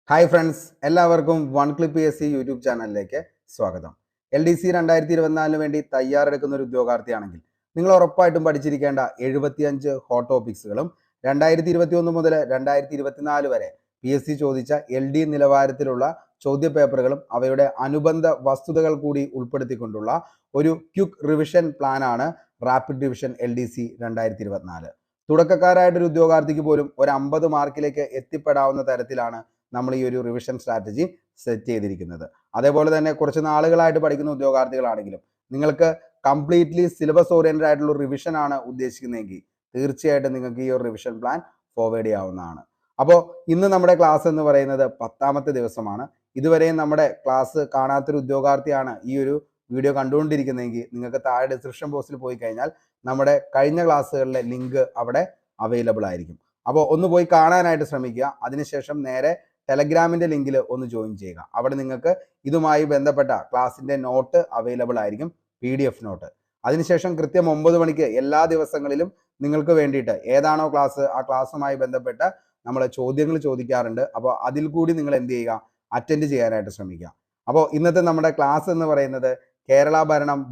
Hi friends, എല്ലാവർക്കും one clip PSC YouTube ചാനലിലേക്ക് സ്വാഗതം. LDC 2024 വേണ്ടി തയ്യാറെടുക്കുന്ന ഒരു ഉദ്യോഗാർത്ഥിയാണെങ്കിൽ നിങ്ങൾ ഉറപ്പായിട്ടും പഠിച്ചിരിക്കേണ്ട 75 ഹോട്ട് ടോപ്പിക്സുകളും 2021 മുതൽ 2024 വരെ PSC ചോദിച്ച LD നിലവാരത്തിലുള്ള ചോദ്യപേപ്പറുകളും അവയുടെ അനുബന്ധ വസ്തുതകൾ കൂടി ഉൾപ്പെടുത്തിക്കൊണ്ടുള്ള ഒരു ക്വിക്ക് റിവിഷൻ പ്ലാനാണ് റാപ്പിഡ് റിവിഷൻ LDC 2024. തുടക്കക്കാരായിട്ടൊരു ഉദ്യോഗാർത്ഥിക്ക് പോലും ഒരു 50 മാർക്കിലേക്ക് എത്തിപ്പെടാവുന്ന തരത്തിലാണ് നമ്മൾ ഈ ഒരു റിവിഷൻ സ്ട്രാറ്റജി സെറ്റ് ചെയ്തിരിക്കുന്നത്. അതേപോലെ തന്നെ കുറച്ച് നാളുകളായിട്ട് പഠിക്കുന്ന ഉദ്യോഗാർത്ഥികളാണെങ്കിലും നിങ്ങൾക്ക് കംപ്ലീറ്റ്ലി സിലബസ് ഓറിയന്റഡ് ആയിട്ടുള്ള റിവിഷൻ ആണ് ഉദ്ദേശിക്കുന്നതെങ്കിൽ തീർച്ചയായിട്ടും നിങ്ങൾക്ക് ഈ ഒരു റിവിഷൻ പ്ലാൻ ഫോർവേഡ് ചെയ്യാവുന്നതാണ്. അപ്പോൾ ഇന്ന് നമ്മുടെ ക്ലാസ് എന്ന് പറയുന്നത് 10ാമത്തെ ദിവസമാണ്. ഇതുവരെയും നമ്മുടെ ക്ലാസ് കാണാത്തൊരു ഉദ്യോഗാർത്ഥിയാണ് ഈ ഒരു വീഡിയോ കണ്ടുകൊണ്ടിരിക്കുന്നതെങ്കിൽ നിങ്ങൾക്ക് താഴെ ഡിസ്ക്രിപ്ഷൻ ബോക്സിൽ പോയി കഴിഞ്ഞാൽ നമ്മുടെ കഴിഞ്ഞ ക്ലാസ്സുകളിലെ ലിങ്ക് അവിടെ അവൈലബിൾ ആയിരിക്കും. അപ്പോൾ ഒന്ന് പോയി കാണാനായിട്ട് ശ്രമിക്കുക. അതിനുശേഷം നേരെ ടെലഗ്രാമിന്റെ ലിങ്കിൽ ഒന്ന് ജോയിൻ ചെയ്യുക. അവിടെ നിങ്ങൾക്ക് ഇതുമായി ബന്ധപ്പെട്ട ക്ലാസിന്റെ നോട്ട് അവൈലബിൾ ആയിരിക്കും, PDF നോട്ട്. അതിനുശേഷം കൃത്യം 9 മണിക്ക് എല്ലാ ദിവസങ്ങളിലും നിങ്ങൾക്ക് വേണ്ടിയിട്ട് ഏതാണോ ക്ലാസ് ആ ക്ലാസ്സുമായി ബന്ധപ്പെട്ട നമ്മൾ ചോദ്യങ്ങൾ ചോദിക്കാറുണ്ട്. അപ്പോൾ അതിൽ കൂടി നിങ്ങൾ എന്ത് ചെയ്യുക, അറ്റൻഡ് ചെയ്യാനായിട്ട് ശ്രമിക്കുക. അപ്പോൾ ഇന്നത്തെ നമ്മുടെ ക്ലാസ് എന്ന് പറയുന്നത് കേരള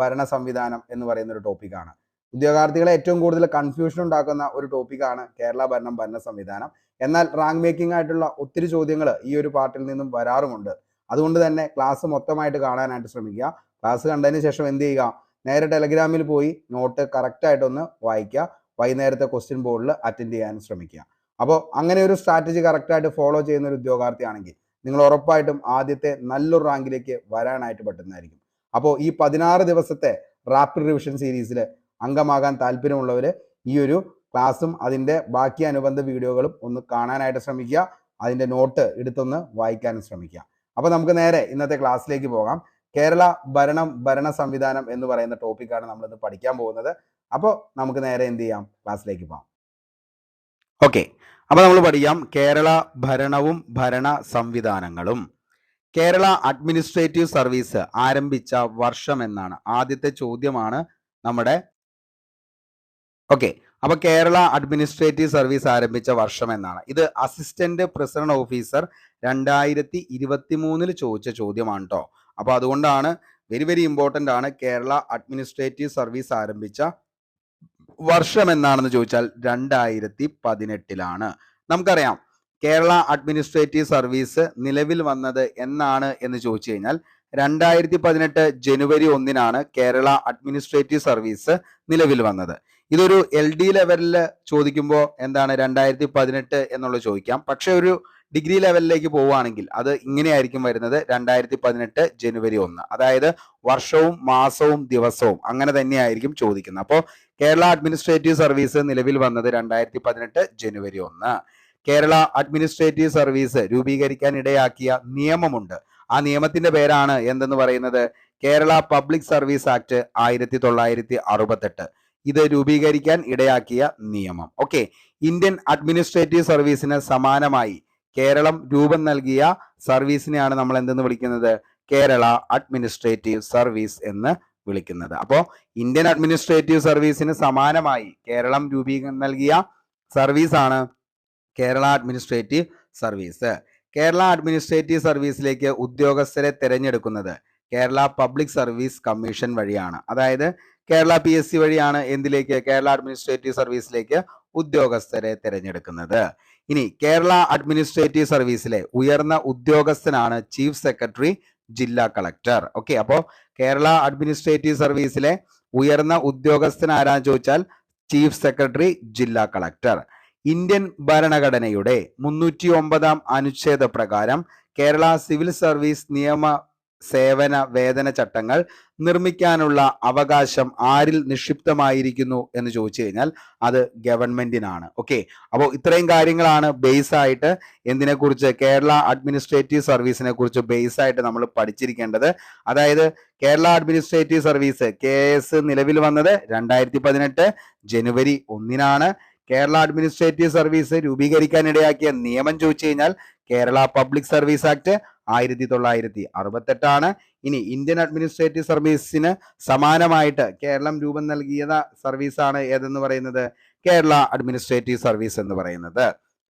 ഭരണ സംവിധാനം എന്ന് പറയുന്ന ഒരു ടോപ്പിക്കാണ്. ഉദ്യോഗാർത്ഥികളെ ഏറ്റവും കൂടുതൽ കൺഫ്യൂഷൻ ഉണ്ടാക്കുന്ന ഒരു ടോപ്പിക്കാണ് കേരള ഭരണ സംവിധാനം. എന്നാൽ റാങ്ക് മേക്കിംഗ് ആയിട്ടുള്ള ഒത്തിരി ചോദ്യങ്ങൾ ഈ ഒരു പാർട്ടിൽ നിന്നും വരാറുമുണ്ട്. അതുകൊണ്ട് തന്നെ ക്ലാസ് മൊത്തമായിട്ട് കാണാനായിട്ട് ശ്രമിക്കുക. ക്ലാസ് കണ്ടതിന് ശേഷം എന്ത് ചെയ്യുക, നേരെ ടെലഗ്രാമിൽ പോയി നോട്ട് കറക്റ്റായിട്ടൊന്ന് വായിക്കുക. വൈകുന്നേരത്തെ ക്വസ്റ്റ്യൻ ബോർഡിൽ അറ്റൻഡ് ചെയ്യാൻ ശ്രമിക്കുക. അപ്പോൾ അങ്ങനെ ഒരു സ്ട്രാറ്റജി കറക്റ്റായിട്ട് ഫോളോ ചെയ്യുന്ന ഒരു ഉദ്യോഗാർത്ഥിയാണെങ്കിൽ നിങ്ങൾ ഉറപ്പായിട്ടും ആദ്യത്തെ നല്ലൊരു റാങ്കിലേക്ക് വരാനായിട്ട് പറ്റുന്നതായിരിക്കും. അപ്പോൾ ഈ 16 ദിവസത്തെ റാപ്പിഡ് റിവിഷൻ സീരീസിൽ അംഗമാകാൻ താല്പര്യമുള്ളവർ ഈ ഒരു ക്ലാസ്സും അതിൻ്റെ ബാക്കി അനുബന്ധ വീഡിയോകളും ഒന്ന് കാണാനായിട്ട് ശ്രമിക്കുക. അതിൻ്റെ നോട്ട് എടുത്തൊന്ന് വായിക്കാനും ശ്രമിക്കുക. അപ്പോൾ നമുക്ക് നേരെ ഇന്നത്തെ ക്ലാസ്സിലേക്ക് പോകാം. കേരള ഭരണ സംവിധാനം എന്ന് പറയുന്ന ടോപ്പിക്കാണ് നമ്മളിന്ന് പഠിക്കാൻ പോകുന്നത്. അപ്പോൾ നമുക്ക് നേരെ എന്ത് ചെയ്യാം, ക്ലാസ്സിലേക്ക് പോകാം. ഓക്കെ, അപ്പോൾ നമ്മൾ പഠിക്കാം കേരള ഭരണവും ഭരണ സംവിധാനങ്ങളും. കേരള അഡ്മിനിസ്ട്രേറ്റീവ് സർവീസ് ആരംഭിച്ച വർഷം എന്നാണ് ആദ്യത്തെ ചോദ്യമാണ് നമ്മുടെ. ഓക്കെ, അപ്പൊ കേരള അഡ്മിനിസ്ട്രേറ്റീവ് സർവീസ് ആരംഭിച്ച വർഷം എന്നാണ്. ഇത് അസിസ്റ്റന്റ് പ്രസിഡന്റ് ഓഫീസർ 2023 ചോദിച്ച ചോദ്യമാണ് കേട്ടോ. അപ്പൊ അതുകൊണ്ടാണ് വെരി വെരി ഇമ്പോർട്ടന്റ് ആണ്. കേരള അഡ്മിനിസ്ട്രേറ്റീവ് സർവീസ് ആരംഭിച്ച വർഷം എന്നാണെന്ന് ചോദിച്ചാൽ 2018 നമുക്കറിയാം കേരള അഡ്മിനിസ്ട്രേറ്റീവ് സർവീസ് നിലവിൽ വന്നത് എന്നാണ് എന്ന് ചോദിച്ചു കഴിഞ്ഞാൽ 2018 ജനുവരി 1 കേരള അഡ്മിനിസ്ട്രേറ്റീവ് സർവീസ് നിലവിൽ വന്നത്. ഇതൊരു LD ലെവലിൽ ചോദിക്കുമ്പോൾ എന്താണ് 2018 എന്നുള്ളത് ചോദിക്കാം. പക്ഷെ ഒരു ഡിഗ്രി ലെവലിലേക്ക് പോവുകയാണെങ്കിൽ അത് ഇങ്ങനെയായിരിക്കും വരുന്നത്, 2018 ജനുവരി 1. അതായത് വർഷവും മാസവും ദിവസവും അങ്ങനെ തന്നെയായിരിക്കും ചോദിക്കുന്നത്. അപ്പോൾ കേരള അഡ്മിനിസ്ട്രേറ്റീവ് സർവീസ് നിലവിൽ വന്നത് 2018 ജനുവരി 1. കേരള അഡ്മിനിസ്ട്രേറ്റീവ് സർവീസ് രൂപീകരിക്കാൻ ഇടയാക്കിയ നിയമമുണ്ട്. ആ നിയമത്തിന്റെ പേരാണ് എന്തെന്ന് പറയുന്നത് കേരള പബ്ലിക് സർവീസ് ആക്ട് 1968. ഇത് രൂപീകരിക്കാൻ ഇടയാക്കിയ നിയമം. ഓക്കെ, ഇന്ത്യൻ അഡ്മിനിസ്ട്രേറ്റീവ് സർവീസിന് സമാനമായി കേരളം രൂപം നൽകിയ സർവീസിനെയാണ് നമ്മൾ എന്തെന്ന് വിളിക്കുന്നത്, കേരള അഡ്മിനിസ്ട്രേറ്റീവ് സർവീസ് എന്ന് വിളിക്കുന്നത്. അപ്പോൾ ഇന്ത്യൻ അഡ്മിനിസ്ട്രേറ്റീവ് സർവീസിന് സമാനമായി കേരളം രൂപീകരണം നൽകിയ സർവീസാണ് Kerala administrative service. Kerala administrative സർവീസിലേക്ക് ഉദ്യോഗസ്ഥരെ തിരഞ്ഞെടുക്കുന്നത് കേരള പബ്ലിക് സർവീസ് കമ്മീഷൻ വഴിയാണ്. അതായത് കേരള PSC വഴിയാണ് എന്തിലേക്ക്, കേരള അഡ്മിനിസ്ട്രേറ്റീവ് സർവീസിലേക്ക് ഉദ്യോഗസ്ഥരെ തിരഞ്ഞെടുക്കുന്നത്. ഇനി കേരള അഡ്മിനിസ്ട്രേറ്റീവ് സർവീസിലെ ഉയർന്ന ഉദ്യോഗസ്ഥനാണ് ചീഫ് സെക്രട്ടറി, ജില്ലാ കളക്ടർ. ഓക്കെ, അപ്പോൾ കേരള അഡ്മിനിസ്ട്രേറ്റീവ് സർവീസിലെ ഉയർന്ന ഉദ്യോഗസ്ഥൻ ആരാന്ന് ചോദിച്ചാൽ ചീഫ് സെക്രട്ടറി, ജില്ലാ കളക്ടർ. ഇന്ത്യൻ ഭരണഘടനയുടെ 309 അനുച്ഛേദ പ്രകാരം കേരള സിവിൽ സർവീസ് നിയമ സേവന വേതന ചട്ടങ്ങൾ നിർമ്മിക്കാനുള്ള അവകാശം ആരിൽ നിക്ഷിപ്തമായിരിക്കുന്നു എന്ന് ചോദിച്ചു കഴിഞ്ഞാൽ അത് ഗവൺമെന്റിനാണ്. ഓക്കെ, അപ്പോൾ ഇത്രയും കാര്യങ്ങളാണ് ബേസ് ആയിട്ട് എന്തിനെക്കുറിച്ച്, കേരള അഡ്മിനിസ്ട്രേറ്റീവ് സർവീസിനെ കുറിച്ച് ബേസ് ആയിട്ട് നമ്മൾ പഠിച്ചിരിക്കേണ്ടത്. അതായത് കേരള അഡ്മിനിസ്ട്രേറ്റീവ് സർവീസ് KS നിലവിൽ വന്നത് 2018 ജനുവരി 1. കേരള അഡ്മിനിസ്ട്രേറ്റീവ് സർവീസ് രൂപീകരിക്കാൻ ഇടയാക്കിയ നിയമം ചോദിച്ചു കഴിഞ്ഞാൽ കേരള പബ്ലിക് സർവീസ് ആക്ട് 1968. ഇനി ഇന്ത്യൻ അഡ്മിനിസ്ട്രേറ്റീവ് സർവീസിന് സമാനമായിട്ട് കേരളം രൂപം നൽകിയ സർവീസാണ് ഏതെന്ന് പറയുന്നത്, കേരള അഡ്മിനിസ്ട്രേറ്റീവ് സർവീസ് എന്ന് പറയുന്നത്.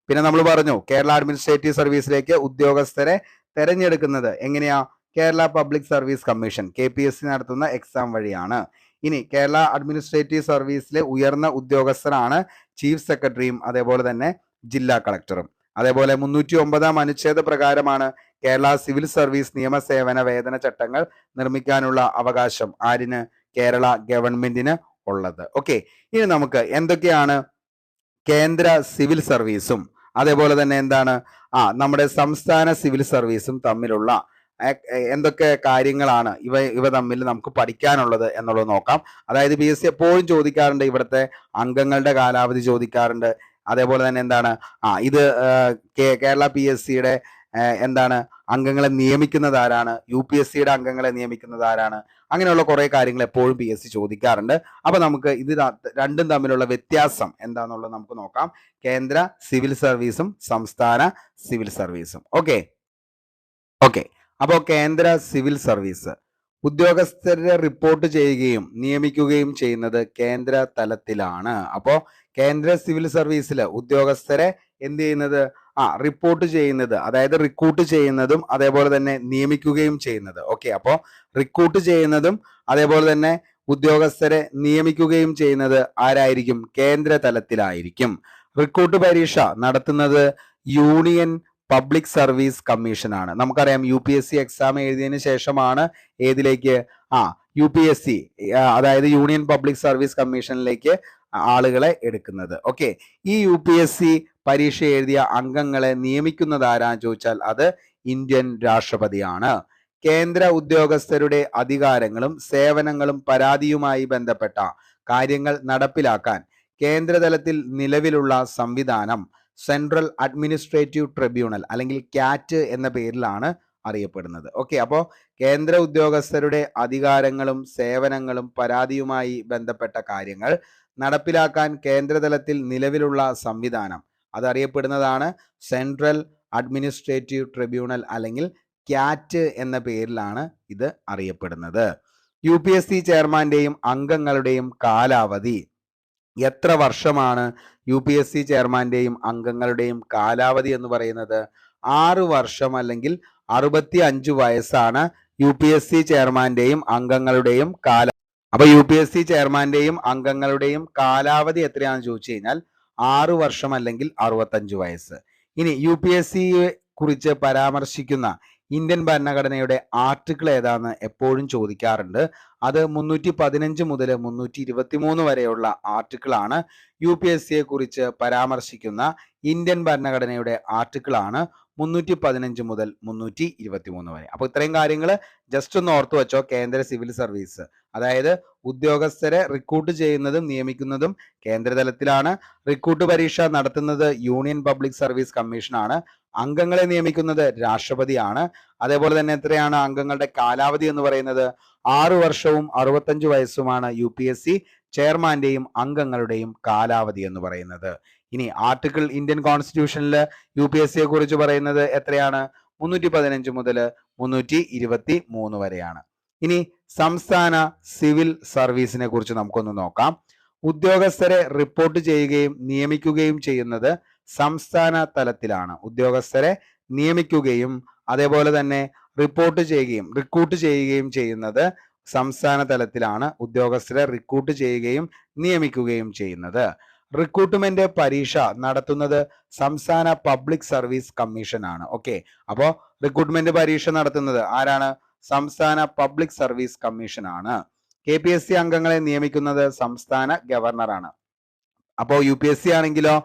പിന്നെ നമ്മൾ പറഞ്ഞു കേരള അഡ്മിനിസ്ട്രേറ്റീവ് സർവീസിലേക്ക് ഉദ്യോഗസ്ഥരെ തെരഞ്ഞെടുക്കുന്നത് എങ്ങനെയാ? Kerala public service commission KPSC നടത്തുന്ന എക്സാം വഴിയാണ്. ഇനി കേരള അഡ്മിനിസ്ട്രേറ്റീവ് സർവീസിലെ ഉയർന്ന ഉദ്യോഗസ്ഥരാണ് ചീഫ് സെക്രട്ടറിയും അതേപോലെ തന്നെ ജില്ലാ കളക്ടറും. അതേപോലെ 309 അനുച്ഛേദ പ്രകാരമാണ് കേരള സിവിൽ സർവീസ് നിയമസേവന വേതന ചട്ടങ്ങൾ നിർമ്മിക്കാനുള്ള അവകാശം ആരിന്? കേരള ഗവൺമെന്റിന് ഉള്ളത്. ഓക്കെ, ഇനി നമുക്ക് എന്തൊക്കെയാണ് കേന്ദ്ര സിവിൽ സർവീസും അതേപോലെ തന്നെ എന്താണ് നമ്മുടെ സംസ്ഥാന സിവിൽ സർവീസും തമ്മിലുള്ള എന്തൊക്കെ കാര്യങ്ങളാണ് ഇവ തമ്മിൽ നമുക്ക് പഠിക്കാനുള്ളത് എന്നുള്ളത് നോക്കാം. അതായത് PSC എപ്പോഴും ചോദിക്കാറുണ്ട്, ഇവിടുത്തെ അംഗങ്ങളുടെ കാലാവധി ചോദിക്കാറുണ്ട്. അതേപോലെ തന്നെ എന്താണ് ഇത് കേരള PSCയുടെ എന്താണ് അംഗങ്ങളെ നിയമിക്കുന്നത് ആരാണ്? UPSCയുടെ അംഗങ്ങളെ നിയമിക്കുന്നത് ആരാണ്? അങ്ങനെയുള്ള കുറെ കാര്യങ്ങൾ എപ്പോഴും PSC ചോദിക്കാറുണ്ട്. അപ്പൊ നമുക്ക് ഇത് രണ്ടും തമ്മിലുള്ള വ്യത്യാസം എന്താണെന്നുള്ളത് നമുക്ക് നോക്കാം. കേന്ദ്ര സിവിൽ സർവീസും സംസ്ഥാന സിവിൽ സർവീസും. ഓക്കെ, അപ്പോൾ കേന്ദ്ര സിവിൽ സർവീസ് ഉദ്യോഗസ്ഥരെ റിപ്പോർട്ട് ചെയ്യുകയും നിയമിക്കുകയും ചെയ്യുന്നത് കേന്ദ്ര തലത്തിലാണ്. അപ്പോൾ കേന്ദ്ര സിവിൽ സർവീസിൽ ഉദ്യോഗസ്ഥരെ എന്ത് ചെയ്യുന്നത്? റിപ്പോർട്ട് ചെയ്യുന്നത്, അതായത് റിക്രൂട്ട് ചെയ്യുന്നതും അതേപോലെ തന്നെ നിയമിക്കുകയും ചെയ്യുന്നത്. ഓക്കെ, അപ്പോൾ റിക്രൂട്ട് ചെയ്യുന്നതും അതേപോലെ തന്നെ ഉദ്യോഗസ്ഥരെ നിയമിക്കുകയും ചെയ്യുന്നത് ആരായിരിക്കും? കേന്ദ്ര തലത്തിലായിരിക്കും. റിക്രൂട്ട് പരീക്ഷ നടത്തുന്നത് യൂണിയൻ പബ്ലിക് സർവീസ് കമ്മീഷൻ ആണ്. നമുക്കറിയാം UPSC എക്സാം എഴുതിയതിനു ശേഷമാണ് ഏതിലേക്ക്? UPSC അതായത് യൂണിയൻ പബ്ലിക് സർവീസ് കമ്മീഷനിലേക്ക് ആളുകളെ എടുക്കുന്നത്. ഓക്കെ, ഈ UPSC പരീക്ഷ എഴുതിയ അംഗങ്ങളെ നിയമിക്കുന്നത് ആരാന്ന് ചോദിച്ചാൽ അത് ഇന്ത്യൻ രാഷ്ട്രപതിയാണ്. കേന്ദ്ര ഉദ്യോഗസ്ഥരുടെ അധികാരങ്ങളും സേവനങ്ങളും പരാതിയുമായി ബന്ധപ്പെട്ട കാര്യങ്ങൾ നടപ്പിലാക്കാൻ കേന്ദ്രതലത്തിൽ നിലവിലുള്ള സംവിധാനം സെൻട്രൽ അഡ്മിനിസ്ട്രേറ്റീവ് ട്രിബ്യൂണൽ അല്ലെങ്കിൽ CAT എന്ന പേരിലാണ് അറിയപ്പെടുന്നത്. ഓക്കെ, അപ്പോൾ കേന്ദ്ര ഉദ്യോഗസ്ഥരുടെ അധികാരങ്ങളും സേവനങ്ങളും പരാതിയുമായി ബന്ധപ്പെട്ട കാര്യങ്ങൾ നടപ്പിലാക്കാൻ കേന്ദ്രതലത്തിൽ നിലവിലുള്ള സംവിധാനം അതറിയപ്പെടുന്നതാണ് സെൻട്രൽ അഡ്മിനിസ്ട്രേറ്റീവ് ട്രിബ്യൂണൽ അല്ലെങ്കിൽ CAT എന്ന പേരിലാണ് ഇത് അറിയപ്പെടുന്നത്. UPSC ചെയർമാന്റെയും അംഗങ്ങളുടെയും കാലാവധി എത്ര വർഷമാണ്? UPSC ചെയർമാന്റെയും അംഗങ്ങളുടെയും കാലാവധി എന്ന് പറയുന്നത് 6 വർഷം അല്ലെങ്കിൽ 65 വയസ്സാണ് UPSC ചെയർമാന്റെയും അംഗങ്ങളുടെയും അപ്പൊ UPSC ചെയർമാന്റെയും അംഗങ്ങളുടെയും കാലാവധി എത്രയാണെന്ന് ചോദിച്ചു കഴിഞ്ഞാൽ 6 വർഷം അല്ലെങ്കിൽ 65 വയസ്സ്. ഇനി UPSCയെ കുറിച്ച് പരാമർശിക്കുന്ന ഇന്ത്യൻ ഭരണഘടനയുടെ ആർട്ടിക്കിൾ ഏതാന്ന് എപ്പോഴും ചോദിക്കാറുണ്ട്. അത് 315 മുതൽ 323 വരെയുള്ള ആർട്ടിക്കിൾ ആണ്. UPSCയെ കുറിച്ച് പരാമർശിക്കുന്ന ഇന്ത്യൻ ഭരണഘടനയുടെ ആർട്ടിക്കിൾ ആണ് 315 മുതൽ 323 വരെ. അപ്പോൾ ഇത്രയും കാര്യങ്ങൾ ജസ്റ്റ് ഒന്ന് ഓർത്തു വെച്ചോ. കേന്ദ്ര സിവിൽ സർവീസ് അതായത് ഉദ്യോഗസ്ഥരെ റിക്രൂട്ട് ചെയ്യുന്നതും നിയമിക്കുന്നതും കേന്ദ്രതലത്തിലാണ്. റിക്രൂട്ട് പരീക്ഷ നടത്തുന്നത് യൂണിയൻ പബ്ലിക് സർവീസ് കമ്മീഷൻ ആണ്. അംഗങ്ങളെ നിയമിക്കുന്നത് രാഷ്ട്രപതിയാണ്. അതേപോലെ തന്നെ എത്രയാണ് അംഗങ്ങളുടെ കാലാവധി എന്ന് പറയുന്നത്? 6 വർഷവും 65 വയസ്സുമാണ് UPSC ചെയർമാന്റെയും അംഗങ്ങളുടെയും കാലാവധി എന്ന് പറയുന്നത്. ഇനി ആർട്ടിക്കിൾ ഇന്ത്യൻ കോൺസ്റ്റിറ്റ്യൂഷനിൽ UPSCയെ കുറിച്ച് പറയുന്നത് എത്രയാണ്? 315 മുതൽ 323 വരെയാണ്. ഇനി സംസ്ഥാന സിവിൽ സർവീസിനെ കുറിച്ച് നമുക്കൊന്ന് നോക്കാം. ഉദ്യോഗസ്ഥരെ റിപ്പോർട്ട് ചെയ്യുകയും നിയമിക്കുകയും ചെയ്യുന്നത് സംസ്ഥാന തലത്തിലാണ്. ഉദ്യോഗസ്ഥരെ നിയമിക്കുകയും അതേപോലെ തന്നെ റിക്രൂട്ട് ചെയ്യുകയും ചെയ്യുന്നത് സംസ്ഥാന തലത്തിലാണ്. ഉദ്യോഗസ്ഥരെ റിക്രൂട്ട് ചെയ്യുകയും നിയമിക്കുകയും ചെയ്യുന്നത്. റിക്രൂട്ട്മെന്റ് പരീക്ഷ നടത്തുന്നത് സംസ്ഥാന പബ്ലിക് സർവീസ് കമ്മീഷൻ ആണ്. ഓക്കെ, അപ്പോൾ റിക്രൂട്ട്മെന്റ് പരീക്ഷ നടത്തുന്നത് ആരാണ്? സംസ്ഥാന പബ്ലിക് സർവീസ് കമ്മീഷൻ ആണ്. KPSC അംഗങ്ങളെ നിയമിക്കുന്നത് സംസ്ഥാന ഗവർണറാണ്. അപ്പോൾ UPSC ആണെങ്കിലോ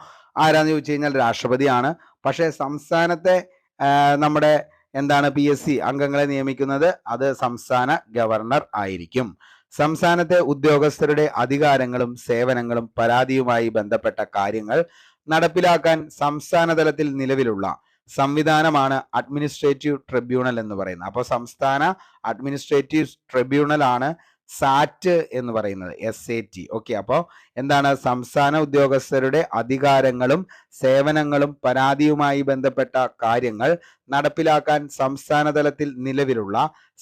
ആരാന്ന് ചോദിച്ചു കഴിഞ്ഞാൽ രാഷ്ട്രപതിയാണ്. പക്ഷേ സംസ്ഥാനത്തെ നമ്മുടെ PSC അംഗങ്ങളെ നിയമിക്കുന്നത് അത് സംസ്ഥാന ഗവർണർ ആയിരിക്കും. സംസ്ഥാനത്തെ ഉദ്യോഗസ്ഥരുടെ അധികാരങ്ങളും സേവനങ്ങളും പരാതിയുമായി ബന്ധപ്പെട്ട കാര്യങ്ങൾ നടപ്പിലാക്കാൻ സംസ്ഥാന തലത്തിൽ നിലവിലുള്ള സംവിധാനമാണ് അഡ്മിനിസ്ട്രേറ്റീവ് ട്രിബ്യൂണൽ എന്ന് പറയുന്നത്. അപ്പോൾ സംസ്ഥാന അഡ്മിനിസ്ട്രേറ്റീവ് ട്രിബ്യൂണൽ ആണ് SAT എന്ന് പറയുന്നത്, SAT. ഓക്കെ, അപ്പോൾ സംസ്ഥാന ഉദ്യോഗസ്ഥരുടെ അധികാരങ്ങളും സേവനങ്ങളും പരാതിയുമായി ബന്ധപ്പെട്ട കാര്യങ്ങൾ നടപ്പിലാക്കാൻ സംസ്ഥാന തലത്തിൽ നിലവിലുള്ള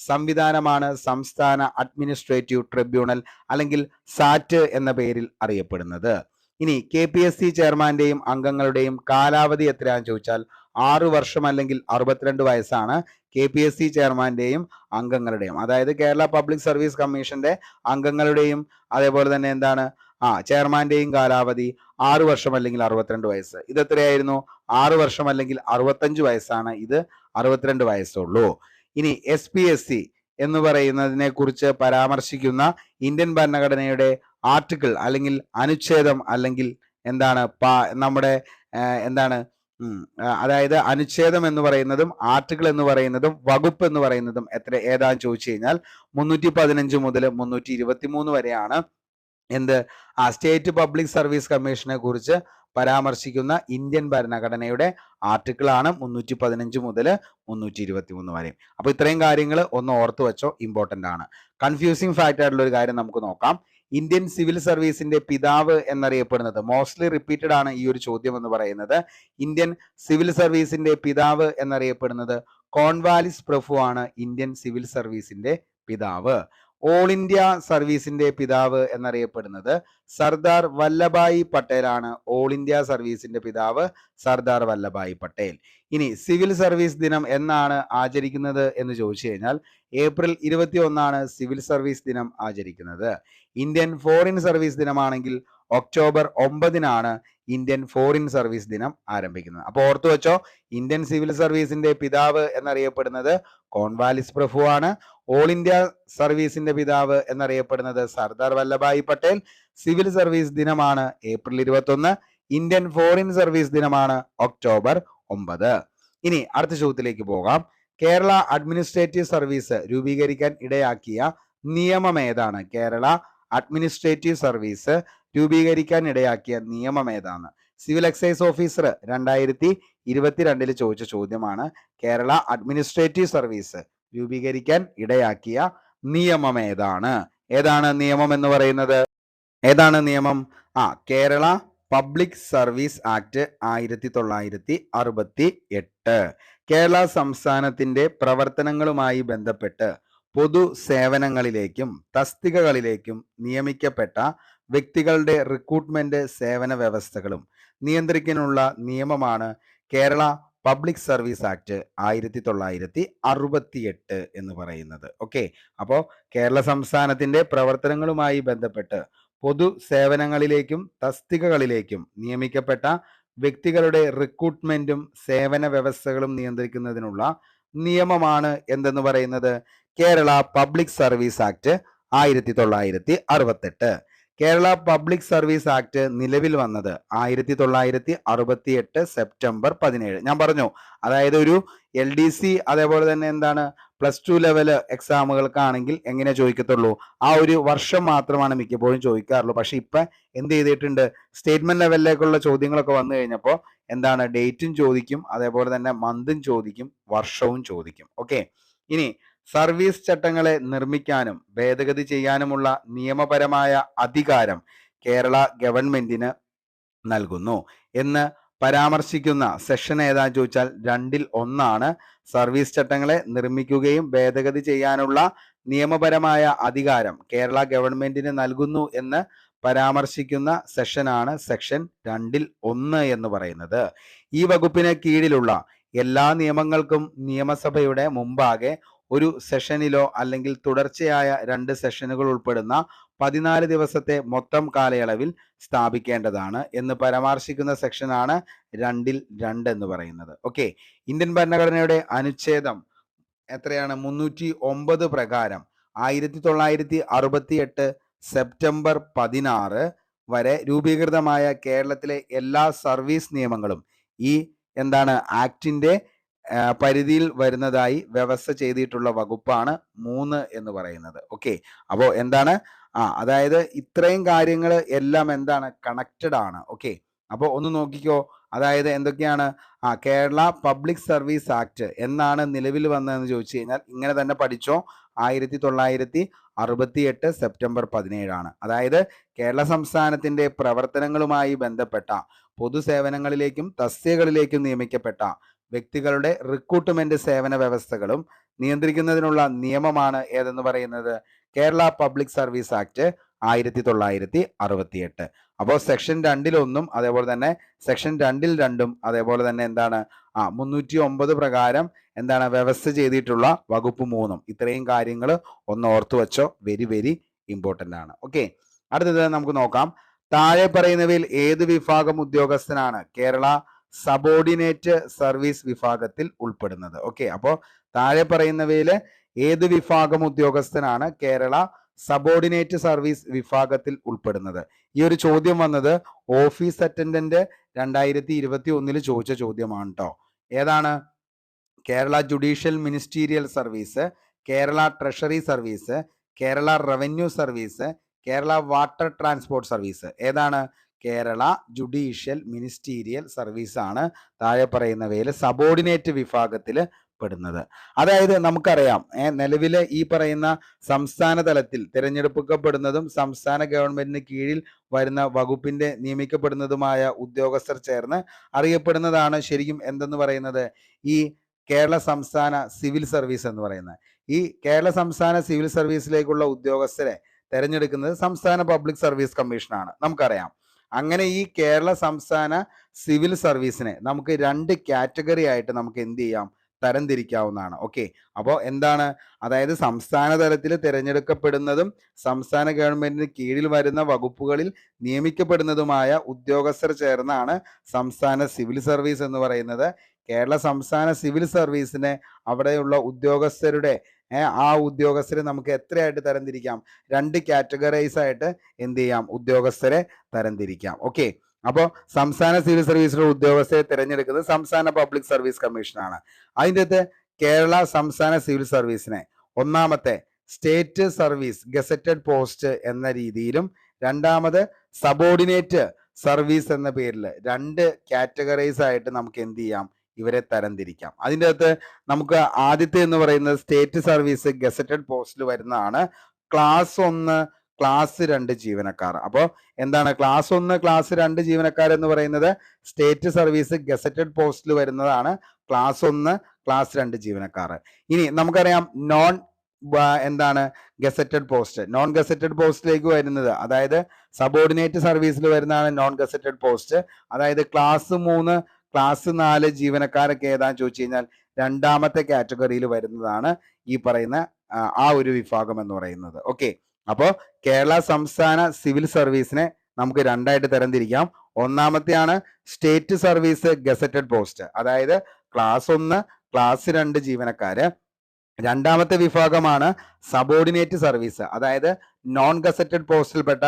സംവിധാനമാണ് സംസ്ഥാന അഡ്മിനിസ്ട്രേറ്റീവ് ട്രിബ്യൂണൽ അല്ലെങ്കിൽ SAT എന്ന പേരിൽ അറിയപ്പെടുന്നത്. ഇനി KPSC ചെയർമാന്റെയും അംഗങ്ങളുടെയും കാലാവധി എത്രയാണെന്ന് ചോദിച്ചാൽ 6 വർഷം അല്ലെങ്കിൽ 62 വയസ്സാണ് KPSC ചെയർമാന്റെയും അംഗങ്ങളുടെയും. അതായത് കേരള പബ്ലിക് സർവീസ് കമ്മീഷന്റെ അംഗങ്ങളുടെയും അതേപോലെ തന്നെ എന്താണ് ചെയർമാന്റെയും കാലാവധി 6 വർഷം അല്ലെങ്കിൽ 62 വയസ്സ്. ഇത് എത്രയായിരുന്നു? 6 വർഷം അല്ലെങ്കിൽ 65 വയസ്സാണ്. ഇത് 62 വയസ്സുള്ളൂ. ഇനി SPSC എന്ന് പറയുന്നതിനെ കുറിച്ച് പരാമർശിക്കുന്ന ഇന്ത്യൻ ഭരണഘടനയുടെ ആർട്ടിക്കിൾ അല്ലെങ്കിൽ അനുച്ഛേദം അല്ലെങ്കിൽ എന്താണ് നമ്മുടെ എന്താണ് അതായത് അനുച്ഛേദം എന്ന് പറയുന്നതും ആർട്ടിക്കിൾ എന്ന് പറയുന്നതും വകുപ്പ് എന്ന് പറയുന്നതും ഏതാന്ന് ചോദിച്ചു കഴിഞ്ഞാൽ 315 മുതൽ 323 വരെയാണ്. എന്ത് സ്റ്റേറ്റ് പബ്ലിക് സർവീസ് കമ്മീഷനെ കുറിച്ച് പരാമർശിക്കുന്ന ഇന്ത്യൻ ഭരണഘടനയുടെ ആർട്ടിക്കിൾ ആണ് 315 മുതൽ 323 വരെ. അപ്പൊ ഇത്രയും കാര്യങ്ങൾ ഒന്ന് ഓർത്തു വെച്ചോ, ഇമ്പോർട്ടന്റ് ആണ്. കൺഫ്യൂസിംഗ് ഫാക്റ്റ് ആയിട്ടുള്ള ഒരു കാര്യം നമുക്ക് നോക്കാം. ഇന്ത്യൻ സിവിൽ സർവീസിന്റെ പിതാവ് എന്നറിയപ്പെടുന്നത്, മോസ്റ്റ്ലി റിപ്പീറ്റഡ് ആണ് ഈ ഒരു ചോദ്യം എന്ന് പറയുന്നത്. ഇന്ത്യൻ സിവിൽ സർവീസിന്റെ പിതാവ് എന്നറിയപ്പെടുന്നത് കോൺവാലിസ് പ്രഭു ആണ് ഇന്ത്യൻ സിവിൽ സർവീസിന്റെ പിതാവ്. ഓൾ ഇന്ത്യ സർവീസിന്റെ പിതാവ് എന്നറിയപ്പെടുന്നത് സർദാർ വല്ലഭായി പട്ടേൽ ആണ്. ഓൾ ഇന്ത്യ സർവീസിന്റെ പിതാവ് സർദാർ വല്ലഭായി പട്ടേൽ. ഇനി സിവിൽ സർവീസ് ദിനം എന്നാണ് ആചരിക്കുന്നത് എന്ന് ചോദിച്ചു കഴിഞ്ഞാൽ ഏപ്രിൽ 21 സിവിൽ സർവീസ് ദിനം ആചരിക്കുന്നത്. ഇന്ത്യൻ ഫോറിൻ സർവീസ് ദിനമാണെങ്കിൽ ഒക്ടോബർ 9 ഇന്ത്യൻ ഫോറിൻ സർവീസ് ദിനം ആരംഭിക്കുന്നത്. അപ്പോൾ ഓർത്തു വെച്ചോ, ഇന്ത്യൻ സിവിൽ സർവീസിന്റെ പിതാവ് എന്നറിയപ്പെടുന്നത് കോൺവാലിസ് പ്രഭു ആണ്. ഓൾ ഇന്ത്യ സർവീസിന്റെ പിതാവ് എന്നറിയപ്പെടുന്നത് സർദാർ വല്ലഭായി പട്ടേൽ. സിവിൽ സർവീസ് ദിനമാണ് ഏപ്രിൽ 21. ഇന്ത്യൻ ഫോറിൻ സർവീസ് ദിനമാണ് ഒക്ടോബർ 9. ഇനി അടുത്ത ചോദ്യത്തിലേക്ക് പോകാം. കേരള അഡ്മിനിസ്ട്രേറ്റീവ് സർവീസ് രൂപീകരിക്കാൻ ഇടയാക്കിയ നിയമം ഏതാണ്? കേരള അഡ്മിനിസ്ട്രേറ്റീവ് സർവീസ് രൂപീകരിക്കാൻ ഇടയാക്കിയ നിയമം ഏതാണ്? സിവിൽ എക്സൈസ് ഓഫീസർ 2022 ചോദിച്ച ചോദ്യമാണ്. കേരള അഡ്മിനിസ്ട്രേറ്റീവ് സർവീസ് രൂപീകരിക്കാൻ ഇടയാക്കിയ നിയമം ഏതാണ്? ഏതാണ് നിയമം എന്ന് പറയുന്നത്? ഏതാണ് നിയമം? Kerala public service act 1968. Kerala സംസ്ഥാനത്തിന്റെ പ്രവർത്തനങ്ങളുമായി ബന്ധപ്പെട്ട് പൊതു സേവനങ്ങളിലേക്കും തസ്തികകളിലേക്കും നിയമിക്കപ്പെട്ട വ്യക്തികളുടെ റിക്രൂട്ട്മെന്റ് സേവന വ്യവസ്ഥകളും നിയന്ത്രിക്കാനുള്ള നിയമമാണ് കേരള പബ്ലിക് സർവീസ് ആക്ട് 1968 എന്ന് പറയുന്നത്. ഓക്കെ, അപ്പോൾ കേരള സംസ്ഥാനത്തിന്റെ പ്രവർത്തനങ്ങളുമായി ബന്ധപ്പെട്ട് പൊതു സേവനങ്ങളിലേക്കും തസ്തികകളിലേക്കും നിയമിക്കപ്പെട്ട വ്യക്തികളുടെ റിക്രൂട്ട്മെന്റും സേവന വ്യവസ്ഥകളും നിയന്ത്രിക്കുന്നതിനുള്ള നിയമമാണ് എന്തെന്ന് പറയുന്നത്? Kerala public service act 1968. Kerala public service act നിലവിൽ വന്നത് 1968 സെപ്റ്റംബർ 17. ഞാൻ പറഞ്ഞു, അതായത് ഒരു LDC അതേപോലെ തന്നെ എന്താണ് +2 ലെവൽ എക്സാമുകൾക്കാണെങ്കിൽ എങ്ങനെ ചോദിക്കത്തുള്ളൂ, ആ ഒരു വർഷം മാത്രമാണ് മിക്കപ്പോഴും ചോദിക്കാറുള്ളൂ. പക്ഷെ ഇപ്പൊ എന്ത് ചെയ്തിട്ടുണ്ട്, സ്റ്റേറ്റ്മെന്റ് ലെവലിലേക്കുള്ള ചോദ്യങ്ങളൊക്കെ വന്നു കഴിഞ്ഞപ്പോൾ എന്താണ് ഡേറ്റും ചോദിക്കും, അതേപോലെ തന്നെ മന്തും ചോദിക്കും, വർഷവും ചോദിക്കും. ഓക്കെ, ഇനി സർവീസ് ചട്ടങ്ങളെ നിർമ്മിക്കാനും ഭേദഗതി ചെയ്യാനുമുള്ള നിയമപരമായ അധികാരം കേരള ഗവൺമെന്റിന് നൽകുന്നു എന്ന് പരാമർശിക്കുന്ന സെക്ഷൻ ഏതാന്ന് ചോദിച്ചാൽ 2-1 സർവീസ് ചട്ടങ്ങളെ നിർമ്മിക്കുകയും ഭേദഗതി ചെയ്യാനുള്ള നിയമപരമായ അധികാരം കേരള ഗവൺമെന്റിന് നൽകുന്നു എന്ന് പരാമർശിക്കുന്ന സെക്ഷനാണ് സെക്ഷൻ 2-1 എന്ന് പറയുന്നത്. ഈ വകുപ്പിന് കീഴിലുള്ള എല്ലാ നിയമങ്ങൾക്കും നിയമസഭയുടെ മുമ്പാകെ ഒരു സെഷനിലോ അല്ലെങ്കിൽ തുടർച്ചയായ 2 സെഷനുകൾ ഉൾപ്പെടുന്ന 14 ദിവസത്തെ മൊത്തം കാലയളവിൽ സ്ഥാപിക്കേണ്ടതാണ് എന്ന് പരാമർശിക്കുന്ന സെക്ഷനാണ് 2-2 എന്ന് പറയുന്നത്. ഓക്കെ, ഇന്ത്യൻ ഭരണഘടനയുടെ അനുച്ഛേദം എത്രയാണ്? 309 പ്രകാരം 1968 സെപ്റ്റംബർ 16 വരെ രൂപീകൃതമായ കേരളത്തിലെ എല്ലാ സർവീസ് നിയമങ്ങളും ഈ ആക്ടിന്റെ പരിധിയിൽ വരുന്നതായി വ്യവസ്ഥ ചെയ്തിട്ടുള്ള വകുപ്പാണ് 3 എന്ന് പറയുന്നത്. ഓക്കെ, അപ്പോൾ അതായത് ഇത്രയും കാര്യങ്ങൾ എല്ലാം കണക്റ്റഡ് ആണ്. ഓക്കെ, അപ്പോൾ ഒന്ന് നോക്കിക്കോ, അതായത് എന്തൊക്കെയാണ്? കേരള പബ്ലിക് സർവീസ് ആക്ട് എന്നാണ് നിലവിൽ വന്നതെന്ന് ചോദിച്ചു കഴിഞ്ഞാൽ ഇങ്ങനെ തന്നെ പഠിച്ചോ, 1968 സെപ്റ്റംബർ 17. അതായത് കേരള സംസ്ഥാനത്തിന്റെ പ്രവർത്തനങ്ങളുമായി ബന്ധപ്പെട്ട പൊതുസേവനങ്ങളിലേക്കും തസ്തികകളിലേക്കും നിയമിക്കപ്പെട്ട വ്യക്തികളുടെ റിക്രൂട്ട്മെന്റ് സേവന വ്യവസ്ഥകളും നിയന്ത്രിക്കുന്നതിനുള്ള നിയമമാണ് ഏതെന്ന് പറയുന്നത്? Kerala public service act 1968. അപ്പോൾ സെക്ഷൻ 2-1 അതേപോലെ തന്നെ സെക്ഷൻ 2-2 അതേപോലെ തന്നെ എന്താണ് 309 പ്രകാരം എന്താണ് വ്യവസ്ഥ ചെയ്തിട്ടുള്ള വകുപ്പ് 3. ഇത്രയും കാര്യങ്ങൾ ഒന്ന് ഓർത്തു വെച്ചോ. വെരി വെരി ഇമ്പോർട്ടൻ്റ് ആണ്. ഓക്കെ, അടുത്തത് നമുക്ക് നോക്കാം. താഴെ പറയുന്നവയിൽ ഏത് വിഭാഗം ഉദ്യോഗസ്ഥനാണ് കേരള സബോർഡിനേറ്റ് സർവീസ് വിഭാഗത്തിൽ ഉൾപ്പെടുന്നത്? ഓക്കെ, അപ്പോൾ താഴെ പറയുന്നവയിൽ ഏത് വിഭാഗം ഉദ്യോഗസ്ഥനാണ് കേരള സബോർഡിനേറ്റ് സർവീസ് വിഭാഗത്തിൽ ഉൾപ്പെടുന്നത്? ഈ ഒരു ചോദ്യം വന്നത് ഓഫീസ് അറ്റൻഡന്റ് 2021 ചോദിച്ച ചോദ്യമാണ് കേട്ടോ. ഏതാണ്? Kerala judicial ministerial service, Kerala treasury service, Kerala revenue service, Kerala water transport service. ഏതാണ്? കേരള ജുഡീഷ്യൽ മിനിസ്റ്റീരിയൽ സർവീസ് ആണ് താഴെ പറയുന്നവയിൽ സബോർഡിനേറ്റ് വിഭാഗത്തിൽ പെടുന്നത്. അതായത് നമുക്കറിയാം, നിലവിൽ ഈ പറയുന്ന സംസ്ഥാന തലത്തിൽ തിരഞ്ഞെടുക്കപ്പെടുന്നതും സംസ്ഥാന ഗവൺമെന്റിന് കീഴിൽ വരുന്ന വകുപ്പിന്റെ നിയമിക്കപ്പെടുന്നതുമായ ഉദ്യോഗസ്ഥർ ചേർന്ന് അറിയപ്പെടുന്നതാണ് ശരിക്കും എന്തെന്ന് പറയുന്നത് ഈ കേരള സംസ്ഥാന സിവിൽ സർവീസ് എന്ന് പറയുന്നത്. ഈ കേരള സംസ്ഥാന സിവിൽ സർവീസിലേക്കുള്ള ഉദ്യോഗസ്ഥരെ തെരഞ്ഞെടുക്കുന്നത് സംസ്ഥാന പബ്ലിക് സർവീസ് കമ്മീഷനാണ്, നമുക്കറിയാം. അങ്ങനെ ഈ കേരള സംസ്ഥാന സിവിൽ സർവീസിനെ നമുക്ക് 2 കാറ്റഗറി ആയിട്ട് നമുക്ക് എന്ത് ചെയ്യാം? തരംതിരിക്കാവുന്നതാണ്. ഓക്കെ, അപ്പോൾ എന്താണ്? അതായത് സംസ്ഥാന തലത്തിൽ തിരഞ്ഞെടുക്കപ്പെടുന്നതും സംസ്ഥാന ഗവൺമെന്റിന് കീഴിൽ വരുന്ന വകുപ്പുകളിൽ നിയമിക്കപ്പെടുന്നതുമായ ഉദ്യോഗസ്ഥർ ചേർന്നാണ് സംസ്ഥാന സിവിൽ സർവീസ് എന്ന് പറയുന്നത്. കേരള സംസ്ഥാന സിവിൽ സർവീസിനെ അവിടെയുള്ള ഉദ്യോഗസ്ഥരുടെ ആ ഉദ്യോഗസ്ഥരെ നമുക്ക് എത്രയായിട്ട് തരംതിരിക്കാം? 2 കാറ്റഗറൈസ് ആയിട്ട് എന്ത് ചെയ്യാം? ഉദ്യോഗസ്ഥരെ തരംതിരിക്കാം. ഓക്കെ, അപ്പോൾ സംസ്ഥാന സിവിൽ സർവീസിലെ ഉദ്യോഗസ്ഥരെ തിരഞ്ഞെടുക്കുന്നത് സംസ്ഥാന പബ്ലിക് സർവീസ് കമ്മീഷനാണ്. അതിൻ്റെ അകത്ത് കേരള സംസ്ഥാന സിവിൽ സർവീസിനെ ഒന്നാമത്തെ സ്റ്റേറ്റ് സർവീസ് ഗസറ്റഡ് പോസ്റ്റ് എന്ന രീതിയിലും രണ്ടാമത് സബോർഡിനേറ്റ് സർവീസ് എന്ന പേരിൽ 2 കാറ്റഗറൈസ് ആയിട്ട് നമുക്ക് എന്ത് ചെയ്യാം? ഇവരെ തരംതിരിക്കാം. അതിൻ്റെ അകത്ത് നമുക്ക് ആദ്യത്തെ എന്ന് പറയുന്നത് സ്റ്റേറ്റ് സർവീസ് ഗസറ്റഡ് പോസ്റ്റിൽ വരുന്നതാണ് ക്ലാസ് 1 ക്ലാസ് 2 ജീവനക്കാർ. അപ്പോൾ എന്താണ് ക്ലാസ് 1 ക്ലാസ് 2 ജീവനക്കാർ എന്ന് പറയുന്നത് സ്റ്റേറ്റ് സർവീസ് ഗസറ്റഡ് പോസ്റ്റിൽ വരുന്നതാണ് ക്ലാസ് 1 ക്ലാസ് 2 ജീവനക്കാർ. ഇനി നമുക്കറിയാം എന്താണ് ഗസറ്റഡ് പോസ്റ്റ്. നോൺ ഗസറ്റഡ് പോസ്റ്റിലേക്ക് വരുന്നത്, അതായത് സബോർഡിനേറ്റ് സർവീസിൽ വരുന്നതാണ് നോൺ ഗസറ്റഡ് പോസ്റ്റ്. അതായത് ക്ലാസ് 3 ക്ലാസ് 4 ജീവനക്കാരൊക്കെ ഏതാന്ന് ചോദിച്ചു കഴിഞ്ഞാൽ 2ാമത്തെ കാറ്റഗറിയിൽ വരുന്നതാണ് ഈ പറയുന്ന ആ ഒരു വിഭാഗം എന്ന് പറയുന്നത്. ഓക്കെ, അപ്പോൾ കേരള സംസ്ഥാന സിവിൽ സർവീസിനെ നമുക്ക് 2ആയിട്ട് തരംതിരിക്കാം. ഒന്നാമത്തെയാണ് സ്റ്റേറ്റ് സർവീസ് ഗസറ്റഡ് പോസ്റ്റ്, അതായത് ക്ലാസ് 1 ക്ലാസ് 2 ജീവനക്കാര്. 2ാമത്തെ വിഭാഗമാണ് സബോർഡിനേറ്റ് സർവീസ്, അതായത് നോൺ ഗസറ്റഡ് പോസ്റ്റിൽപ്പെട്ട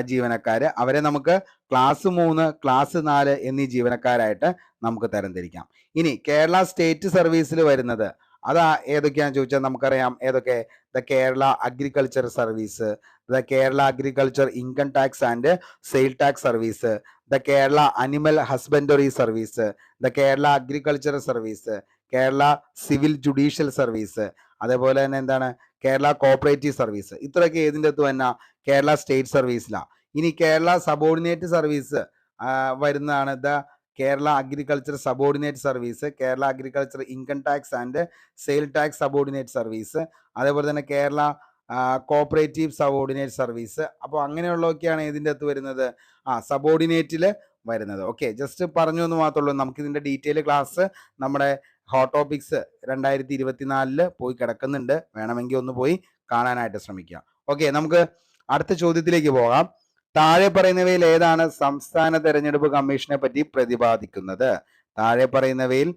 ജീവനക്കാര്. അവരെ നമുക്ക് ക്ലാസ് 3 ക്ലാസ് 4 എന്നീ ജീവനക്കാരായിട്ട് നമുക്ക് തരംതിരിക്കാം. ഇനി കേരള സ്റ്റേറ്റ് സർവീസിൽ വരുന്നത് അത് ഏതൊക്കെയാണെന്ന് ചോദിച്ചാൽ നമുക്കറിയാം. ഏതൊക്കെ? The Kerala agriculture service, the Kerala agriculture income tax and sale tax service, the Kerala animal husbandry service, the Kerala agriculture service, Kerala civil judicial service, അതേപോലെ തന്നെ എന്താണ് കേരള കോപ്പറേറ്റീവ് സർവീസ്. ഇത്രയൊക്കെ ഏതിൻ്റെ അകത്ത് തന്നെ? കേരള സ്റ്റേറ്റ് സർവീസിലാണ്. ഇനി കേരള സബോർഡിനേറ്റ് സർവീസ് വരുന്നതാണ് the Kerala agriculture subordinate service, Kerala agriculture income tax and sale tax subordinate service, അതേപോലെ തന്നെ കേരള കോപ്പറേറ്റീവ് സബോർഡിനേറ്റ് സർവീസ്. അപ്പോൾ അങ്ങനെയുള്ളതൊക്കെയാണ് ഇതിൻ്റെ അകത്ത് വരുന്നത് സബോർഡിനേറ്റിൽ വരുന്നത്. ഓക്കെ, ജസ്റ്റ് പറഞ്ഞു എന്ന് മാത്രമേ ഉള്ളൂ. നമുക്കിതിൻ്റെ ഡീറ്റെയിൽ ക്ലാസ് നമ്മുടെ ഹോട്ട് ടോപ്പിക്സ് 2024 പോയി കിടക്കുന്നുണ്ട്. വേണമെങ്കിൽ ഒന്ന് പോയി കാണാനായിട്ട് ശ്രമിക്കുക. ഓക്കെ, നമുക്ക് അടുത്ത ചോദ്യത്തിലേക്ക് പോകാം. താഴെ പറയുന്നവയിൽ ഏതാണ് സംസ്ഥാന തെരഞ്ഞെടുപ്പ് കമ്മീഷനെ പറ്റി പ്രതിപാദിക്കുന്നത്? താഴെ പറയുന്നവയിൽ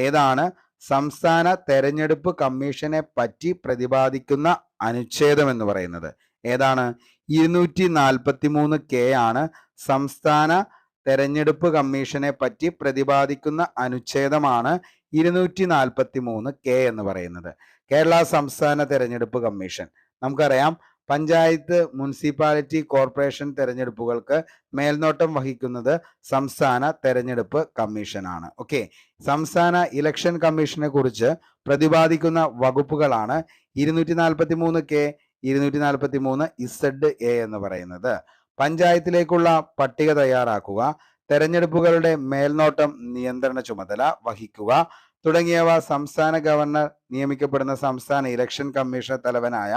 ഏതാണ് സംസ്ഥാന തെരഞ്ഞെടുപ്പ് കമ്മീഷനെ പറ്റി പ്രതിപാദിക്കുന്ന അനുച്ഛേദം എന്ന് പറയുന്നത്? ഏതാണ്? 243 ആണ് സംസ്ഥാന തെരഞ്ഞെടുപ്പ് കമ്മീഷനെ പറ്റി പ്രതിപാദിക്കുന്ന അനുച്ഛേദമാണ് 243 എന്ന് പറയുന്നത്. കേരള സംസ്ഥാന തെരഞ്ഞെടുപ്പ് കമ്മീഷൻ നമുക്കറിയാം പഞ്ചായത്ത്, മുനിസിപ്പാലിറ്റി, കോർപ്പറേഷൻ തെരഞ്ഞെടുപ്പുകൾക്ക് മേൽനോട്ടം വഹിക്കുന്നത് സംസ്ഥാന തെരഞ്ഞെടുപ്പ് കമ്മീഷനാണ്. ഓക്കെ, സംസ്ഥാന ഇലക്ഷൻ കമ്മീഷനെ കുറിച്ച് പ്രതിപാദിക്കുന്ന വകുപ്പുകളാണ് 243 243 എന്ന് പറയുന്നത്. പഞ്ചായത്തിലേക്കുള്ള പട്ടിക തയ്യാറാക്കുക, തെരഞ്ഞെടുപ്പുകളുടെ മേൽനോട്ടം നിയന്ത്രണ ചുമതല വഹിക്കുക തുടങ്ങിയവ സംസ്ഥാന ഗവർണർ നിയമിക്കപ്പെടുന്ന സംസ്ഥാന ഇലക്ഷൻ കമ്മീഷൻ തലവനായ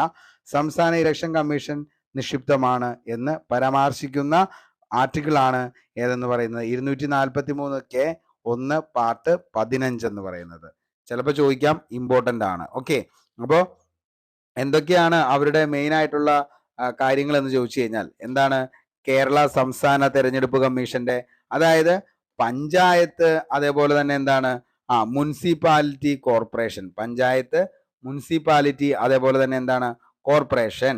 സംസ്ഥാന ഇലക്ഷൻ കമ്മീഷൻ നിക്ഷിപ്തമാണ് എന്ന് പരാമർശിക്കുന്ന ആർട്ടിക്കിളാണ് ഏതെന്ന് പറയുന്നത് 243K1 പാർട്ട് 15 എന്ന് പറയുന്നത്. ചിലപ്പോൾ ചോദിക്കാം, ഇമ്പോർട്ടൻ്റ് ആണ്. ഓക്കെ, അപ്പോൾ എന്തൊക്കെയാണ് അവരുടെ മെയിൻ ആയിട്ടുള്ള കാര്യങ്ങൾ എന്ന് ചോദിച്ചു കഴിഞ്ഞാൽ എന്താണ്? കേരള സംസ്ഥാന തെരഞ്ഞെടുപ്പ് കമ്മീഷന്റെ, അതായത് പഞ്ചായത്ത്, അതേപോലെ തന്നെ എന്താണ് മുനിസിപ്പാലിറ്റി കോർപ്പറേഷൻ, പഞ്ചായത്ത്, മുനിസിപ്പാലിറ്റി, അതേപോലെ തന്നെ എന്താണ് കോർപ്പറേഷൻ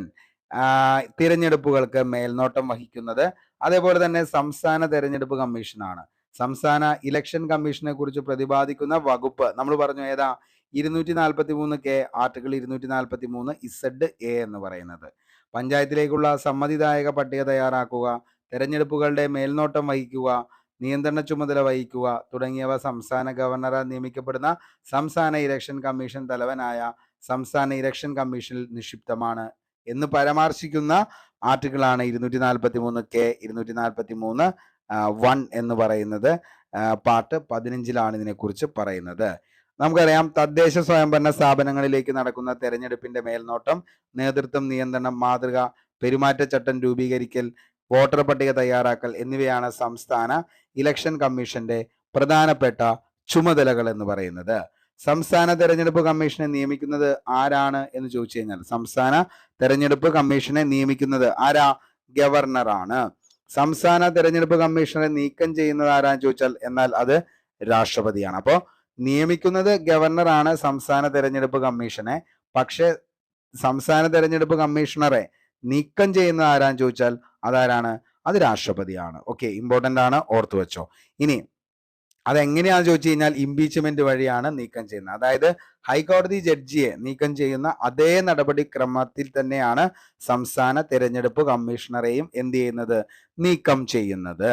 തിരഞ്ഞെടുപ്പുകൾക്ക് മേൽനോട്ടം വഹിക്കുന്നത് അതേപോലെ തന്നെ സംസ്ഥാന തെരഞ്ഞെടുപ്പ് കമ്മീഷനാണ്. സംസ്ഥാന ഇലക്ഷൻ കമ്മീഷനെ കുറിച്ച് പ്രതിപാദിക്കുന്ന വകുപ്പ് നമ്മൾ പറഞ്ഞു ഏതാ? 243K ആർട്ടിക്കിൾ 243 എന്ന് പറയുന്നത്. പഞ്ചായത്തിലേക്കുള്ള സമ്മതിദായക പട്ടിക തയ്യാറാക്കുക, തെരഞ്ഞെടുപ്പുകളുടെ മേൽനോട്ടം വഹിക്കുക, നിയന്ത്രണ ചുമതല വഹിക്കുക തുടങ്ങിയവ സംസ്ഥാന ഗവർണറാൽ നിയമിക്കപ്പെടുന്ന സംസ്ഥാന ഇലക്ഷൻ കമ്മീഷൻ തലവനായ സംസ്ഥാന ഇലക്ഷൻ കമ്മീഷനിൽ നിക്ഷിപ്തമാണ് എന്ന് പരാമർശിക്കുന്ന ആർട്ടിക്കിളാണ് 243K 243(1) എന്ന് പറയുന്നത്. പാർട്ട് 15 ഇതിനെക്കുറിച്ച് പറയുന്നത്. നമുക്കറിയാം, തദ്ദേശ സ്വയംഭരണ സ്ഥാപനങ്ങളിലേക്ക് നടക്കുന്ന തെരഞ്ഞെടുപ്പിന്റെ മേൽനോട്ടം, നേതൃത്വം, നിയന്ത്രണം, മാതൃക പെരുമാറ്റച്ചട്ടം രൂപീകരിക്കൽ, വോട്ടർ പട്ടിക തയ്യാറാക്കൽ എന്നിവയാണ് സംസ്ഥാന ഇലക്ഷൻ കമ്മീഷന്റെ പ്രധാനപ്പെട്ട ചുമതലകൾ എന്ന് പറയുന്നത്. സംസ്ഥാന തെരഞ്ഞെടുപ്പ് കമ്മീഷനെ നിയമിക്കുന്നത് ആരാണ് എന്ന് ചോദിച്ചു കഴിഞ്ഞാൽ, സംസ്ഥാന തെരഞ്ഞെടുപ്പ് കമ്മീഷനെ നിയമിക്കുന്നത് ആരാ? ഗവർണറാണ്. സംസ്ഥാന തെരഞ്ഞെടുപ്പ് കമ്മീഷണറെ നീക്കം ചെയ്യുന്നത് ആരാന്ന് ചോദിച്ചാൽ എന്നാൽ അത് രാഷ്ട്രപതിയാണ്. അപ്പോൾ നിയമിക്കുന്നത് ഗവർണറാണ് സംസ്ഥാന തെരഞ്ഞെടുപ്പ് കമ്മീഷനെ, പക്ഷെ സംസ്ഥാന തെരഞ്ഞെടുപ്പ് കമ്മീഷണറെ നീക്കം ചെയ്യുന്ന ആരാന്ന് ചോദിച്ചാൽ അതാരാണ്? അത് രാഷ്ട്രപതിയാണ്. ഓക്കെ, ഇമ്പോർട്ടൻ്റ് ആണ്, ഓർത്തു വെച്ചോ. ഇനി അതെങ്ങനെയാണെന്ന് ചോദിച്ചു കഴിഞ്ഞാൽ ഇംപീച്ച്മെന്റ് വഴിയാണ് നീക്കം ചെയ്യുന്നത്. അതായത് ഹൈക്കോടതി ജഡ്ജിയെ നീക്കം ചെയ്യുന്ന അതേ നടപടിക്രമത്തിൽ തന്നെയാണ് സംസ്ഥാന തെരഞ്ഞെടുപ്പ് കമ്മീഷണറെയും എന്ത് ചെയ്യുന്നത്? നീക്കം ചെയ്യുന്നത്.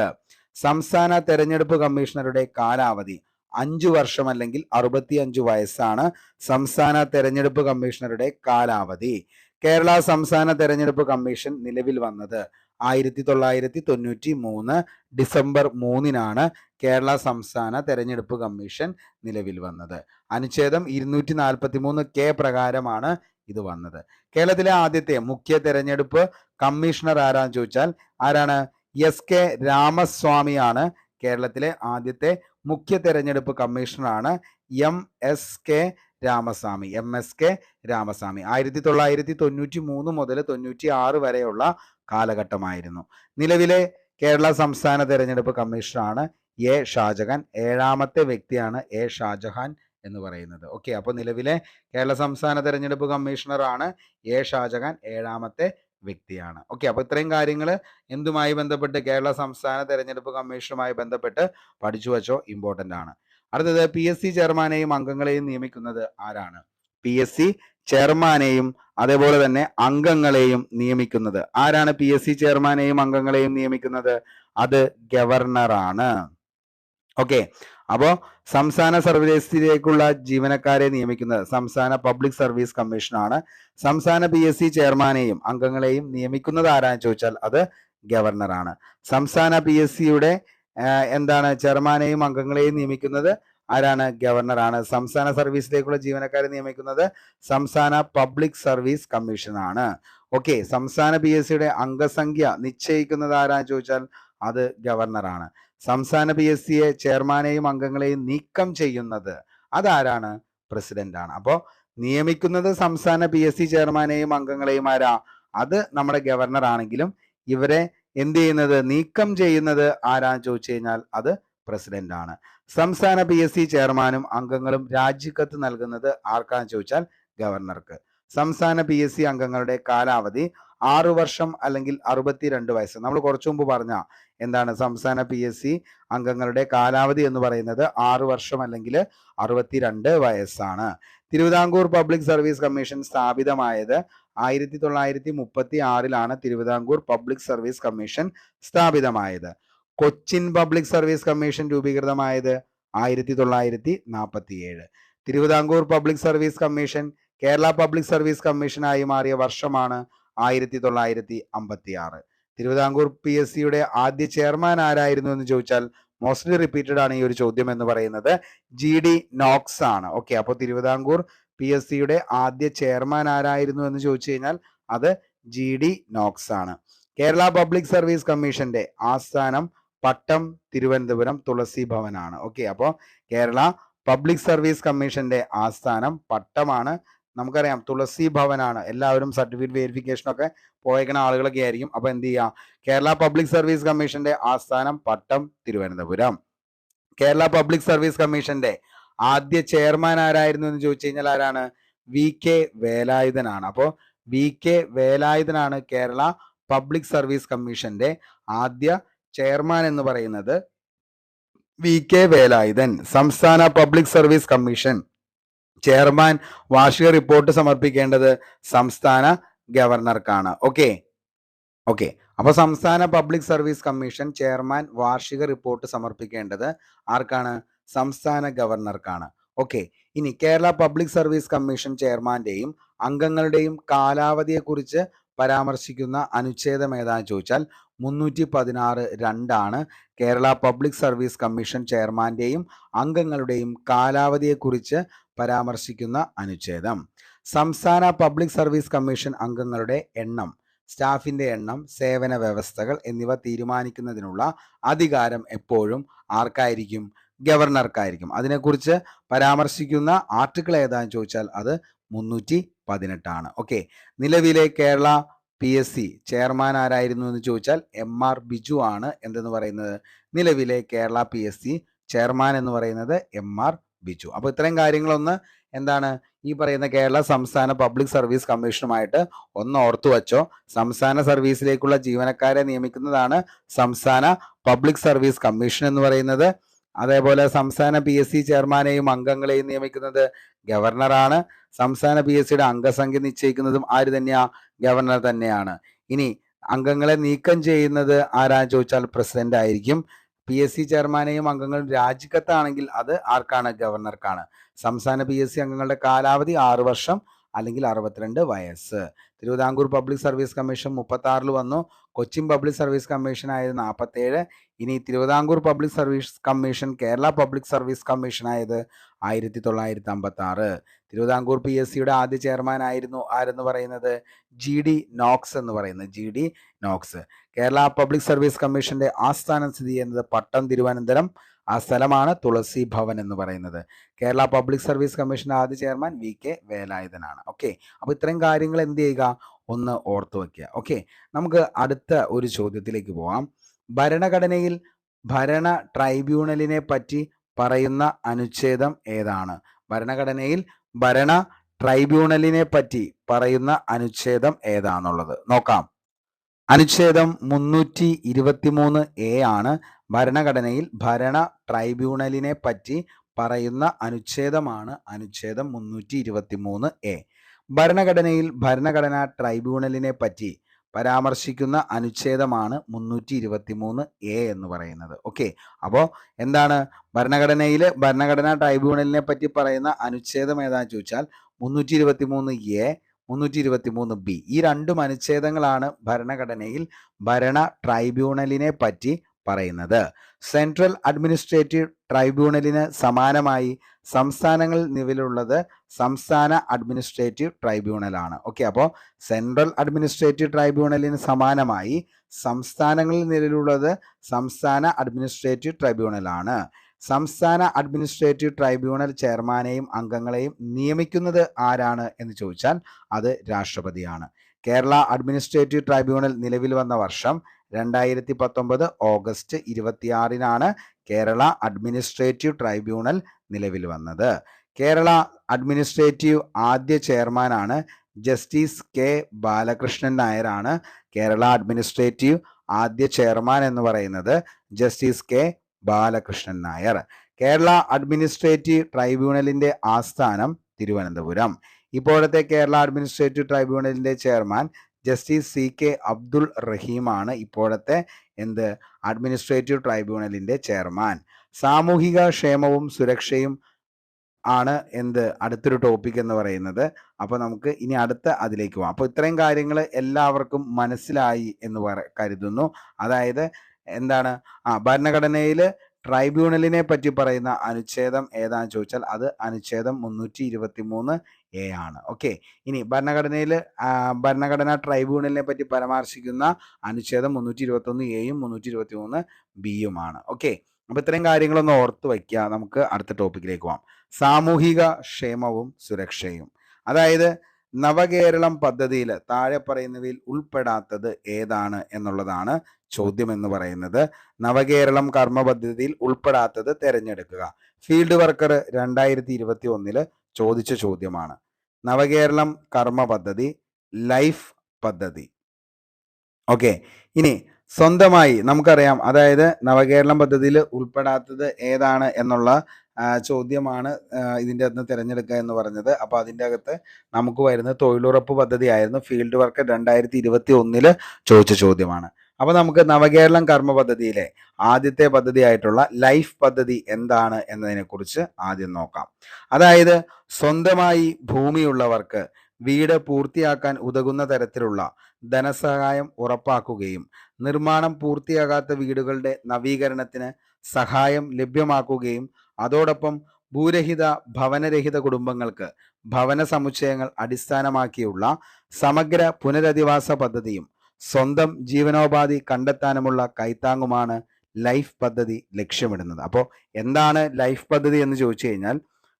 സംസ്ഥാന തെരഞ്ഞെടുപ്പ് കമ്മീഷണറുടെ കാലാവധി 5 വർഷം അല്ലെങ്കിൽ 65 വയസ്സാണ് സംസ്ഥാന തെരഞ്ഞെടുപ്പ് കമ്മീഷണറുടെ കാലാവധി. കേരള സംസ്ഥാന തെരഞ്ഞെടുപ്പ് കമ്മീഷൻ നിലവിൽ വന്നത് 1993 ഡിസംബർ 3 കേരള സംസ്ഥാന തെരഞ്ഞെടുപ്പ് കമ്മീഷൻ നിലവിൽ വന്നത്. അനുച്ഛേദം 243K പ്രകാരമാണ് ഇത് വന്നത്. കേരളത്തിലെ ആദ്യത്തെ മുഖ്യ തെരഞ്ഞെടുപ്പ് കമ്മീഷണർ ആരാന്ന് ചോദിച്ചാൽ ആരാണ്? എസ് കെ രാമസ്വാമിയാണ് കേരളത്തിലെ ആദ്യത്തെ മുഖ്യ തെരഞ്ഞെടുപ്പ് കമ്മീഷണറാണ്. MSK രാമസ്വാമി. 1993 മുതൽ 96 വരെയുള്ള കാലഘട്ടമായിരുന്നു. നിലവിലെ കേരള സംസ്ഥാന തെരഞ്ഞെടുപ്പ് കമ്മീഷണറാണ് A. ഷാജഹാൻ. 7ാമത്തെ വ്യക്തിയാണ് A. ഷാജഹാൻ എന്ന് പറയുന്നത്. ഓക്കെ, അപ്പോൾ നിലവിലെ കേരള സംസ്ഥാന തെരഞ്ഞെടുപ്പ് കമ്മീഷണറാണ് A. ഷാജഹാൻ, 7ാമത്തെ വ്യക്തിയാണ്. ഓക്കെ, അപ്പോൾ ഇത്രയും കാര്യങ്ങൾ എന്തുമായി ബന്ധപ്പെട്ട്? കേരള സംസ്ഥാന തെരഞ്ഞെടുപ്പ് കമ്മീഷനുമായി ബന്ധപ്പെട്ട് പഠിച്ചു വച്ചോ, ഇമ്പോർട്ടൻ്റ് ആണ്. അടുത്തത് PSC ചെയർമാനെയും അംഗങ്ങളെയും നിയമിക്കുന്നത് ആരാണ്? PSC ചെയർമാനെയും അതേപോലെ തന്നെ അംഗങ്ങളെയും നിയമിക്കുന്നത് ആരാണ്? PSC ചെയർമാനെയും അംഗങ്ങളെയും നിയമിക്കുന്നത് അത് ഗവർണറാണ്. ഓക്കെ, അപ്പോൾ സംസ്ഥാന സർവീസിലേക്കുള്ള ജീവനക്കാരെ നിയമിക്കുന്നത് സംസ്ഥാന പബ്ലിക് സർവീസ് കമ്മീഷനാണ്. സംസ്ഥാന PSC ചെയർമാനെയും അംഗങ്ങളെയും നിയമിക്കുന്നത് ആരാന്ന് ചോദിച്ചാൽ അത് ഗവർണറാണ്. സംസ്ഥാന PSCയുടെ എന്താണ് ചെയർമാനെയും അംഗങ്ങളെയും നിയമിക്കുന്നത് ആരാണ്? ഗവർണറാണ്. സംസ്ഥാന സർവീസിലേക്കുള്ള ജീവനക്കാരെ നിയമിക്കുന്നത് സംസ്ഥാന പബ്ലിക് സർവീസ് കമ്മീഷനാണ്. ഓക്കെ, സംസ്ഥാന PSCയുടെ അംഗസംഖ്യ നിശ്ചയിക്കുന്നത് ആരാന്ന് ചോദിച്ചാൽ അത് ഗവർണറാണ്. സംസ്ഥാന PSCയെ ചെയർമാനെയും അംഗങ്ങളെയും നീക്കം ചെയ്യുന്നത് അതാരാണ്? പ്രസിഡന്റ് ആണ്. അപ്പോൾ നിയമിക്കുന്നത് സംസ്ഥാന PSC ചെയർമാനെയും അംഗങ്ങളെയും ആരാ? അത് നമ്മുടെ ഗവർണർ ആണെങ്കിലും ഇവരെ എന്ത് ചെയ്യുന്നത്? നീക്കം ചെയ്യുന്നത് ആരാന്ന് ചോദിച്ചു കഴിഞ്ഞാൽ അത് പ്രസിഡന്റ് ആണ്. സംസ്ഥാന PSC ചെയർമാനും അംഗങ്ങളും രാജിക്കത്ത് നൽകുന്നത് ആർക്കാന്ന് ചോദിച്ചാൽ ഗവർണർക്ക്. സംസ്ഥാന PSC അംഗങ്ങളുടെ കാലാവധി 6 വർഷം അല്ലെങ്കിൽ 62 വയസ്സ്. നമ്മൾ കുറച്ചു മുമ്പ് പറഞ്ഞ എന്താണ്? സംസ്ഥാന PSC അംഗങ്ങളുടെ കാലാവധി എന്ന് പറയുന്നത് 6 വർഷം അല്ലെങ്കിൽ 62 വയസ്സാണ്. തിരുവിതാംകൂർ പബ്ലിക് സർവീസ് കമ്മീഷൻ സ്ഥാപിതമായത് 1936 തിരുവിതാംകൂർ പബ്ലിക് സർവീസ് കമ്മീഷൻ സ്ഥാപിതമായത്. കൊച്ചിൻ പബ്ലിക് സർവീസ് കമ്മീഷൻ രൂപീകൃതമായത് 1947. Thiruvithamkoor public service commission Kerala public service കമ്മീഷനായി മാറിയ വർഷമാണ് 1956. തിരുവിതാംകൂർ PSCയുടെ ആദ്യ ചെയർമാൻ ആരായിരുന്നു എന്ന് ചോദിച്ചാൽ മോസ്റ്റ്ലി റിപ്പീറ്റഡ് ആണ് ഈ ഒരു ചോദ്യം എന്ന് പറയുന്നത് GD നോക്സ് ആണ്. ഓക്കെ, അപ്പോൾ തിരുവിതാംകൂർ PSCയുടെ ആദ്യ ചെയർമാൻ ആരായിരുന്നു എന്ന് ചോദിച്ചു കഴിഞ്ഞാൽ അത് GD നോക്സ് ആണ്. കേരള പബ്ലിക് സർവീസ് കമ്മീഷന്റെ ആസ്ഥാനം പട്ടം തിരുവനന്തപുരം തുളസി ഭവനാണ്. ഓക്കെ, അപ്പോൾ കേരള പബ്ലിക് സർവീസ് കമ്മീഷന്റെ ആസ്ഥാനം പട്ടമാണ്. നമുക്കറിയാം തുളസി ഭവനാണ്. എല്ലാവരും സർട്ടിഫിക്കറ്റ് വെരിഫിക്കേഷൻ ഒക്കെ പോയേക്കുന്ന ആളുകളൊക്കെ ആയിരിക്കും. അപ്പൊ എന്ത് ചെയ്യുക, കേരള പബ്ലിക് സർവീസ് കമ്മീഷന്റെ ആസ്ഥാനം പട്ടം തിരുവനന്തപുരം. കേരള പബ്ലിക് സർവീസ് കമ്മീഷന്റെ ആദ്യ ചെയർമാൻ ആരായിരുന്നു എന്ന് ചോദിച്ചു കഴിഞ്ഞാൽ ആരാണ്? VK വേലായുധനാണ്. അപ്പോൾ VK വേലായുധനാണ് കേരള പബ്ലിക് സർവീസ് കമ്മീഷന്റെ ആദ്യ ചെയർമാൻ എന്ന് പറയുന്നത് VK വേലായുധൻ. സംസ്ഥാന പബ്ലിക് സർവീസ് കമ്മീഷൻ ചെയർമാൻ വാർഷിക റിപ്പോർട്ട് സമർപ്പിക്കേണ്ടത് സംസ്ഥാന ഗവർണർക്കാണ്. ഓക്കെ. അപ്പൊ സംസ്ഥാന പബ്ലിക് സർവീസ് കമ്മീഷൻ ചെയർമാൻ വാർഷിക റിപ്പോർട്ട് സമർപ്പിക്കേണ്ടത് ആർക്കാണ്? സംസ്ഥാന ഗവർണർക്കാണ്. ഓക്കെ, ഇനി കേരള പബ്ലിക് സർവീസ് കമ്മീഷൻ ചെയർമാന്റെയും അംഗങ്ങളുടെയും കാലാവധിയെക്കുറിച്ച് പരാമർശിക്കുന്ന അനുച്ഛേദം ഏതാണെന്ന് ചോദിച്ചാൽ 316(2) കേരള പബ്ലിക് സർവീസ് കമ്മീഷൻ ചെയർമാന്റെയും അംഗങ്ങളുടെയും കാലാവധിയെക്കുറിച്ച് പരാമർശിക്കുന്ന അനുച്ഛേദം. സംസ്ഥാന പബ്ലിക് സർവീസ് കമ്മീഷൻ അംഗങ്ങളുടെ എണ്ണം, സ്റ്റാഫിന്റെ എണ്ണം, സേവന വ്യവസ്ഥകൾ എന്നിവ തീരുമാനിക്കുന്നതിനുള്ള അധികാരം എപ്പോഴും ആർക്കായിരിക്കും? ഗവർണർക്കായിരിക്കും. അതിനെക്കുറിച്ച് പരാമർശിക്കുന്ന ആർട്ടിക്കിൾ ഏതാണെന്ന് ചോദിച്ചാൽ അത് 318 ഓക്കെ. നിലവിലെ കേരള PSC ചെയർമാൻ ആരായിരുന്നു എന്ന് ചോദിച്ചാൽ MR ബിജു ആണ്. എന്തെന്ന് പറയുന്നത്? നിലവിലെ കേരള PSC ചെയർമാൻ എന്ന് പറയുന്നത് MR ബിജു. അപ്പോൾ ഇത്രയും കാര്യങ്ങളൊന്ന് എന്താണ് ഈ പറയുന്ന കേരള സംസ്ഥാന പബ്ലിക് സർവീസ് കമ്മീഷനുമായിട്ട് ഒന്ന് ഓർത്തു വച്ചോ. സംസ്ഥാന സർവീസിലേക്കുള്ള ജീവനക്കാരെ നിയമിക്കുന്നതാണ് സംസ്ഥാന പബ്ലിക് സർവീസ് കമ്മീഷൻ എന്ന് പറയുന്നത്. അതേപോലെ സംസ്ഥാന PSC ചെയർമാനെയും അംഗങ്ങളെയും നിയമിക്കുന്നത് ഗവർണറാണ്. സംസ്ഥാന PSCയുടെ അംഗസംഖ്യ നിശ്ചയിക്കുന്നതും ആര് തന്നെയാ? ഗവർണർ തന്നെയാണ്. ഇനി അംഗങ്ങളെ നീക്കം ചെയ്യുന്നത് ആരാന്ന് ചോദിച്ചാൽ പ്രസിഡന്റ് ആയിരിക്കും. PSC ചെയർമാനെയും അംഗങ്ങളും രാജിക്കത്താണെങ്കിൽ അത് ആർക്കാണ്? ഗവർണർക്കാണ്. സംസ്ഥാന PSC അംഗങ്ങളുടെ കാലാവധി 6 വർഷം അല്ലെങ്കിൽ 62 വയസ്സ്. തിരുവിതാംകൂർ പബ്ലിക് സർവീസ് കമ്മീഷൻ 36 വന്നു. കൊച്ചിൻ പബ്ലിക് സർവീസ് കമ്മീഷൻ ആയത് 47. ഇനി Thiruvithamkoor public service commission Kerala public service commission ആയത് 1956. തിരുവിതാംകൂർ PSCയുടെ ആദ്യ ചെയർമാൻ ആയിരുന്നു ആരെന്ന് പറയുന്നത്? GD നോക്സ് എന്ന് പറയുന്നത്. GD Knox. Kerala public service കമ്മീഷന്റെ ആസ്ഥാനം സ്ഥിതി ചെയ്യുന്നത് പട്ടം തിരുവനന്തപുരം. ആ സ്ഥലമാണ് തുളസി ഭവൻ എന്ന് പറയുന്നത്. കേരള പബ്ലിക് സർവീസ് കമ്മീഷന്റെ ആദ്യ ചെയർമാൻ VK വേലായുധനാണ്. ഓക്കെ, അപ്പൊ ഇത്രയും കാര്യങ്ങൾ എന്ത് ചെയ്യുക? ഒന്ന് ഓർത്തു വയ്ക്കുക. ഓക്കെ, നമുക്ക് അടുത്ത ഒരു ചോദ്യത്തിലേക്ക് പോവാം. ഭരണഘടനയിൽ ഭരണ ട്രൈബ്യൂണലിനെ പറ്റി പറയുന്ന അനുച്ഛേദം ഏതാണ്? ഭരണഘടനയിൽ ഭരണ ട്രൈബ്യൂണലിനെ പറ്റി പറയുന്ന അനുച്ഛേദം ഏതാണെന്നുള്ളത് നോക്കാം. അനുച്ഛേദം 323A ആണ്. ഭരണഘടനയിൽ ഭരണ ട്രൈബ്യൂണലിനെ പറ്റി പറയുന്ന അനുച്ഛേദമാണ് അനുച്ഛേദം 323A. ഭരണഘടനയിൽ ഭരണഘടനാ ട്രൈബ്യൂണലിനെ പറ്റി പരാമർശിക്കുന്ന അനുച്ഛേദമാണ് 323A എന്ന് പറയുന്നത്. ഓക്കെ, അപ്പോൾ എന്താണ് ഭരണഘടനയിൽ ഭരണഘടനാ ട്രൈബ്യൂണലിനെ പറ്റി പറയുന്ന അനുച്ഛേദം ഏതാണെന്ന് ചോദിച്ചാൽ 323A, 323B. ഈ രണ്ടും അനുച്ഛേദങ്ങളാണ് ഭരണഘടനയിൽ ഭരണ ട്രൈബ്യൂണലിനെ പറ്റി പറയുന്നത്. സെൻട്രൽ അഡ്മിനിസ്ട്രേറ്റീവ് ട്രൈബ്യൂണലിന് സമാനമായി സംസ്ഥാനങ്ങളിൽ നിലവിലുള്ളത് സംസ്ഥാന അഡ്മിനിസ്ട്രേറ്റീവ് ട്രൈബ്യൂണലാണ്. ഓക്കെ, അപ്പോൾ സെൻട്രൽ അഡ്മിനിസ്ട്രേറ്റീവ് ട്രൈബ്യൂണലിന് സമാനമായി സംസ്ഥാനങ്ങളിൽ നിലവിലുള്ളത് സംസ്ഥാന അഡ്മിനിസ്ട്രേറ്റീവ് ട്രൈബ്യൂണലാണ്. സംസ്ഥാന അഡ്മിനിസ്ട്രേറ്റീവ് ട്രൈബ്യൂണൽ ചെയർമാനെയും അംഗങ്ങളെയും നിയമിക്കുന്നത് ആരാണ് എന്ന് ചോദിച്ചാൽ അത് രാഷ്ട്രപതിയാണ്. കേരള അഡ്മിനിസ്ട്രേറ്റീവ് ട്രൈബ്യൂണൽ നിലവിൽ വന്ന വർഷം 2019 ഓഗസ്റ്റ് 26 കേരള അഡ്മിനിസ്ട്രേറ്റീവ് ട്രൈബ്യൂണൽ നിലവിൽ വന്നത്. കേരള അഡ്മിനിസ്ട്രേറ്റീവ് ആദ്യ ചെയർമാനാണ് ജസ്റ്റിസ് K ബാലകൃഷ്ണൻ നായരാണ്. കേരള അഡ്മിനിസ്ട്രേറ്റീവ് ആദ്യ ചെയർമാൻ എന്ന് പറയുന്നത് justice K Balakrishnan Nair. Kerala administrative ട്രൈബ്യൂണലിന്റെ ആസ്ഥാനം തിരുവനന്തപുരം. ഇപ്പോഴത്തെ കേരള അഡ്മിനിസ്ട്രേറ്റീവ് ട്രൈബ്യൂണലിന്റെ ചെയർമാൻ ജസ്റ്റിസ് CK അബ്ദുൾ റഹീമാണ് ഇപ്പോഴത്തെ അഡ്മിനിസ്ട്രേറ്റീവ് ട്രൈബ്യൂണലിന്റെ ചെയർമാൻ. സാമൂഹിക ക്ഷേമവും സുരക്ഷയും ആണ് അടുത്തൊരു ടോപ്പിക് എന്ന് പറയുന്നത്. അപ്പോൾ നമുക്ക് ഇനി അടുത്ത അതിലേക്ക് പോകാം. അപ്പോൾ ഇത്രയും കാര്യങ്ങൾ എല്ലാവർക്കും മനസ്സിലായി എന്ന് കരുതുന്നു. അതായത് ഭരണഘടനയിൽ ട്രൈബ്യൂണലിനെ പറ്റി പറയുന്ന അനുച്ഛേദം ഏതാണെന്ന് ചോദിച്ചാൽ അത് അനുച്ഛേദം 323A ആണ്. ഓക്കെ, ഇനി ഭരണഘടനാ ട്രൈബ്യൂണലിനെ പറ്റി പരാമർശിക്കുന്ന അനുച്ഛേദം 321A-യും 323B-യുമാണ്. ഓക്കെ, അപ്പൊ ഇത്രയും കാര്യങ്ങളൊന്ന് ഓർത്ത് വയ്ക്കുക. നമുക്ക് അടുത്ത ടോപ്പിക്കിലേക്ക് പോകാം. സാമൂഹിക ക്ഷേമവും സുരക്ഷയും. അതായത് നവകേരളം പദ്ധതിയിൽ താഴെ പറയുന്നവയിൽ ഉൾപ്പെടാത്തത് ഏതാണ് എന്നുള്ളതാണ് ചോദ്യം എന്ന് പറയുന്നത്. നവകേരളം കർമ്മ പദ്ധതിയിൽ ഉൾപ്പെടാത്തത് തിരഞ്ഞെടുക്കുക. ഫീൽഡ് വർക്കർ 2021 ചോദിച്ച ചോദ്യമാണ്. നവകേരളം കർമ്മ പദ്ധതി, ലൈഫ് പദ്ധതി. ഓക്കെ, ഇനി സ്വന്തമായി നമുക്കറിയാം, അതായത് നവകേരളം പദ്ധതിയിൽ ഉൾപ്പെടാത്തത് ഏതാണ് എന്നുള്ള ചോദ്യമാണ് ഇതിൻ്റെ അകത്ത് തിരഞ്ഞെടുക്കുക എന്ന് പറഞ്ഞത്. അപ്പോൾ അതിൻ്റെ അകത്ത് നമുക്ക് വരുന്നത് തൊഴിലുറപ്പ് പദ്ധതി ആയിരുന്നു. ഫീൽഡ് വർക്കർ 2021 ചോദിച്ച ചോദ്യമാണ്. അപ്പോൾ നമുക്ക് നവകേരളം കർമ്മ പദ്ധതിയിലെ ആദ്യത്തെ പദ്ധതിയായിട്ടുള്ള ലൈഫ് പദ്ധതി എന്താണ് എന്നതിനെക്കുറിച്ച് ആദ്യം നോക്കാം. അതായത് സ്വന്തമായി ഭൂമിയുള്ളവർക്ക് വീട് പൂർത്തിയാക്കാൻ ഉതകുന്ന തരത്തിലുള്ള ധനസഹായം ഉറപ്പാക്കുകയും നിർമ്മാണം പൂർത്തിയാകാത്ത വീടുകളുടെ നവീകരണത്തിന് സഹായം ലഭ്യമാക്കുകയും അതോടൊപ്പം ഭൂരഹിത ഭവനരഹിത കുടുംബങ്ങൾക്ക് ഭവന സമുച്ചയങ്ങൾ അടിസ്ഥാനമാക്കിയുള്ള സമഗ്ര പുനരധിവാസ പദ്ധതിയും സ്വന്തം ജീവനോപാധി കണ്ടെത്താനുമുള്ള കൈത്താങ്ങുമാണ് ലൈഫ് പദ്ധതി ലക്ഷ്യമിടുന്നത്. അപ്പോൾ എന്താണ് ലൈഫ് പദ്ധതി എന്ന് ചോദിച്ചു കഴിഞ്ഞാൽ,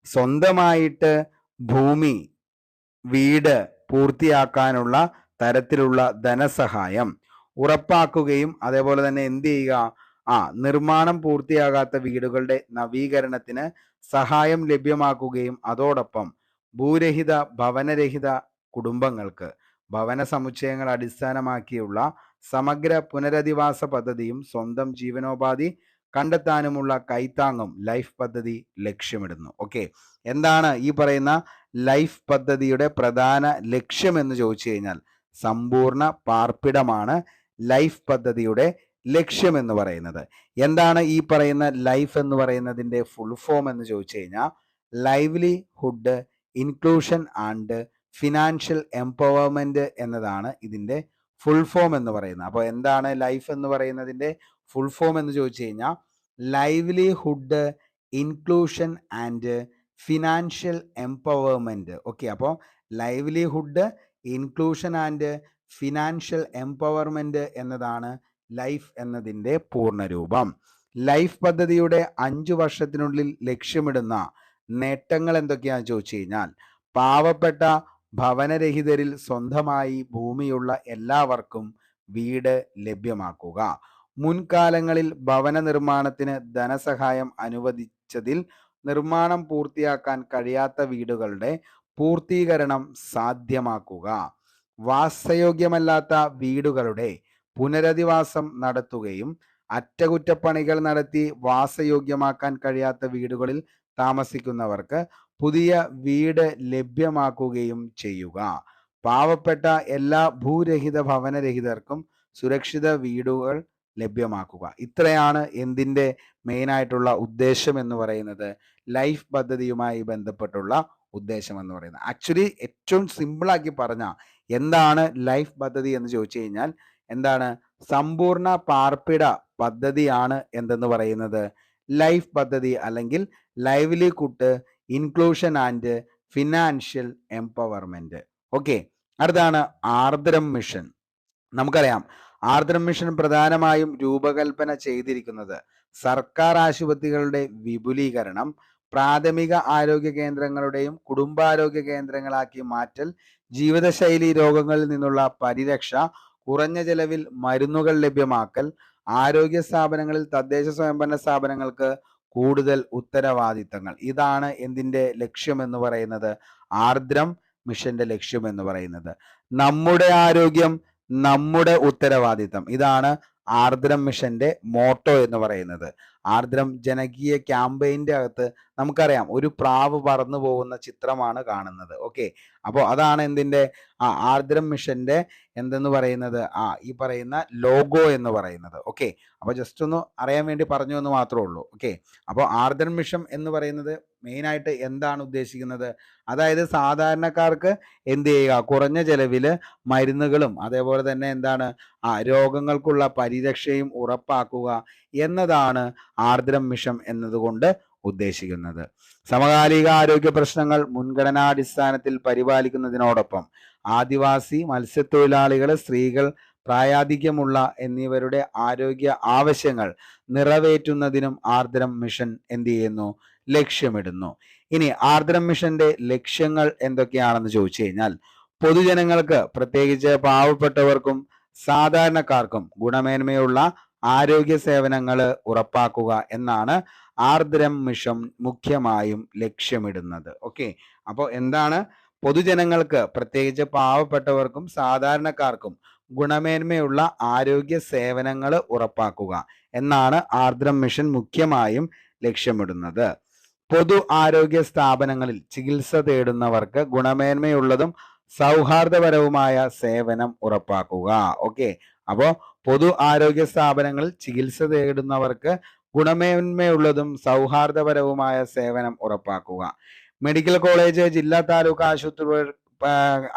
സ്വന്തമായിട്ട് ഭൂമി വീട് പൂർത്തിയാക്കാനുള്ള തരത്തിലുള്ള ധനസഹായം ഉറപ്പാക്കുകയും അതേപോലെ തന്നെ എന്ത് ചെയ്യുക, നിർമ്മാണം പൂർത്തിയാകാത്ത വീടുകളുടെ നവീകരണത്തിന് സഹായം ലഭ്യമാക്കുകയും അതോടൊപ്പം ഭൂരഹിത ഭവനരഹിത കുടുംബങ്ങൾക്ക് ഭവന സമുച്ചയങ്ങൾ അടിസ്ഥാനമാക്കിയുള്ള സമഗ്ര പുനരധിവാസ പദ്ധതിയും സ്വന്തം ജീവനോപാധി കണ്ടെത്താനുമുള്ള കൈത്താങ്ങും ലൈഫ് പദ്ധതി ലക്ഷ്യമിടുന്നു. ഓക്കെ, എന്താണ് ഈ പറയുന്ന ലൈഫ് പദ്ധതിയുടെ പ്രധാന ലക്ഷ്യം എന്ന് ചോദിച്ചു കഴിഞ്ഞാൽ, സമ്പൂർണ്ണ പാർപ്പിടമാണ് ലൈഫ് പദ്ധതിയുടെ ലക്ഷ്യം എന്ന് പറയുന്നത്. എന്താണ് ഈ പറയുന്ന ലൈഫ് എന്ന് പറയുന്നതിൻ്റെ ഫുൾ ഫോം എന്ന് ചോദിച്ചു കഴിഞ്ഞാൽ, livelihood inclusion and financial empowerment എന്നതാണ് ഇതിൻ്റെ ഫുൾ ഫോം എന്ന് പറയുന്നത്. അപ്പോൾ എന്താണ് ലൈഫ് എന്ന് പറയുന്നതിൻ്റെ ഫുൾ ഫോം എന്ന് ചോദിച്ചു കഴിഞ്ഞാൽ, livelihood inclusion and financial empowerment. Okay, അപ്പോൾ livelihood inclusion and financial empowerment എന്നതാണ് ലൈഫ് എന്നതിൻ്റെ പൂർണ്ണരൂപം. ലൈഫ് പദ്ധതിയുടെ 5 വർഷത്തിനുള്ളിൽ ലക്ഷ്യമിടുന്ന നേട്ടങ്ങൾ എന്തൊക്കെയാണെന്ന് ചോദിച്ചു കഴിഞ്ഞാൽ, പാവപ്പെട്ട ഭവനരഹിതരിൽ സ്വന്തമായി ഭൂമിയുള്ള എല്ലാവർക്കും വീട് ലഭ്യമാക്കുക, മുൻകാലങ്ങളിൽ ഭവന നിർമ്മാണത്തിന് ധനസഹായം അനുവദിച്ചതിൽ നിർമ്മാണം പൂർത്തിയാക്കാൻ കഴിയാത്ത വീടുകളുടെ പൂർത്തീകരണം സാധ്യമാക്കുക, വാസയോഗ്യമല്ലാത്ത വീടുകളുടെ പുനരധിവാസം നടത്തുകയും അറ്റകുറ്റപ്പണികൾ നടത്തി വാസയോഗ്യമാക്കാൻ കഴിയാത്ത വീടുകളിൽ താമസിക്കുന്നവർക്ക് പുതിയ വീട് ലഭ്യമാക്കുകയും ചെയ്യുക, പാവപ്പെട്ട എല്ലാ ഭൂരഹിത ഭവനരഹിതർക്കും സുരക്ഷിത വീടുകൾ ലഭ്യമാക്കുക. ഇത്രയാണ് എന്തിൻ്റെ മെയിനായിട്ടുള്ള ഉദ്ദേശം എന്ന് പറയുന്നത്, ലൈഫ് പദ്ധതിയുമായി ബന്ധപ്പെട്ടുള്ള ഉദ്ദേശം എന്ന് പറയുന്നത്. ആക്ച്വലി ഏറ്റവും സിമ്പിളാക്കി പറഞ്ഞാൽ എന്താണ് ലൈഫ് പദ്ധതി എന്ന് ചോദിച്ചു കഴിഞ്ഞാൽ, എന്താണ് സമ്പൂർണ്ണ പാർപ്പിട പദ്ധതിയാണ് എന്തെന്ന് പറയുന്നത് ലൈഫ് പദ്ധതി, അല്ലെങ്കിൽ livelihood inclusion and financial empowerment. Okay, അടുത്താണ് ആർദ്രം മിഷൻ. നമുക്കറിയാം, ആർദ്രം മിഷൻ പ്രധാനമായും രൂപകൽപ്പന ചെയ്തിരിക്കുന്നത് സർക്കാർ ആശുപത്രികളുടെ വിപുലീകരണം, പ്രാഥമിക ആരോഗ്യ കേന്ദ്രങ്ങളുടെയും കുടുംബാരോഗ്യ കേന്ദ്രങ്ങളാക്കി മാറ്റൽ, ജീവിതശൈലി രോഗങ്ങളിൽ നിന്നുള്ള പരിരക്ഷ, കുറഞ്ഞ ചെലവിൽ മരുന്നുകൾ ലഭ്യമാക്കൽ, ആരോഗ്യ സ്ഥാപനങ്ങളിൽ തദ്ദേശ സ്വയംഭരണ സ്ഥാപനങ്ങൾക്ക് കൂടുതൽ ഉത്തരവാദിത്തങ്ങൾ. ഇതാണ് എന്തിൻ്റെ ലക്ഷ്യം എന്ന് പറയുന്നത്, ആർദ്രം മിഷന്റെ ലക്ഷ്യം എന്ന് പറയുന്നത്. നമ്മുടെ ആരോഗ്യം നമ്മുടെ ഉത്തരവാദിത്തം, ഇതാണ് ആർദ്രം മിഷന്റെ മോട്ടോ എന്ന് പറയുന്നത്. ആർദ്രം ജനകീയ ക്യാമ്പയിൻ്റെ അകത്ത് നമുക്കറിയാം ഒരു പ്രാവ് പറന്നു പോകുന്ന ചിത്രമാണ് കാണുന്നത്. ഓക്കെ, അപ്പോൾ അതാണ് എന്തിൻ്റെ ആർദ്രം മിഷന്റെ എന്തെന്ന് പറയുന്നത്, ഈ പറയുന്ന ലോഗോ എന്ന് പറയുന്നത്. ഓക്കെ, അപ്പോൾ ജസ്റ്റ് ഒന്ന് അറിയാൻ വേണ്ടി പറഞ്ഞു എന്ന് മാത്രമേ ഉള്ളൂ. ഓക്കെ, അപ്പോൾ ആർദ്രം മിഷൻ എന്ന് പറയുന്നത് മെയിനായിട്ട് എന്താണ് ഉദ്ദേശിക്കുന്നത്, അതായത് സാധാരണക്കാർക്ക് എന്ത് ചെയ്യുക, കുറഞ്ഞ ചെലവിൽ മരുന്നുകളും അതേപോലെ തന്നെ എന്താണ് രോഗങ്ങൾക്കുള്ള പരിരക്ഷയും ഉറപ്പാക്കുക. എന്നതാണ് ആർദ്രം മിഷൻ എന്നതുകൊണ്ട് ഉദ്ദേശിക്കുന്നത്. സമകാലിക ആരോഗ്യ പ്രശ്നങ്ങൾ മുൻഗണനാടിസ്ഥാനത്തിൽ പരിപാലിക്കുന്നതിനോടൊപ്പം ആദിവാസി മത്സ്യത്തൊഴിലാളികൾ, സ്ത്രീകൾ, പ്രായാധിക്യമുള്ള എന്നിവരുടെ ആരോഗ്യ ആവശ്യങ്ങൾ നിറവേറ്റുന്നതിനും ആർദ്രം മിഷൻ എന്ത് ചെയ്യുന്നു? ലക്ഷ്യമിടുന്നു. ഇനി ആർദ്രം മിഷന്റെ ലക്ഷ്യങ്ങൾ എന്തൊക്കെയാണെന്ന് ചോദിച്ചു കഴിഞ്ഞാൽ, പൊതുജനങ്ങൾക്ക് പ്രത്യേകിച്ച് പാവപ്പെട്ടവർക്കും സാധാരണക്കാർക്കും ഗുണമേന്മയുള്ള ആരോഗ്യ സേവനങ്ങൾ ഉറപ്പാക്കുക എന്നാണ് ആർദ്രം മിഷൻ മുഖ്യമായും ലക്ഷ്യമിടുന്നത്. ഓക്കെ, അപ്പോൾ എന്താണ്? പൊതുജനങ്ങൾക്ക് പ്രത്യേകിച്ച് പാവപ്പെട്ടവർക്കും സാധാരണക്കാർക്കും ഗുണമേന്മയുള്ള ആരോഗ്യ സേവനങ്ങൾ ഉറപ്പാക്കുക എന്നാണ് ആർദ്രം മിഷൻ മുഖ്യമായും ലക്ഷ്യമിടുന്നത്. പൊതു ആരോഗ്യ സ്ഥാപനങ്ങളിൽ ചികിത്സ തേടുന്നവർക്ക് ഗുണമേന്മയുള്ളതും സൗഹാർദ്ദപരവുമായ സേവനം ഉറപ്പാക്കുക. ഓക്കെ, അപ്പോൾ പൊതു ആരോഗ്യ സ്ഥാപനങ്ങളിൽ ചികിത്സ തേടുന്നവർക്ക് ഗുണമേന്മയുള്ളതും സൗഹാർദ്ദപരവുമായ സേവനം ഉറപ്പാക്കുക. മെഡിക്കൽ കോളേജ്, ജില്ലാ താലൂക്ക്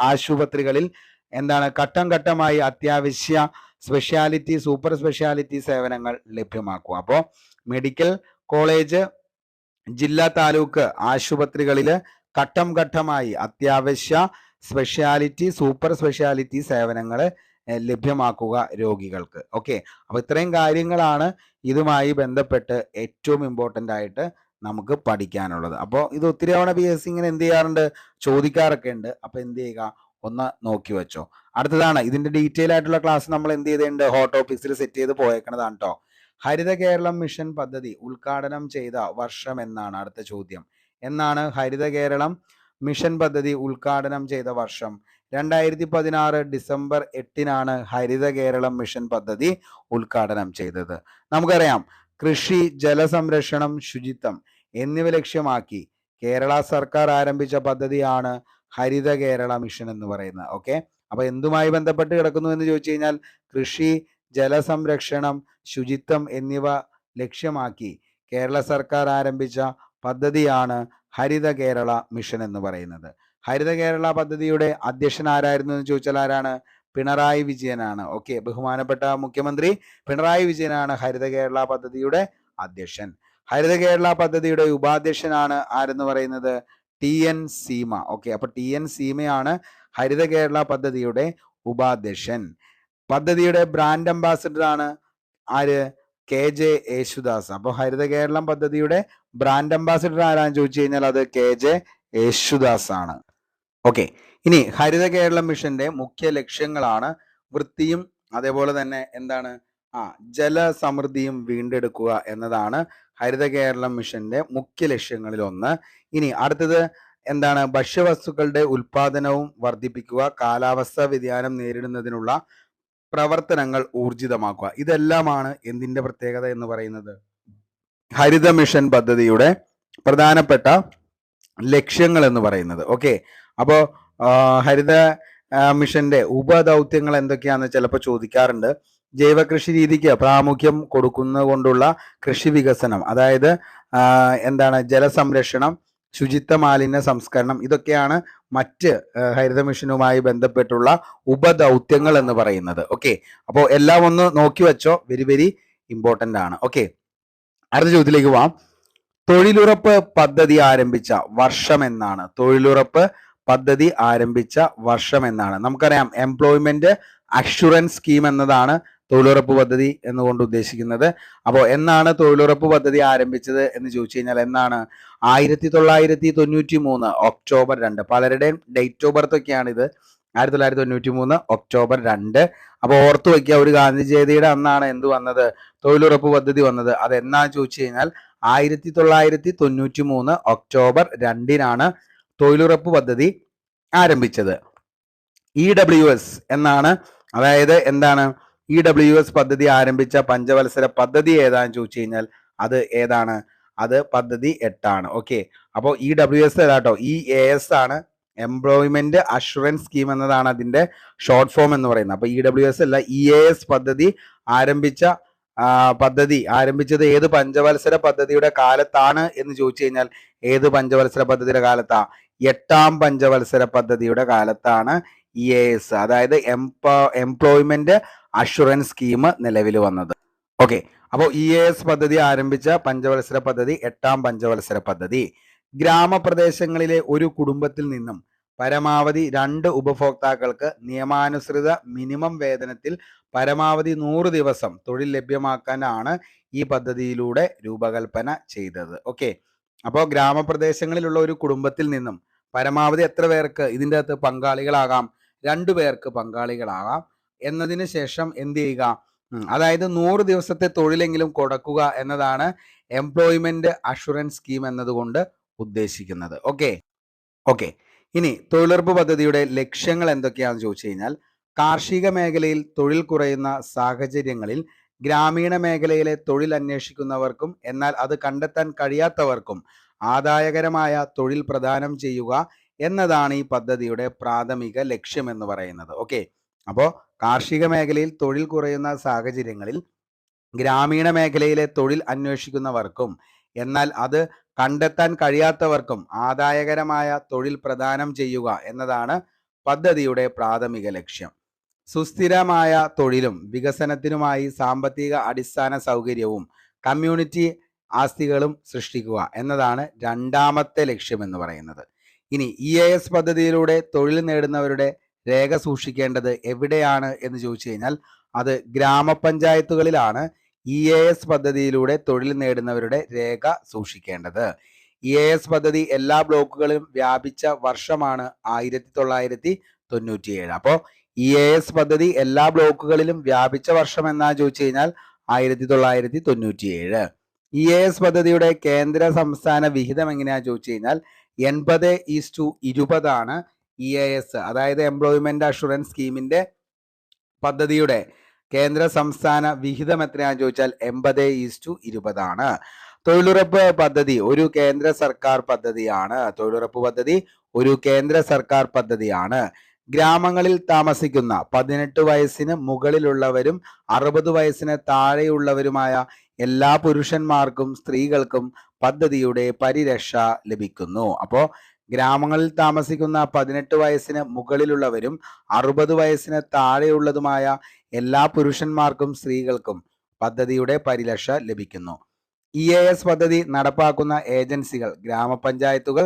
ആശുപത്രികളിൽ എന്താണ് ഘട്ടം ഘട്ടമായി അത്യാവശ്യ സ്പെഷ്യാലിറ്റി, സൂപ്പർ സ്പെഷ്യാലിറ്റി സേവനങ്ങൾ ലഭ്യമാക്കുക. അപ്പോൾ മെഡിക്കൽ കോളേജ്, ജില്ലാ താലൂക്ക് ആശുപത്രികളിൽ ഘട്ടം ഘട്ടമായി അത്യാവശ്യ സ്പെഷ്യാലിറ്റി, സൂപ്പർ സ്പെഷ്യാലിറ്റി സേവനങ്ങൾ ലഭ്യമാക്കുക രോഗികൾക്ക്. ഓക്കെ, അപ്പോൾ ഇത്രയും കാര്യങ്ങളാണ് ഇതുമായി ബന്ധപ്പെട്ട് ഏറ്റവും ഇമ്പോർട്ടൻ്റ് ആയിട്ട് നമുക്ക് പഠിക്കാനുള്ളത്. അപ്പോൾ ഇത് ഒത്തിരി തവണ PSC ഇങ്ങനെ എന്ത് ചെയ്യാറുണ്ട്, ചോദിക്കാറൊക്കെ ഉണ്ട്. അപ്പോൾ എന്ത് ചെയ്യുക, ഒന്ന് നോക്കി വെച്ചോ. അടുത്തതാണ് ഇതിന്റെ ഡീറ്റെയിൽ ആയിട്ടുള്ള ക്ലാസ് നമ്മൾ എന്ത് ചെയ്തിട്ടുണ്ട്, ഹോട്ട് ടോപ്പിക്സിൽ സെറ്റ് ചെയ്ത് പോയേക്കണതാണ് കേട്ടോ. ഹരിത കേരളം മിഷൻ പദ്ധതി ഉദ്ഘാടനം ചെയ്ത വർഷം എന്നാണ് അടുത്ത ചോദ്യം. എന്നാണ് ഹരിത കേരളം മിഷൻ പദ്ധതി ഉദ്ഘാടനം ചെയ്ത വർഷം? 2016 ഡിസംബർ 8-നാണ് ഹരിത കേരളം മിഷൻ പദ്ധതി ഉദ്ഘാടനം ചെയ്തത്. നമുക്കറിയാം, കൃഷി, ജലസംരക്ഷണം, ശുചിത്വം എന്നിവ ലക്ഷ്യമാക്കി കേരള സർക്കാർ ആരംഭിച്ച പദ്ധതിയാണ് ഹരിത കേരള മിഷൻ എന്ന് പറയുന്നത്. ഓക്കെ, അപ്പൊ എന്തുമായി ബന്ധപ്പെട്ട് കിടക്കുന്നു എന്ന് ചോദിച്ചു കഴിഞ്ഞാൽ, കൃഷി, ജലസംരക്ഷണം, ശുചിത്വം എന്നിവ ലക്ഷ്യമാക്കി കേരള സർക്കാർ ആരംഭിച്ച പദ്ധതിയാണ് ഹരിത കേരള മിഷൻ എന്ന് പറയുന്നത്. ഹരിത കേരള പദ്ധതിയുടെ അധ്യക്ഷൻ ആരായിരുന്നു എന്ന് ചോദിച്ചാൽ ആരാണ്? പിണറായി വിജയനാണ്. ഓക്കെ, ബഹുമാനപ്പെട്ട മുഖ്യമന്ത്രി പിണറായി വിജയനാണ് ഹരിത കേരള പദ്ധതിയുടെ അധ്യക്ഷൻ. ഹരിത കേരള പദ്ധതിയുടെ ഉപാധ്യക്ഷനാണ് ആരെന്ന് പറയുന്നത്? TN സീമ. ഓക്കെ, അപ്പൊ TN സീമയാണ് ഹരിത കേരള പദ്ധതിയുടെ ഉപാധ്യക്ഷൻ. പദ്ധതിയുടെ ബ്രാൻഡ് അംബാസിഡർ ആണ് ആര്? KJ യേശുദാസ്. അപ്പോൾ ഹരിത കേരളം പദ്ധതിയുടെ ബ്രാൻഡ് അംബാസിഡർ ആരാന്ന് ചോദിച്ചു കഴിഞ്ഞാൽ അത് KJ യേശുദാസ് ആണ്. ഓക്കെ, ഇനി ഹരിത കേരളം മിഷന്റെ മുഖ്യ ലക്ഷ്യങ്ങളാണ് വൃത്തിയും അതേപോലെ തന്നെ എന്താണ് ജലസമൃദ്ധിയും വീണ്ടെടുക്കുക എന്നതാണ് ഹരിത കേരളം മിഷന്റെ മുഖ്യ ലക്ഷ്യങ്ങളിൽ ഒന്ന്. ഇനി അടുത്തത് എന്താണ്? ഭക്ഷ്യവസ്തുക്കളുടെ ഉൽപാദനവും വർദ്ധിപ്പിക്കുക, കാലാവസ്ഥാ വ്യതിയാനം നേരിടുന്നതിനുള്ള പ്രവർത്തനങ്ങൾ ഊർജിതമാക്കുക. ഇതെല്ലാമാണ് എന്തിന്റെ പ്രത്യേകത എന്ന് പറയുന്നത്? ഹരിത മിഷൻ പദ്ധതിയുടെ പ്രധാനപ്പെട്ട ലക്ഷ്യങ്ങൾ എന്ന് പറയുന്നത്. ഓക്കെ, അപ്പോൾ ഹരിത മിഷന്റെ ഉപദൗത്യങ്ങൾ എന്തൊക്കെയാണെന്ന് ചിലപ്പോൾ ചോദിക്കാറുണ്ട്. ജൈവ കൃഷി രീതിക്ക് പ്രാമുഖ്യം കൊടുക്കുന്നത് കൊണ്ടുള്ള കൃഷി വികസനം, അതായത് എന്താണ് ജലസംരക്ഷണം, ശുചിത്വ മാലിന്യ സംസ്കരണം, ഇതൊക്കെയാണ് മറ്റ് ഹരിത മിഷനുമായി ബന്ധപ്പെട്ടുള്ള ഉപദൗത്യങ്ങൾ എന്ന് പറയുന്നത്. ഓക്കെ, അപ്പോൾ എല്ലാം ഒന്ന് നോക്കി വെച്ചോ, വെരി വെരി ഇമ്പോർട്ടൻ്റ് ആണ്. ഓക്കെ, അടുത്ത ചോദ്യത്തിലേക്ക് പോവാം. തൊഴിലുറപ്പ് പദ്ധതി ആരംഭിച്ച വർഷം എന്നാണ്? തൊഴിലുറപ്പ് പദ്ധതി ആരംഭിച്ച വർഷം എന്നാണ്? നമുക്കറിയാം, എംപ്ലോയ്മെന്റ് അഷുറൻസ് സ്കീം എന്നതാണ് തൊഴിലുറപ്പ് പദ്ധതി എന്നുകൊണ്ട് ഉദ്ദേശിക്കുന്നത്. അപ്പോൾ എന്നാണ് തൊഴിലുറപ്പ് പദ്ധതി ആരംഭിച്ചത് എന്ന് ചോദിച്ചു കഴിഞ്ഞാൽ എന്നാണ്? 1993 ഒക്ടോബർ 2. പലരുടെയും ഡേറ്റ് ഓഫ് ബർത്ത് ഒക്കെയാണ് ഇത്. 1993 ഒക്ടോബർ 2. അപ്പോൾ ഓർത്തു വയ്ക്കുക, ഒരു ഗാന്ധി ജയന്തിയുടെ അന്നാണ് എന്ത് വന്നത്? തൊഴിലുറപ്പ് പദ്ധതി വന്നത്. അത് എന്നാന്ന് ചോദിച്ചു കഴിഞ്ഞാൽ 1993 ഒക്ടോബർ 2-നാണ് തൊഴിലുറപ്പ് പദ്ധതി ആരംഭിച്ചത്. EWS എന്നാണ്, അതായത് എന്താണ് EWS പദ്ധതി ആരംഭിച്ച പഞ്ചവത്സര പദ്ധതി ഏതാന്ന് ചോദിച്ചു കഴിഞ്ഞാൽ അത് ഏതാണ്? അത് പദ്ധതി 8 ആണ്. ഓക്കെ, അപ്പോൾ EWS ഏതാട്ടോ? EAS ആണ്, എംപ്ലോയ്മെന്റ് അഷുറൻസ് സ്കീം എന്നതാണ് അതിന്റെ ഷോർട്ട് ഫോം എന്ന് പറയുന്നത്. അപ്പൊ EWS അല്ല, EAS പദ്ധതി ആരംഭിച്ചത് ഏത് പഞ്ചവത്സര പദ്ധതിയുടെ കാലത്താണ് എന്ന് ചോദിച്ചു കഴിഞ്ഞാൽ ഏത് പഞ്ചവത്സര പദ്ധതിയുടെ കാലത്താ? 8ാം പഞ്ചവത്സര പദ്ധതിയുടെ കാലത്താണ് EAS, അതായത് എംപ്ലോയ്മെന്റ് അഷുറൻസ് സ്കീം നിലവിൽ വന്നത്. ഓക്കെ, അപ്പോൾ EAS പദ്ധതി ആരംഭിച്ച പഞ്ചവത്സര പദ്ധതി 8ാം പഞ്ചവത്സര പദ്ധതി. ഗ്രാമപ്രദേശങ്ങളിലെ ഒരു കുടുംബത്തിൽ നിന്നും പരമാവധി 2 ഉപഭോക്താക്കൾക്ക് നിയമാനുസൃത മിനിമം വേതനത്തിൽ പരമാവധി 100 ദിവസം തൊഴിൽ ലഭ്യമാക്കാനാണ് ഈ പദ്ധതിയിലൂടെ രൂപകൽപ്പന ചെയ്തത്. ഓക്കെ, അപ്പോൾ ഗ്രാമപ്രദേശങ്ങളിലുള്ള ഒരു കുടുംബത്തിൽ നിന്നും പരമാവധി എത്ര പേർക്ക് ഇതിൻ്റെ അകത്ത് പങ്കാളികളാകാം? 2 പേർക്ക് പങ്കാളികളാകാം. എന്നതിന് ശേഷം എന്ത് ചെയ്യുക? അതായത് 100 ദിവസത്തെ തൊഴിലെങ്കിലും കൊടുക്കുക എന്നതാണ് എംപ്ലോയ്മെന്റ് അഷുറൻസ് സ്കീം എന്നതുകൊണ്ട് ഉദ്ദേശിക്കുന്നത്. ഓക്കെ. ഇനി തൊഴിലുറപ്പ് പദ്ധതിയുടെ ലക്ഷ്യങ്ങൾ എന്തൊക്കെയാണെന്ന് ചോദിച്ചു കഴിഞ്ഞാൽ, കാർഷിക മേഖലയിൽ തൊഴിൽ കുറയുന്ന സാഹചര്യങ്ങളിൽ ഗ്രാമീണ മേഖലയിലെ തൊഴിൽ അന്വേഷിക്കുന്നവർക്കും എന്നാൽ അത് കണ്ടെത്താൻ കഴിയാത്തവർക്കും ആദായകരമായ തൊഴിൽ പ്രദാനം ചെയ്യുക എന്നതാണ് ഈ പദ്ധതിയുടെ പ്രാഥമിക ലക്ഷ്യം എന്ന് പറയുന്നത്. ഓക്കെ, അപ്പോൾ കാർഷിക മേഖലയിൽ തൊഴിൽ കുറയുന്ന സാഹചര്യങ്ങളിൽ ഗ്രാമീണ മേഖലയിലെ തൊഴിൽ അന്വേഷിക്കുന്നവർക്കും എന്നാൽ അത് കണ്ടെത്താൻ കഴിയാത്തവർക്കും ആദായകരമായ തൊഴിൽ പ്രദാനം ചെയ്യുക എന്നതാണ് പദ്ധതിയുടെ പ്രാഥമിക ലക്ഷ്യം. സുസ്ഥിരമായ തൊഴിലും വികസനത്തിനുമായി സാമ്പത്തിക അടിസ്ഥാന സൗകര്യവും കമ്മ്യൂണിറ്റി ആസ്തികളും സൃഷ്ടിക്കുക എന്നതാണ് രണ്ടാമത്തെ ലക്ഷ്യം എന്ന് പറയുന്നത്. ഇനി EAS പദ്ധതിയിലൂടെ തൊഴിൽ നേടുന്നവരുടെ രേഖ സൂക്ഷിക്കേണ്ടത് എവിടെയാണ് എന്ന് ചോദിച്ചു കഴിഞ്ഞാൽ, അത് ഗ്രാമപഞ്ചായത്തുകളിലാണ് EAS പദ്ധതിയിലൂടെ തൊഴിൽ നേടുന്നവരുടെ രേഖ സൂക്ഷിക്കേണ്ടത്. EAS പദ്ധതി എല്ലാ ബ്ലോക്കുകളിലും വ്യാപിച്ച വർഷമാണ് 1997. അപ്പോൾ EAS പദ്ധതി എല്ലാ ബ്ലോക്കുകളിലും വ്യാപിച്ച വർഷം എന്നാ ചോദിച്ചു കഴിഞ്ഞാൽ 1997. EAS പദ്ധതിയുടെ കേന്ദ്ര സംസ്ഥാന വിഹിതം എങ്ങനെയാ ചോദിച്ചു കഴിഞ്ഞാൽ 80:20 ആണ് EAS, അതായത് എംപ്ലോയ്മെന്റ് അഷുറൻസ് സ്കീമിന്റെ പദ്ധതിയുടെ കേന്ദ്ര സംസ്ഥാന വിഹിതം എത്രയാണെന്ന് ചോദിച്ചാൽ 80:20 ആണ്. തൊഴിലുറപ്പ് പദ്ധതി ഒരു കേന്ദ്ര സർക്കാർ പദ്ധതിയാണ്. തൊഴിലുറപ്പ് പദ്ധതി ഒരു കേന്ദ്ര സർക്കാർ പദ്ധതിയാണ്. ഗ്രാമങ്ങളിൽ താമസിക്കുന്ന 18 വയസ്സിന് മുകളിലുള്ളവരും 60 വയസ്സിന് താഴെയുള്ളവരുമായ എല്ലാ പുരുഷന്മാർക്കും സ്ത്രീകൾക്കും പദ്ധതിയുടെ പരിരക്ഷ ലഭിക്കുന്നു. അപ്പോൾ ഗ്രാമങ്ങളിൽ താമസിക്കുന്ന 18 വയസ്സിന് മുകളിലുള്ളവരും 60 വയസ്സിന് താഴെയുള്ളതുമായ എല്ലാ പുരുഷന്മാർക്കും സ്ത്രീകൾക്കും പദ്ധതിയുടെ പരിരക്ഷ ലഭിക്കുന്നു. EAS പദ്ധതി നടപ്പാക്കുന്ന ഏജൻസികൾ ഗ്രാമപഞ്ചായത്തുകൾ,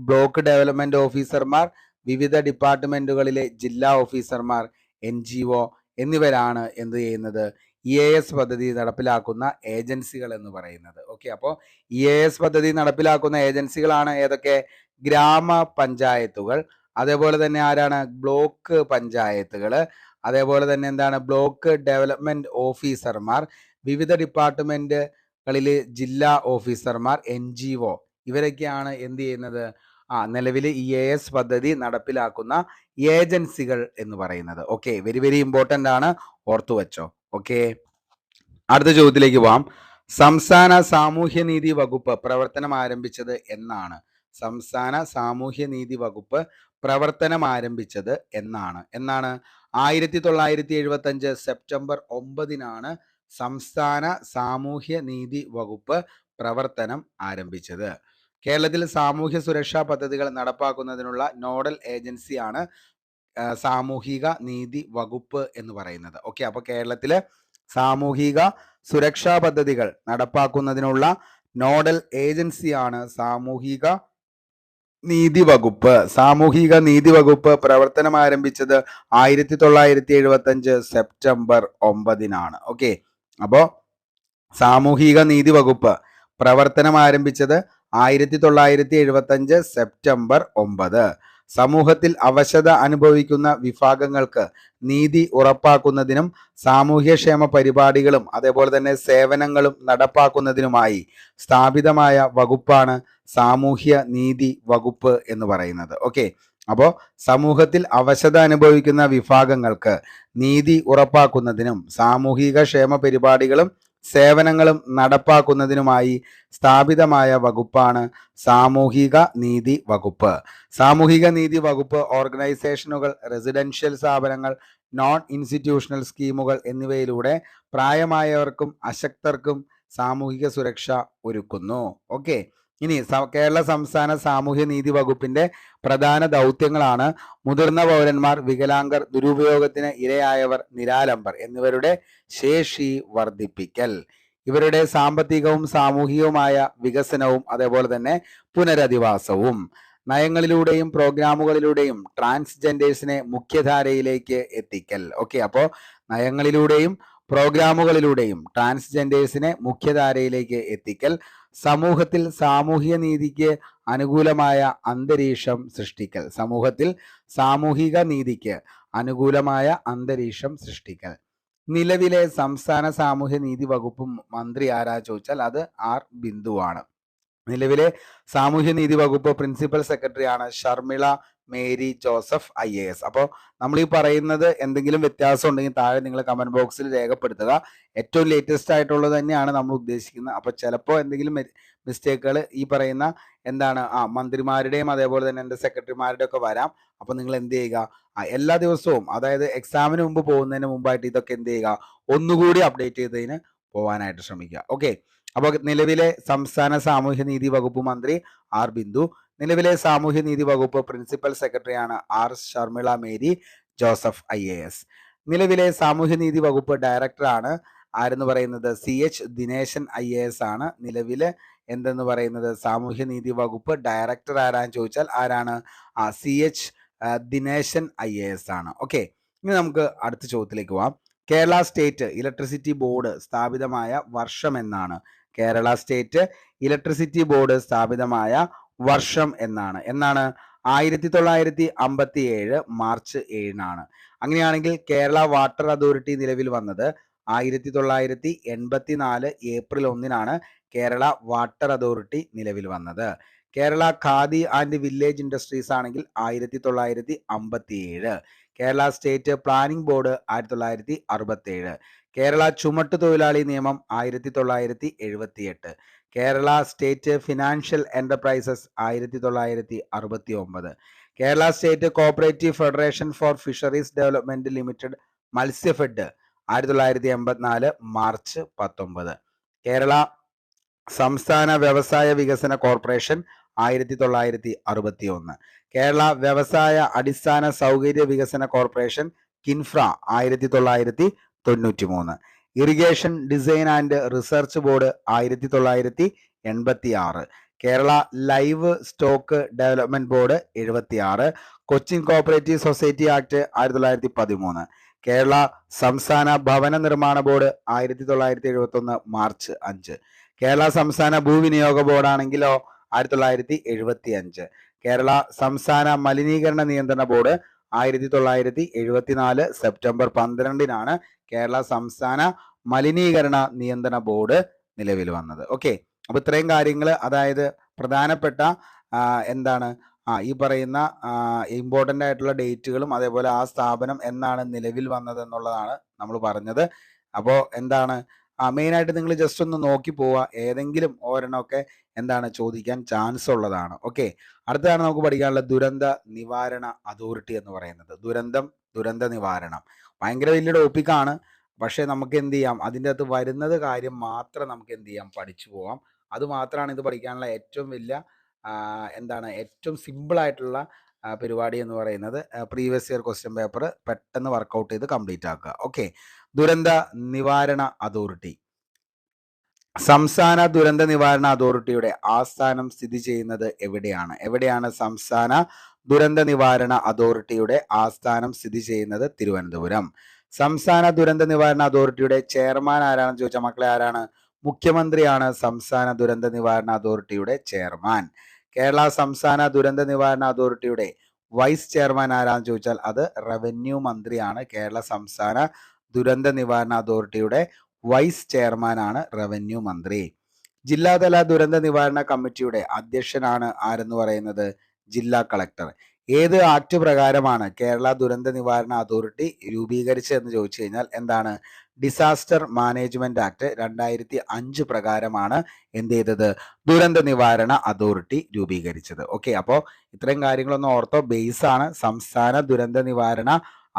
ബ്ലോക്ക് ഡെവലപ്മെന്റ് ഓഫീസർമാർ, വിവിധ ഡിപ്പാർട്ട്മെന്റുകളിലെ ജില്ലാ ഓഫീസർമാർ, NGO എന്നിവരാണ് എന്ത് ചെയ്യുന്നത്? EAS പദ്ധതി നടപ്പിലാക്കുന്ന ഏജൻസികൾ എന്ന് പറയുന്നത്. ഓക്കെ, അപ്പോൾ EAS പദ്ധതി നടപ്പിലാക്കുന്ന ഏജൻസികളാണ് ഏതൊക്കെ? ഗ്രാമപഞ്ചായത്തുകൾ, അതേപോലെ തന്നെ ആരാണ്? ബ്ലോക്ക് പഞ്ചായത്തുകൾ, അതേപോലെ തന്നെ എന്താണ്? ബ്ലോക്ക് ഡെവലപ്മെന്റ് ഓഫീസർമാർ, വിവിധ ഡിപ്പാർട്ട്മെന്റുകളിലെ ജില്ലാ ഓഫീസർമാർ, NGO ഇവരൊക്കെയാണ് എന്ത് ചെയ്യുന്നത്? നിലവിൽ EAS പദ്ധതി നടപ്പിലാക്കുന്ന ഏജൻസികൾ എന്ന് പറയുന്നത്. ഓക്കെ, വെരി വെരി ഇമ്പോർട്ടൻ്റ് ആണ്, ഓർത്തു വെച്ചോ. ഓക്കെ, അടുത്ത ചോദ്യത്തിലേക്ക് പോവാം. സംസ്ഥാന സാമൂഹ്യനീതി വകുപ്പ് പ്രവർത്തനം ആരംഭിച്ചത് എന്നാണ്? സംസ്ഥാന സാമൂഹ്യനീതി വകുപ്പ് പ്രവർത്തനം ആരംഭിച്ചത് എന്നാണ്? 1975 സെപ്റ്റംബർ 9 സംസ്ഥാന സാമൂഹ്യനീതി വകുപ്പ് പ്രവർത്തനം ആരംഭിച്ചത്. കേരളത്തിൽ സാമൂഹ്യ സുരക്ഷാ പദ്ധതികൾ നടപ്പാക്കുന്നതിനുള്ള നോഡൽ ഏജൻസിയാണ് സാമൂഹിക നീതി വകുപ്പ് എന്ന് പറയുന്നത്. ഓക്കെ, അപ്പോൾ കേരളത്തിലെ സാമൂഹിക സുരക്ഷാ പദ്ധതികൾ നടപ്പാക്കുന്നതിനുള്ള നോഡൽ ഏജൻസിയാണ് സാമൂഹിക നീതി വകുപ്പ്. സാമൂഹിക നീതി വകുപ്പ് പ്രവർത്തനം ആരംഭിച്ചത് 1975 സെപ്റ്റംബർ 9. ഓക്കെ, അപ്പോൾ സാമൂഹിക നീതി വകുപ്പ് പ്രവർത്തനം ആരംഭിച്ചത് 1975 സെപ്റ്റംബർ 9. സമൂഹത്തിൽ അവശത അനുഭവിക്കുന്ന വിഭാഗങ്ങൾക്ക് നീതി ഉറപ്പാക്കുന്നതിനും സാമൂഹ്യക്ഷേമ പരിപാടികളും അതേപോലെ തന്നെ സേവനങ്ങളും നടപ്പാക്കുന്നതിനുമായി സ്ഥാപിതമായ വകുപ്പാണ് സാമൂഹ്യ നീതി വകുപ്പ് എന്ന് പറയുന്നത്. ഓക്കെ, അപ്പോൾ സമൂഹത്തിൽ അവശത അനുഭവിക്കുന്ന വിഭാഗങ്ങൾക്ക് നീതി ഉറപ്പാക്കുന്നതിനും സാമൂഹിക ക്ഷേമ പരിപാടികളും സേവനങ്ങളും നടപ്പാക്കുന്നതിനുമായി സ്ഥാപിതമായ വകുപ്പാണ് സാമൂഹിക നീതി വകുപ്പ്. സാമൂഹിക നീതി വകുപ്പ് ഓർഗനൈസേഷനുകൾ, റെസിഡൻഷ്യൽ സ്ഥാപനങ്ങൾ, നോൺ ഇൻസ്റ്റിറ്റ്യൂഷണൽ സ്കീമുകൾ എന്നിവയിലൂടെ പ്രായമായവർക്കും അശക്തർക്കും സാമൂഹിക സുരക്ഷ ഒരുക്കുന്നു. ഓക്കെ, ഇനി കേരള സംസ്ഥാന സാമൂഹ്യ നീതി വകുപ്പിന്റെ പ്രധാന ദൗത്യങ്ങളാണ് മുതിർന്ന പൗരന്മാർ, വികലാംഗർ, ദുരുപയോഗത്തിന് ഇരയായവർ, നിരാലംബർ എന്നിവരുടെ ശേഷി വർദ്ധിപ്പിക്കൽ. ഇവരുടെ സാമ്പത്തികവും സാമൂഹികവുമായ വികസനവും അതേപോലെ തന്നെ പുനരധിവാസവും. നയങ്ങളിലൂടെയും പ്രോഗ്രാമുകളിലൂടെയും ട്രാൻസ്ജെൻഡേഴ്സിനെ മുഖ്യധാരയിലേക്ക് എത്തിക്കൽ. ഓക്കെ, അപ്പോൾ നയങ്ങളിലൂടെയും പ്രോഗ്രാമുകളിലൂടെയും ട്രാൻസ്ജെൻഡേഴ്സിനെ മുഖ്യധാരയിലേക്ക് എത്തിക്കൽ. സമൂഹത്തിൽ സാമൂഹിക നീതിക്ക് അനുകൂലമായ അന്തരീക്ഷം സൃഷ്ടിക്കൽ. സമൂഹത്തിൽ സാമൂഹിക നീതിക്ക് അനുകൂലമായ അന്തരീക്ഷം സൃഷ്ടിക്കൽ. നിലവിലെ സംസ്ഥാന സാമൂഹ്യ നീതി വകുപ്പ് മന്ത്രി ആരാ ചോദിച്ചാൽ അത് ആർ ബിന്ദുവാണ്. നിലവിലെ സാമൂഹ്യ നീതി വകുപ്പ് പ്രിൻസിപ്പൽ സെക്രട്ടറിയാണ് ഷർമിള മേരി ജോസഫ് IAS. അപ്പോൾ നമ്മൾ ഈ പറയുന്നത് എന്തെങ്കിലും വ്യത്യാസം ഉണ്ടെങ്കിൽ താഴെ നിങ്ങൾ കമന്റ് ബോക്സിൽ രേഖപ്പെടുത്തുക. ഏറ്റവും ലേറ്റസ്റ്റ് ആയിട്ടുള്ളത് തന്നെയാണ് നമ്മൾ ഉദ്ദേശിക്കുന്നത്. അപ്പോൾ ചിലപ്പോൾ എന്തെങ്കിലും മിസ്റ്റേക്കുകൾ ഈ പറയുന്ന മന്ത്രിമാരുടെയും അതേപോലെ തന്നെ എൻ്റെ സെക്രട്ടറിമാരുടെ ഒക്കെ വരാം. അപ്പോൾ നിങ്ങൾ എന്ത് ചെയ്യുക, എല്ലാ ദിവസവും അതായത് എക്സാമിന് മുമ്പ് പോകുന്നതിന് മുമ്പായിട്ട് ഇതൊക്കെ എന്ത് ചെയ്യുക, ഒന്നുകൂടി അപ്ഡേറ്റ് ചെയ്തതിന് പോകാനായിട്ട് ശ്രമിക്കുക. ഓക്കെ, അപ്പോൾ നിലവിലെ സംസ്ഥാന സാമൂഹ്യ നീതി വകുപ്പ് മന്ത്രി ആർ ബിന്ദു. നിലവിലെ സാമൂഹ്യ നീതി വകുപ്പ് പ്രിൻസിപ്പൽ സെക്രട്ടറിയാണ് ആർ ഷർമിള മേരി ജോസഫ് IAS. നിലവിലെ സാമൂഹ്യ നീതി വകുപ്പ് ഡയറക്ടറാണ് ആരെന്ന് പറയുന്നത് CH ദിനേശൻ IAS ആണ്. നിലവിലെ എന്തെന്ന് പറയുന്നത് സാമൂഹ്യ നീതി വകുപ്പ് ഡയറക്ടർ ആരാന്ന് ചോദിച്ചാൽ ആരാണ്? CH ദിനേശൻ IAS ആണ്. ഓക്കെ, ഇനി നമുക്ക് അടുത്ത ചോദ്യത്തിലേക്ക് പോവാം. കേരള സ്റ്റേറ്റ് ഇലക്ട്രിസിറ്റി ബോർഡ് സ്ഥാപിതമായ വർഷം എന്നാണ്? കേരള സ്റ്റേറ്റ് ഇലക്ട്രിസിറ്റി ബോർഡ് സ്ഥാപിതമായ വർഷം എന്നാണ്? 1957 മാർച്ച് 7-നാണ്. അങ്ങനെയാണെങ്കിൽ കേരള വാട്ടർ അതോറിറ്റി നിലവിൽ വന്നത് 1984 ഏപ്രിൽ 1-നാണ് കേരള വാട്ടർ അതോറിറ്റി നിലവിൽ വന്നത്. Kerala khadi and village industries ആണെങ്കിൽ 1957. Kerala state planning board 1967. Kerala ചുമട്ടു തൊഴിലാളി നിയമം 1978. Kerala state financial enterprises 1969. Kerala state cooperative federation for fisheries development limited Matsyafed 1984 March 19. Kerala സംസ്ഥാന വ്യവസായ വികസന കോർപ്പറേഷൻ 1961. കേരള വ്യവസായ അടിസ്ഥാന സൗകര്യ വികസന corporation KINFRA 1993. Irrigation design and research board 1986. Kerala live stock development board 76. Cochin cooperative society act 1913. Kerala സംസ്ഥാന ഭവന നിർമ്മാണ ബോർഡ് 1971 മാർച്ച് 5. കേരള സംസ്ഥാന ഭൂവിനിയോഗ ബോർഡ് ആണെങ്കിലോ 1975. കേരള സംസ്ഥാന മലിനീകരണ നിയന്ത്രണ ബോർഡ് 1974 സെപ്റ്റംബർ 12-നാണ് കേരള സംസ്ഥാന മലിനീകരണ നിയന്ത്രണ ബോർഡ് നിലവിൽ വന്നത്. ഓക്കെ, അപ്പൊ ഇത്രയും കാര്യങ്ങൾ, അതായത് പ്രധാനപ്പെട്ട ഈ പറയുന്ന ഇമ്പോർട്ടൻ്റ് ആയിട്ടുള്ള ഡേറ്റുകളും അതേപോലെ ആ സ്ഥാപനം എന്നാണ് നിലവിൽ വന്നത് എന്നുള്ളതാണ് നമ്മൾ പറഞ്ഞത്. അപ്പോൾ മെയിനായിട്ട് നിങ്ങൾ ജസ്റ്റ് ഒന്ന് നോക്കി പോവുക, ഏതെങ്കിലും ഒരെണ്ണമൊക്കെ ചോദിക്കാൻ ചാൻസ് ഉള്ളതാണ്. ഓക്കെ, അടുത്തതാണ് നമുക്ക് പഠിക്കാനുള്ള ദുരന്ത നിവാരണ അതോറിറ്റി എന്ന് പറയുന്നത്. ദുരന്ത നിവാരണം ഭയങ്കര വലിയ ടോപ്പിക്കാണ്. പക്ഷേ നമുക്ക് എന്ത് ചെയ്യാം, അതിൻ്റെ അകത്ത് വരുന്നത് കാര്യം മാത്രം നമുക്ക് എന്ത് ചെയ്യാം, പഠിച്ചു പോവാം. അത് മാത്രമാണ് ഇത് പഠിക്കാനുള്ള ഏറ്റവും വലിയ ഏറ്റവും സിമ്പിളായിട്ടുള്ള പരിപാടി എന്ന് പറയുന്നത്. പ്രീവിയസ് ഇയർ ക്വസ്റ്റ്യൻ പേപ്പർ പെട്ടെന്ന് വർക്കൗട്ട് ചെയ്ത് കംപ്ലീറ്റ് ആക്കുക. ഓക്കെ, ദുരന്ത നിവാരണ അതോറിറ്റി. സംസ്ഥാന ദുരന്ത നിവാരണ അതോറിറ്റിയുടെ ആസ്ഥാനം സ്ഥിതി ചെയ്യുന്നത് എവിടെയാണ് സംസ്ഥാന ദുരന്ത നിവാരണ അതോറിറ്റിയുടെ ആസ്ഥാനം സ്ഥിതി ചെയ്യുന്നത്? തിരുവനന്തപുരം. സംസ്ഥാന ദുരന്ത നിവാരണ അതോറിറ്റിയുടെ ചെയർമാൻ ആരാണെന്ന് ചോദിച്ചാൽ മക്കളെ ആരാണ്? മുഖ്യമന്ത്രിയാണ് സംസ്ഥാന ദുരന്ത നിവാരണ അതോറിറ്റിയുടെ ചെയർമാൻ. കേരള സംസ്ഥാന ദുരന്ത നിവാരണ അതോറിറ്റിയുടെ വൈസ് ചെയർമാൻ ആരാന്ന് ചോദിച്ചാൽ അത് റവന്യൂ മന്ത്രിയാണ്. കേരള സംസ്ഥാന ദുരന്ത നിവാരണ അതോറിറ്റിയുടെ വൈസ് ചെയർമാനാണ് റവന്യൂ മന്ത്രി. ജില്ലാതല ദുരന്ത നിവാരണ കമ്മിറ്റിയുടെ അധ്യക്ഷനാണ് ആരെന്ന് പറയുന്നത്? ജില്ലാ കളക്ടർ. ഏത് ആക്ട് പ്രകാരമാണ് കേരള ദുരന്ത നിവാരണ അതോറിറ്റി രൂപീകരിച്ചതെന്ന് ചോദിച്ചു കഴിഞ്ഞാൽ ഡിസാസ്റ്റർ മാനേജ്മെന്റ് ആക്ട് 2005 പ്രകാരമാണ് എന്ത് ചെയ്തത്? ദുരന്ത നിവാരണ അതോറിറ്റി രൂപീകരിച്ചത്. ഓക്കെ, അപ്പോൾ ഇത്രയും കാര്യങ്ങളൊന്നും ഓർത്തോ, ബേസ് ആണ്. സംസ്ഥാന ദുരന്ത നിവാരണ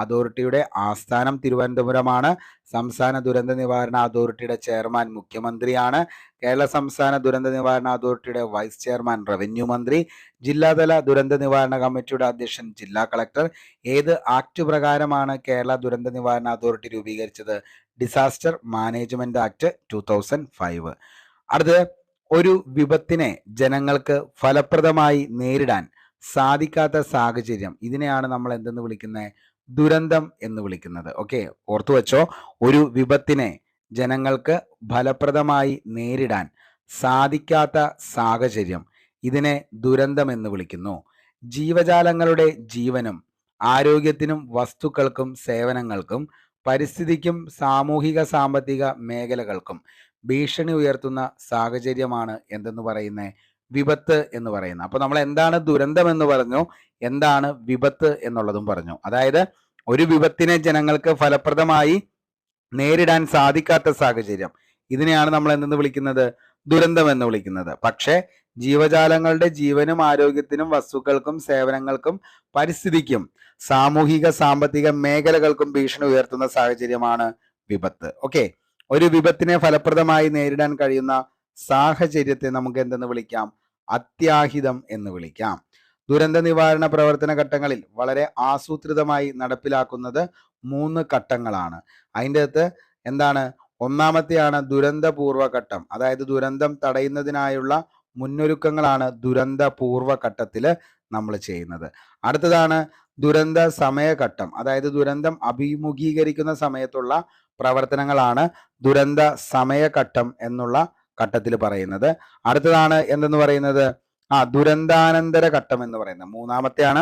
അതോറിറ്റിയുടെ ആസ്ഥാനം തിരുവനന്തപുരമാണ്. സംസ്ഥാന ദുരന്ത നിവാരണ അതോറിറ്റിയുടെ ചെയർമാൻ മുഖ്യമന്ത്രിയാണ്. കേരള സംസ്ഥാന ദുരന്ത നിവാരണ അതോറിറ്റിയുടെ വൈസ് ചെയർമാൻ റവന്യൂ മന്ത്രി. ജില്ലാതല ദുരന്ത നിവാരണ കമ്മിറ്റിയുടെ അധ്യക്ഷൻ ജില്ലാ കളക്ടർ. ഏത് ആക്ട് പ്രകാരമാണ് കേരള ദുരന്ത നിവാരണ അതോറിറ്റി രൂപീകരിച്ചത്? Disaster management act 2005. അടുത്തത്, ഒരു വിപത്തിനെ ജനങ്ങൾക്ക് ഫലപ്രദമായി നേരിടാൻ സാധിക്കാത്ത സാഹചര്യം, ഇതിനെയാണ് നമ്മൾ എന്തെന്ന് വിളിക്കുന്നത്? ദുരന്തം എന്ന് വിളിക്കുന്നത്. ഓക്കെ, ഓർത്തു വെച്ചോ. ഒരു വിപത്തിനെ ജനങ്ങൾക്ക് ഫലപ്രദമായി നേരിടാൻ സാധിക്കാത്ത സാഹചര്യം, ഇതിനെ ദുരന്തം എന്ന് വിളിക്കുന്നു. ജീവജാലങ്ങളുടെ ജീവനും ആരോഗ്യത്തിനും വസ്തുക്കൾക്കും സേവനങ്ങൾക്കും പരിസ്ഥിതിക്കും സാമൂഹിക സാമ്പത്തിക മേഖലകൾക്കും ഭീഷണി ഉയർത്തുന്ന സാഹചര്യമാണ് എന്തെന്ന് പറയുന്നത്? വിപത്ത് എന്ന് പറയുന്നത്. അപ്പൊ നമ്മൾ എന്താണ് ദുരന്തം എന്ന് പറഞ്ഞു, എന്താണ് വിപത്ത് എന്നുള്ളതും പറഞ്ഞു. അതായത് ഒരു വിപത്തിനെ ജനങ്ങൾക്ക് ഫലപ്രദമായി നേരിടാൻ സാധിക്കാത്ത സാഹചര്യം, ഇതിനെയാണ് നമ്മൾ എന്തെന്ന് വിളിക്കുന്നത്? ദുരന്തം എന്ന് വിളിക്കുന്നത്. പക്ഷേ ജീവജാലങ്ങളുടെ ജീവനും ആരോഗ്യത്തിനും വസ്തുക്കൾക്കും സേവനങ്ങൾക്കും പരിസ്ഥിതിക്കും സാമൂഹിക സാമ്പത്തിക മേഖലകൾക്കും ഭീഷണി ഉയർത്തുന്ന സാഹചര്യമാണ് വിപത്ത്. ഓക്കെ, ഒരു വിപത്തിനെ ഫലപ്രദമായി നേരിടാൻ കഴിയുന്ന സാഹചര്യത്തെ നമുക്ക് എന്തെന്ന് വിളിക്കാം? അത്യാഹിതം എന്ന് വിളിക്കാം. ദുരന്ത നിവാരണ പ്രവർത്തന ഘട്ടങ്ങളിൽ വളരെ ആസൂത്രിതമായി നടപ്പിലാക്കുന്നത് 3 ഘട്ടങ്ങളാണ്. അതിൻ്റെ അകത്ത് എന്താണ്? ഒന്നാമത്തെയാണ് ദുരന്തപൂർവ്വ ഘട്ടം. അതായത് ദുരന്തം തടയുന്നതിനായുള്ള മുന്നൊരുക്കങ്ങളാണ് ദുരന്ത പൂർവ്വ ഘട്ടത്തിൽ നമ്മൾ ചെയ്യുന്നത്. അടുത്തതാണ് ദുരന്ത സമയഘട്ടം. അതായത് ദുരന്തം അഭിമുഖീകരിക്കുന്ന സമയത്തുള്ള പ്രവർത്തനങ്ങളാണ് ദുരന്ത സമയഘട്ടം എന്നുള്ള ഘട്ടത്തിൽ പറയുന്നത്. അടുത്തതാണ് എന്തെന്ന് പറയുന്നത്? ദുരന്താനന്തര ഘട്ടം എന്ന് പറയുന്നത്. മൂന്നാമത്തെയാണ്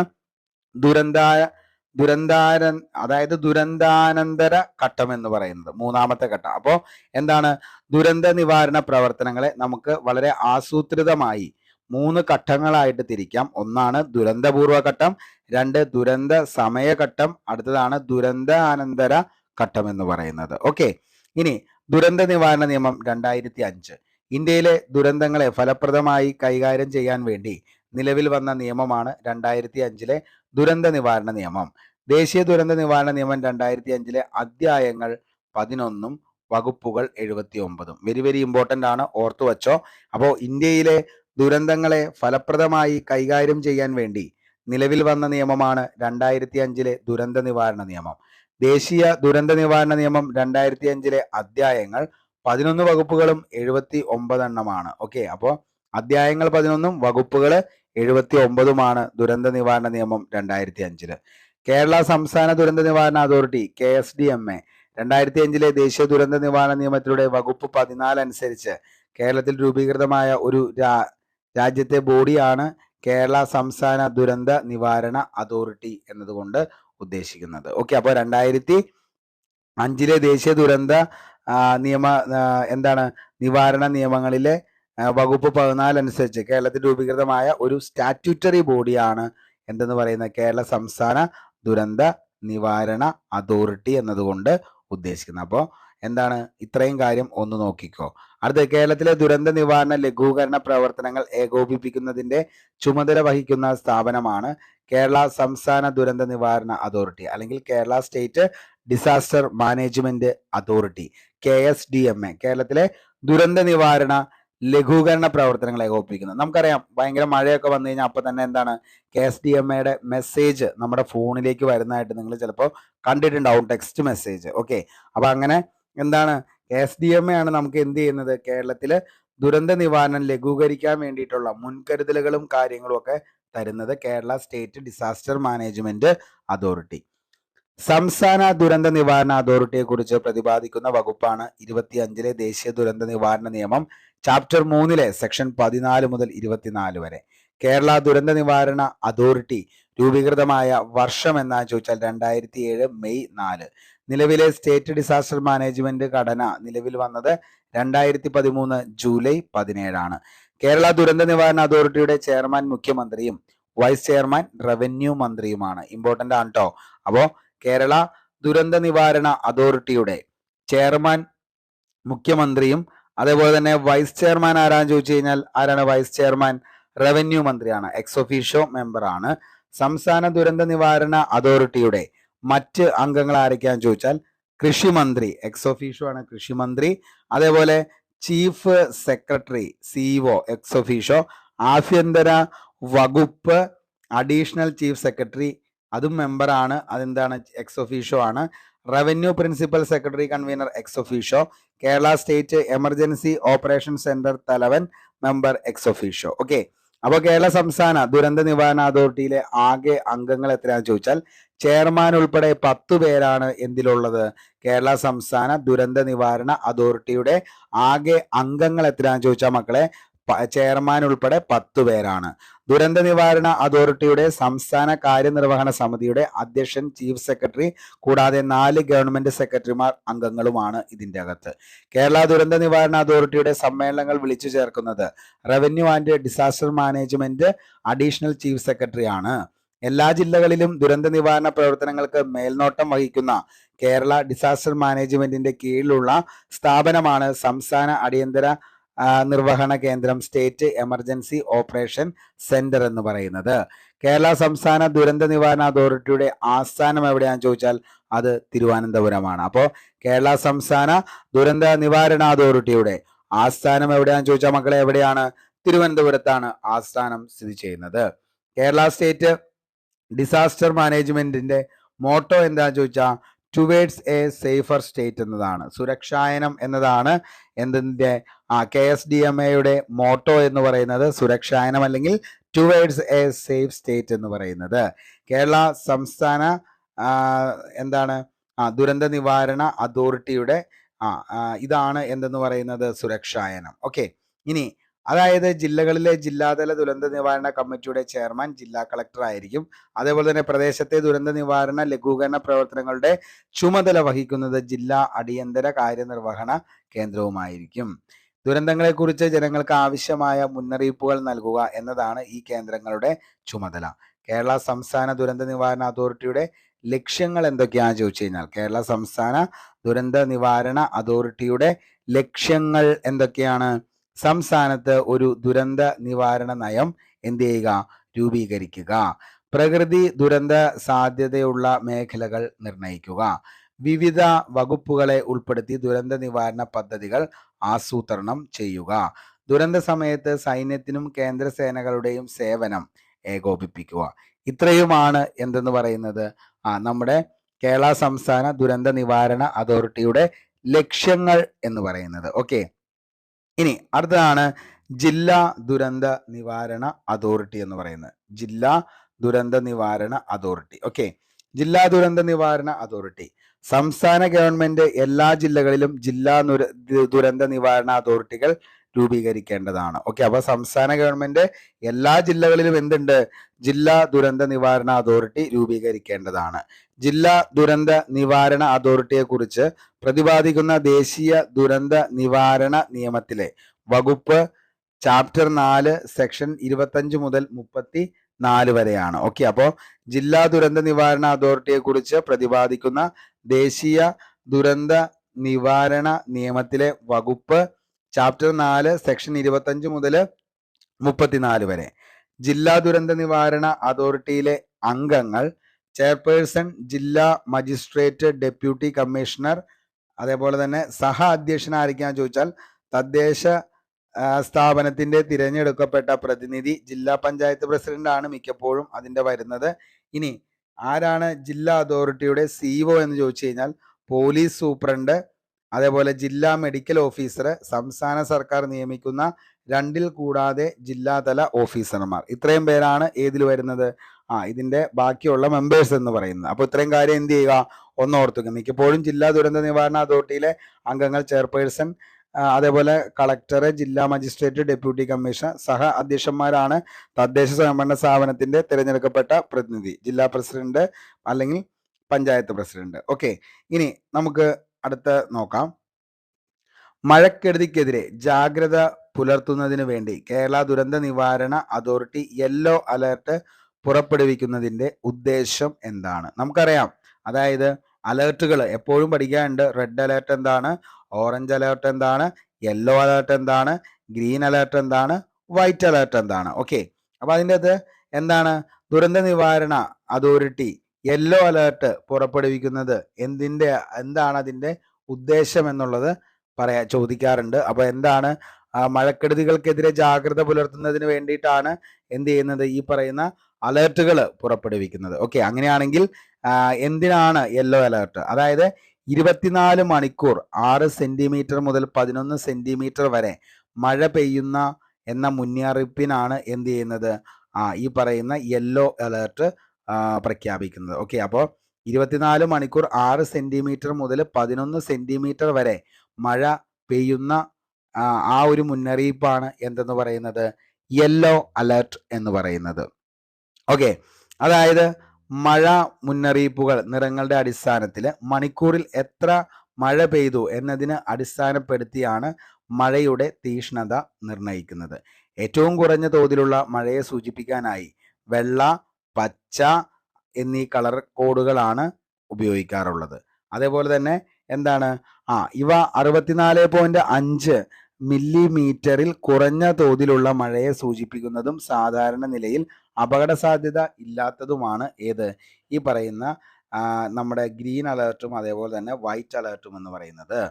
ദുരന്താനന്തര ഘട്ടം എന്ന് പറയുന്നത്, മൂന്നാമത്തെ ഘട്ടം. അപ്പോൾ എന്താണ്? ദുരന്ത നിവാരണ പ്രവർത്തനങ്ങളെ നമുക്ക് വളരെ ആസൂത്രിതമായി 3 ഘട്ടങ്ങളായിട്ട് തിരിക്കാം. ഒന്നാണ് ദുരന്തപൂർവ്വ ഘട്ടം, 2 ദുരന്ത സമയഘട്ടം, അടുത്തതാണ് ദുരന്താനന്തര ഘട്ടം എന്ന് പറയുന്നത്. ഓക്കെ, ഇനി ദുരന്ത നിവാരണ നിയമം 2005 ഇന്ത്യയിലെ ദുരന്തങ്ങളെ ഫലപ്രദമായി കൈകാര്യം ചെയ്യാൻ വേണ്ടി നിലവിൽ വന്ന നിയമമാണ് 2005 ദുരന്ത നിവാരണ നിയമം. ദേശീയ ദുരന്ത നിവാരണ നിയമം 2005 അധ്യായങ്ങൾ 11 വകുപ്പുകൾ 79. വെരി വെരി ഇമ്പോർട്ടൻ്റ് ആണ്, ഓർത്തു വച്ചോ. അപ്പോൾ ഇന്ത്യയിലെ ദുരന്തങ്ങളെ ഫലപ്രദമായി കൈകാര്യം ചെയ്യാൻ വേണ്ടി നിലവിൽ വന്ന നിയമമാണ് 2005 ദുരന്ത നിവാരണ നിയമം. ദേശീയ ദുരന്ത നിവാരണ നിയമം 2005 അധ്യായങ്ങൾ 11 വകുപ്പുകളും 79 എണ്ണമാണ്. ഓക്കെ, അപ്പോൾ അധ്യായങ്ങൾ 11 വകുപ്പുകൾ 79 ദുരന്ത നിവാരണ നിയമം 2005. കേരള സംസ്ഥാന ദുരന്ത നിവാരണ അതോറിറ്റി KSDMA 2005 ദേശീയ ദുരന്ത നിവാരണ നിയമത്തിലൂടെ വകുപ്പ് 14 അനുസരിച്ച് കേരളത്തിൽ രൂപീകൃതമായ ഒരു രാജ്യത്തെ ബോഡിയാണ് കേരള സംസ്ഥാന ദുരന്ത നിവാരണ അതോറിറ്റി എന്നതുകൊണ്ട് ഉദ്ദേശിക്കുന്നത്. ഓക്കെ, അപ്പോൾ 2005 ദേശീയ ദുരന്ത നിവാരണ നിയമങ്ങളിലെ വകുപ്പ് 14 അനുസരിച്ച് കേരളത്തിൽ രൂപീകൃതമായ ഒരു സ്റ്റാറ്റ്യൂട്ടറി ബോഡിയാണ് എന്തെന്ന് പറയുന്നത്? കേരള സംസ്ഥാന ദുരന്ത നിവാരണ അതോറിറ്റി എന്നതുകൊണ്ട് ഉദ്ദേശിക്കുന്നത്. അപ്പോൾ എന്താണ്? ഇത്രയും കാര്യം ഒന്ന് നോക്കിക്കോ. അടുത്ത, കേരളത്തിലെ ദുരന്ത നിവാരണ ലഘൂകരണ പ്രവർത്തനങ്ങൾ ഏകോപിപ്പിക്കുന്നതിന്റെ ചുമതല വഹിക്കുന്ന സ്ഥാപനമാണ് കേരള സംസ്ഥാന ദുരന്ത നിവാരണ അതോറിറ്റി, അല്ലെങ്കിൽ Kerala state disaster management authority KSDMA. കേരളത്തിലെ ദുരന്ത നിവാരണ ലഘൂകരണ പ്രവർത്തനങ്ങൾ ഏകോപിപ്പിക്കുന്നത്. നമുക്കറിയാം, ഭയങ്കര മഴയൊക്കെ വന്നു കഴിഞ്ഞാൽ അപ്പോൾ തന്നെ എന്താണ്? KSDMAയുടെ മെസ്സേജ് നമ്മുടെ ഫോണിലേക്ക് വരുന്നതായിട്ട് നിങ്ങൾ ചിലപ്പോൾ കണ്ടിട്ടുണ്ടാവും, ടെക്സ്റ്റ് മെസ്സേജ്. ഓക്കെ, അപ്പോൾ അങ്ങനെ എന്താണ്? KSDMA ആണ് നമുക്ക് എന്ത് ചെയ്യുന്നത്? കേരളത്തിലെ ദുരന്ത നിവാരണം ലഘൂകരിക്കാൻ വേണ്ടിയിട്ടുള്ള മുൻകരുതലുകളും കാര്യങ്ങളും ഒക്കെ തരുന്നത് Kerala state disaster management authority. സംസ്ഥാന ദുരന്ത നിവാരണ അതോറിറ്റിയെ കുറിച്ച് പ്രതിപാദിക്കുന്ന വകുപ്പാണ് 25 ദേശീയ ദുരന്ത നിവാരണ നിയമം ചാപ്റ്റർ 3 സെക്ഷൻ 14 മുതൽ 24 വരെ. കേരള ദുരന്ത നിവാരണ അതോറിറ്റി രൂപീകൃതമായ വർഷം എന്നാ ചോദിച്ചാൽ 2007 മെയ് 4. നിലവിലെ സ്റ്റേറ്റ് ഡിസാസ്റ്റർ മാനേജ്മെന്റ് ഘടന നിലവിൽ വന്നത് 2013 ജൂലൈ 17. കേരള ദുരന്ത നിവാരണ അതോറിറ്റിയുടെ ചെയർമാൻ മുഖ്യമന്ത്രിയും വൈസ് ചെയർമാൻ റവന്യൂ മന്ത്രിയുമാണ്. ഇമ്പോർട്ടൻ്റ് ആണ് കേട്ടോ. അപ്പോൾ കേരള ദുരന്ത നിവാരണ അതോറിറ്റിയുടെ ചെയർമാൻ മുഖ്യമന്ത്രിയും അതേപോലെ തന്നെ വൈസ് ചെയർമാൻ ആരാന്ന് ചോദിച്ചു കഴിഞ്ഞാൽ ആരാണ് വൈസ് ചെയർമാൻ? റവന്യൂ മന്ത്രിയാണ്, എക്സ് ഒഫീഷ്യോ മെമ്പർ ആണ്. സംസ്ഥാന ദുരന്ത നിവാരണ അതോറിറ്റിയുടെ മറ്റ് അംഗങ്ങൾ ആരൊക്കെയാന്ന് ചോദിച്ചാൽ കൃഷിമന്ത്രി, എക്സ് ഒഫീഷ്യോ ആണ് കൃഷിമന്ത്രി. അതേപോലെ chief secretary CEO ex officio. ആഭ്യന്തര വകുപ്പ് അഡീഷണൽ ചീഫ് സെക്രട്ടറി അതും മെമ്പറാണ്, അതെന്താണ് എക്സ് ഒഫീഷ്യോ ആണ്. Revenue principal secretary convener ex officio. Kerala state emergency operation centre തലവൻ മെമ്പർ എക്സ് ഒഫീഷ്യോ. ഓക്കെ, അപ്പോൾ കേരള സംസ്ഥാന ദുരന്ത നിവാരണ അതോറിറ്റിയിലെ ആകെ അംഗങ്ങൾ എത്രയാണെന്ന് ചോദിച്ചാൽ ചെയർമാൻ ഉൾപ്പെടെ 10 പേരാണ് എന്തിലുള്ളത്, കേരള സംസ്ഥാന ദുരന്ത നിവാരണ അതോറിറ്റിയുടെ ആകെ അംഗങ്ങൾ എത്രയാണെന്ന് ചോദിച്ചാൽ മക്കളെ ചെയർമാൻ ഉൾപ്പെടെ 10 പേരാണ്. ദുരന്ത നിവാരണ അതോറിറ്റിയുടെ സംസ്ഥാന കാര്യനിർവഹണ സമിതിയുടെ അധ്യക്ഷൻ, ചീഫ് സെക്രട്ടറി കൂടാതെ 4 ഗവൺമെന്റ് സെക്രട്ടറിമാർ അംഗങ്ങളുമാണ് ഇതിന്റെ അകത്ത്. കേരള ദുരന്ത നിവാരണ അതോറിറ്റിയുടെ സമ്മേളനങ്ങൾ വിളിച്ചു ചേർക്കുന്നത് revenue and disaster management additional chief secretary ആണ്. എല്ലാ ജില്ലകളിലും ദുരന്ത നിവാരണ പ്രവർത്തനങ്ങൾക്ക് മേൽനോട്ടം വഹിക്കുന്ന കേരള ഡിസാസ്റ്റർ മാനേജ്മെന്റിന്റെ കീഴിലുള്ള സ്ഥാപനമാണ് സംസ്ഥാന അടിയന്തര നിർവഹണ കേന്ദ്രം, സ്റ്റേറ്റ് എമർജൻസി ഓപ്പറേഷൻ സെന്റർ എന്ന് പറയുന്നത്. കേരള സംസ്ഥാന ദുരന്ത നിവാരണ അതോറിറ്റിയുടെ ആസ്ഥാനം എവിടെയാണെന്ന് ചോദിച്ചാൽ അത് തിരുവനന്തപുരമാണ്. അപ്പോൾ കേരള സംസ്ഥാന ദുരന്ത നിവാരണ അതോറിറ്റിയുടെ ആസ്ഥാനം എവിടെയാണെന്ന് ചോദിച്ചാൽ മക്കളെ എവിടെയാണ്? തിരുവനന്തപുരത്താണ് ആസ്ഥാനം സ്ഥിതി ചെയ്യുന്നത്. കേരള സ്റ്റേറ്റ് ഡിസാസ്റ്റർ മാനേജ്മെന്റിന്റെ മോട്ടോ എന്താണെന്ന് ചോദിച്ചാൽ ടുവേഡ്സ് എ സേഫർ സ്റ്റേറ്റ് എന്നതാണ്. സുരക്ഷായനം എന്നതാണ് എന്തിന്റെ KSDMAയുടെ മോട്ടോ എന്ന് പറയുന്നത്, സുരക്ഷായനം അല്ലെങ്കിൽ ടുവേഡ്സ് എ സേഫ് സ്റ്റേറ്റ് എന്ന് പറയുന്നത്. കേരള സംസ്ഥാന എന്താണ് ദുരന്ത നിവാരണ അതോറിറ്റിയുടെ ഇതാണ് എന്തെന്ന് പറയുന്നത്, സുരക്ഷായനം. ഓക്കെ, ഇനി അതായത് ജില്ലകളിലെ ജില്ലാതല ദുരന്ത നിവാരണ കമ്മിറ്റിയുടെ ചെയർമാൻ ജില്ലാ കളക്ടർ ആയിരിക്കും. അതേപോലെ തന്നെ പ്രദേശത്തെ ദുരന്ത നിവാരണ ലഘൂകരണ പ്രവർത്തനങ്ങളുടെ ചുമതല വഹിക്കുന്നത് ജില്ലാ അടിയന്തര കാര്യനിർവഹണ കേന്ദ്രവുമായിരിക്കും. ദുരന്തങ്ങളെക്കുറിച്ച് ജനങ്ങൾക്ക് ആവശ്യമായ മുന്നറിയിപ്പുകൾ നൽകുക എന്നതാണ് ഈ കേന്ദ്രങ്ങളുടെ ചുമതല. കേരള സംസ്ഥാന ദുരന്ത നിവാരണ അതോറിറ്റിയുടെ ലക്ഷ്യങ്ങൾ എന്തൊക്കെയാണെന്ന് ചോദിച്ചു കഴിഞ്ഞാൽ, കേരള സംസ്ഥാന ദുരന്ത നിവാരണ അതോറിറ്റിയുടെ ലക്ഷ്യങ്ങൾ എന്തൊക്കെയാണ്? സംസ്ഥാനത്ത് ഒരു ദുരന്ത നിവാരണ നയം എന്ത് ചെയ്യുക? രൂപീകരിക്കുക. പ്രകൃതി ദുരന്ത സാധ്യതയുള്ള മേഖലകൾ നിർണയിക്കുക. വിവിധ വകുപ്പുകളെ ഉൾപ്പെടുത്തി ദുരന്ത നിവാരണ പദ്ധതികൾ ആസൂത്രണം ചെയ്യുക. ദുരന്ത സമയത്ത് സൈന്യത്തിനും കേന്ദ്ര സേനകളുടെയും സേവനം ഏകോപിപ്പിക്കുക. ഇത്രയുമാണ് എന്തെന്ന് പറയുന്നത് നമ്മുടെ കേരള സംസ്ഥാന ദുരന്ത നിവാരണ അതോറിറ്റിയുടെ ലക്ഷ്യങ്ങൾ എന്ന് പറയുന്നത്. ഓക്കെ, ഇനി അടുത്തതാണ് ജില്ലാ ദുരന്ത നിവാരണ അതോറിറ്റി എന്ന് പറയുന്നത്. ജില്ലാ ദുരന്ത നിവാരണ അതോറിറ്റി. ഓക്കെ, ജില്ലാ ദുരന്ത നിവാരണ അതോറിറ്റി സംസ്ഥാന ഗവൺമെന്റ് എല്ലാ ജില്ലകളിലും ജില്ലാ ദുരന്ത നിവാരണ അതോറിറ്റികൾ രൂപീകരിക്കേണ്ടതാണ്. ഓക്കെ, അപ്പൊ സംസ്ഥാന ഗവൺമെന്റ് എല്ലാ ജില്ലകളിലും എന്തുണ്ട്? ജില്ലാ ദുരന്ത നിവാരണ അതോറിറ്റി രൂപീകരിക്കേണ്ടതാണ്. ജില്ലാ ദുരന്ത നിവാരണ അതോറിറ്റിയെ കുറിച്ച് പ്രതിപാദിക്കുന്ന ദേശീയ ദുരന്ത നിവാരണ നിയമത്തിലെ വകുപ്പ് ചാപ്റ്റർ 4 സെക്ഷൻ 25 മുതൽ 34 വരെയാണ്. ഓക്കെ, അപ്പോൾ ജില്ലാ ദുരന്ത നിവാരണ അതോറിറ്റിയെ കുറിച്ച് പ്രതിപാദിക്കുന്ന ദേശീയ ദുരന്ത നിവാരണ നിയമത്തിലെ വകുപ്പ് ചാപ്റ്റർ 4 സെക്ഷൻ 25 മുതൽ 34 വരെ. ജില്ലാ ദുരന്ത നിവാരണ അതോറിറ്റിയിലെ അംഗങ്ങൾ ചെയർപേഴ്സൺ, ജില്ലാ മജിസ്ട്രേറ്റ്, ഡെപ്യൂട്ടി കമ്മീഷണർ, അതേപോലെ തന്നെ സഹ അധ്യക്ഷനായിരിക്കാന്ന് ചോദിച്ചാൽ തദ്ദേശ സ്ഥാപനത്തിന്റെ തിരഞ്ഞെടുക്കപ്പെട്ട പ്രതിനിധി, ജില്ലാ പഞ്ചായത്ത് പ്രസിഡന്റ് ആണ് മിക്കപ്പോഴും അതിന്റെ വരുന്നത്. ഇനി ആരാണ് ജില്ലാ അതോറിറ്റിയുടെ CEO എന്ന് ചോദിച്ചു കഴിഞ്ഞാൽ പോലീസ് സൂപ്രണ്ട്, അതേപോലെ ജില്ലാ മെഡിക്കൽ ഓഫീസർ, സംസ്ഥാന സർക്കാർ നിയമിക്കുന്ന 2ൽ കൂടാതെ ജില്ലാതല ഓഫീസർമാർ. ഇത്രയും പേരാണ് ഏതിൽ വരുന്നത്? ഇതിന്റെ ബാക്കിയുള്ള മെമ്പേഴ്സ് എന്ന് പറയുന്നത്. അപ്പൊ ഇത്രയും കാര്യം എന്ത് ചെയ്യുക? ഓർത്തുക. മിക്കപ്പോഴും ജില്ലാ ദുരന്ത നിവാരണ അതോറിറ്റിയിലെ അംഗങ്ങൾ ചെയർപേഴ്സൺ, അതേപോലെ കളക്ടർ, ജില്ലാ മജിസ്ട്രേറ്റ്, ഡെപ്യൂട്ടി കമ്മീഷണർ, സഹ അധ്യക്ഷന്മാരാണ് തദ്ദേശ സ്വയംഭരണ സ്ഥാപനത്തിന്റെ തിരഞ്ഞെടുക്കപ്പെട്ട പ്രതിനിധി, ജില്ലാ പ്രസിഡന്റ് അല്ലെങ്കിൽ പഞ്ചായത്ത് പ്രസിഡന്റ്. ഓക്കെ, ഇനി നമുക്ക് അടുത്ത നോക്കാം. മഴക്കെടുതിക്കെതിരെ ജാഗ്രത പുലർത്തുന്നതിന് വേണ്ടി കേരള ദുരന്ത നിവാരണ അതോറിറ്റി യെല്ലോ അലേർട്ട് പുറപ്പെടുവിക്കുന്നതിന്റെ ഉദ്ദേശം എന്താണ്? നമുക്കറിയാം, അതായത് അലേർട്ടുകൾ എപ്പോഴും പഠിക്കാനുണ്ട്. റെഡ് അലേർട്ട് എന്താണ്, ഓറഞ്ച് അലേർട്ട് എന്താണ്, യെല്ലോ അലേർട്ട് എന്താണ്, ഗ്രീൻ അലേർട്ട് എന്താണ്, വൈറ്റ് അലേർട്ട് എന്താണ്. ഓക്കെ, അപ്പൊ അതിൻ്റെ അത് എന്താണ്? ദുരന്ത നിവാരണ അതോറിറ്റി യെല്ലോ അലേർട്ട് പുറപ്പെടുവിക്കുന്നത് എന്താണ് അതിൻ്റെ ഉദ്ദേശം എന്നുള്ളത് ചോദിക്കാറുണ്ട്. അപ്പോൾ എന്താണ് മഴക്കെടുതികൾക്കെതിരെ ജാഗ്രത പുലർത്തുന്നതിന് വേണ്ടിയിട്ടാണ് എന്ത് ചെയ്യുന്നത്, ഈ പറയുന്ന അലേർട്ടുകൾ പുറപ്പെടുവിക്കുന്നത്. ഓക്കെ, അങ്ങനെയാണെങ്കിൽ എന്തിനാണ് യെല്ലോ അലേർട്ട്? അതായത് 24 മണിക്കൂർ 6 സെന്റിമീറ്റർ മുതൽ 11 സെന്റിമീറ്റർ വരെ മഴ പെയ്യുന്ന എന്ന മുന്നറിയിപ്പിനാണ് എന്ത് ചെയ്യുന്നത്, ഈ പറയുന്ന യെല്ലോ അലേർട്ട് പ്രഖ്യാപിക്കുന്നത്. ഓക്കെ, അപ്പോൾ 24 മണിക്കൂർ 6 സെന്റിമീറ്റർ മുതൽ 11 സെന്റിമീറ്റർ വരെ മഴ പെയ്യുന്ന ആ ഒരു മുന്നറിയിപ്പാണ് എന്തെന്ന് പറയുന്നത്, യെല്ലോ അലേർട്ട് എന്ന് പറയുന്നത്. ഓക്കെ, അതായത് മഴ മുന്നറിയിപ്പുകൾ നിറങ്ങളുടെ അടിസ്ഥാനത്തിൽ മണിക്കൂറിൽ എത്ര മഴ പെയ്തു എന്നതിന് അടിസ്ഥാനപ്പെടുത്തിയാണ് മഴയുടെ തീക്ഷ്ണത നിർണ്ണയിക്കുന്നത്. ഏറ്റവും കുറഞ്ഞ തോതിലുള്ള മഴയെ സൂചിപ്പിക്കാനായി വെള്ള, പച്ച എന്നീ കളർ കോഡുകളാണ് ഉപയോഗിക്കാറുള്ളത്. അതേപോലെ തന്നെ എന്താണ് ഇവ 64.5 മില്ലിമീറ്ററിൽ കുറഞ്ഞ തോതിലുള്ള മഴയെ സൂചിപ്പിക്കുന്നതും സാധാരണ നിലയിൽ അപകട സാധ്യത ഇല്ലാത്തതുമാണ് ഈ പറയുന്ന നമ്മുടെ ഗ്രീൻ അലേർട്ടും അതേപോലെ തന്നെ വൈറ്റ് അലേർട്ടും എന്ന് പറയുന്നത്.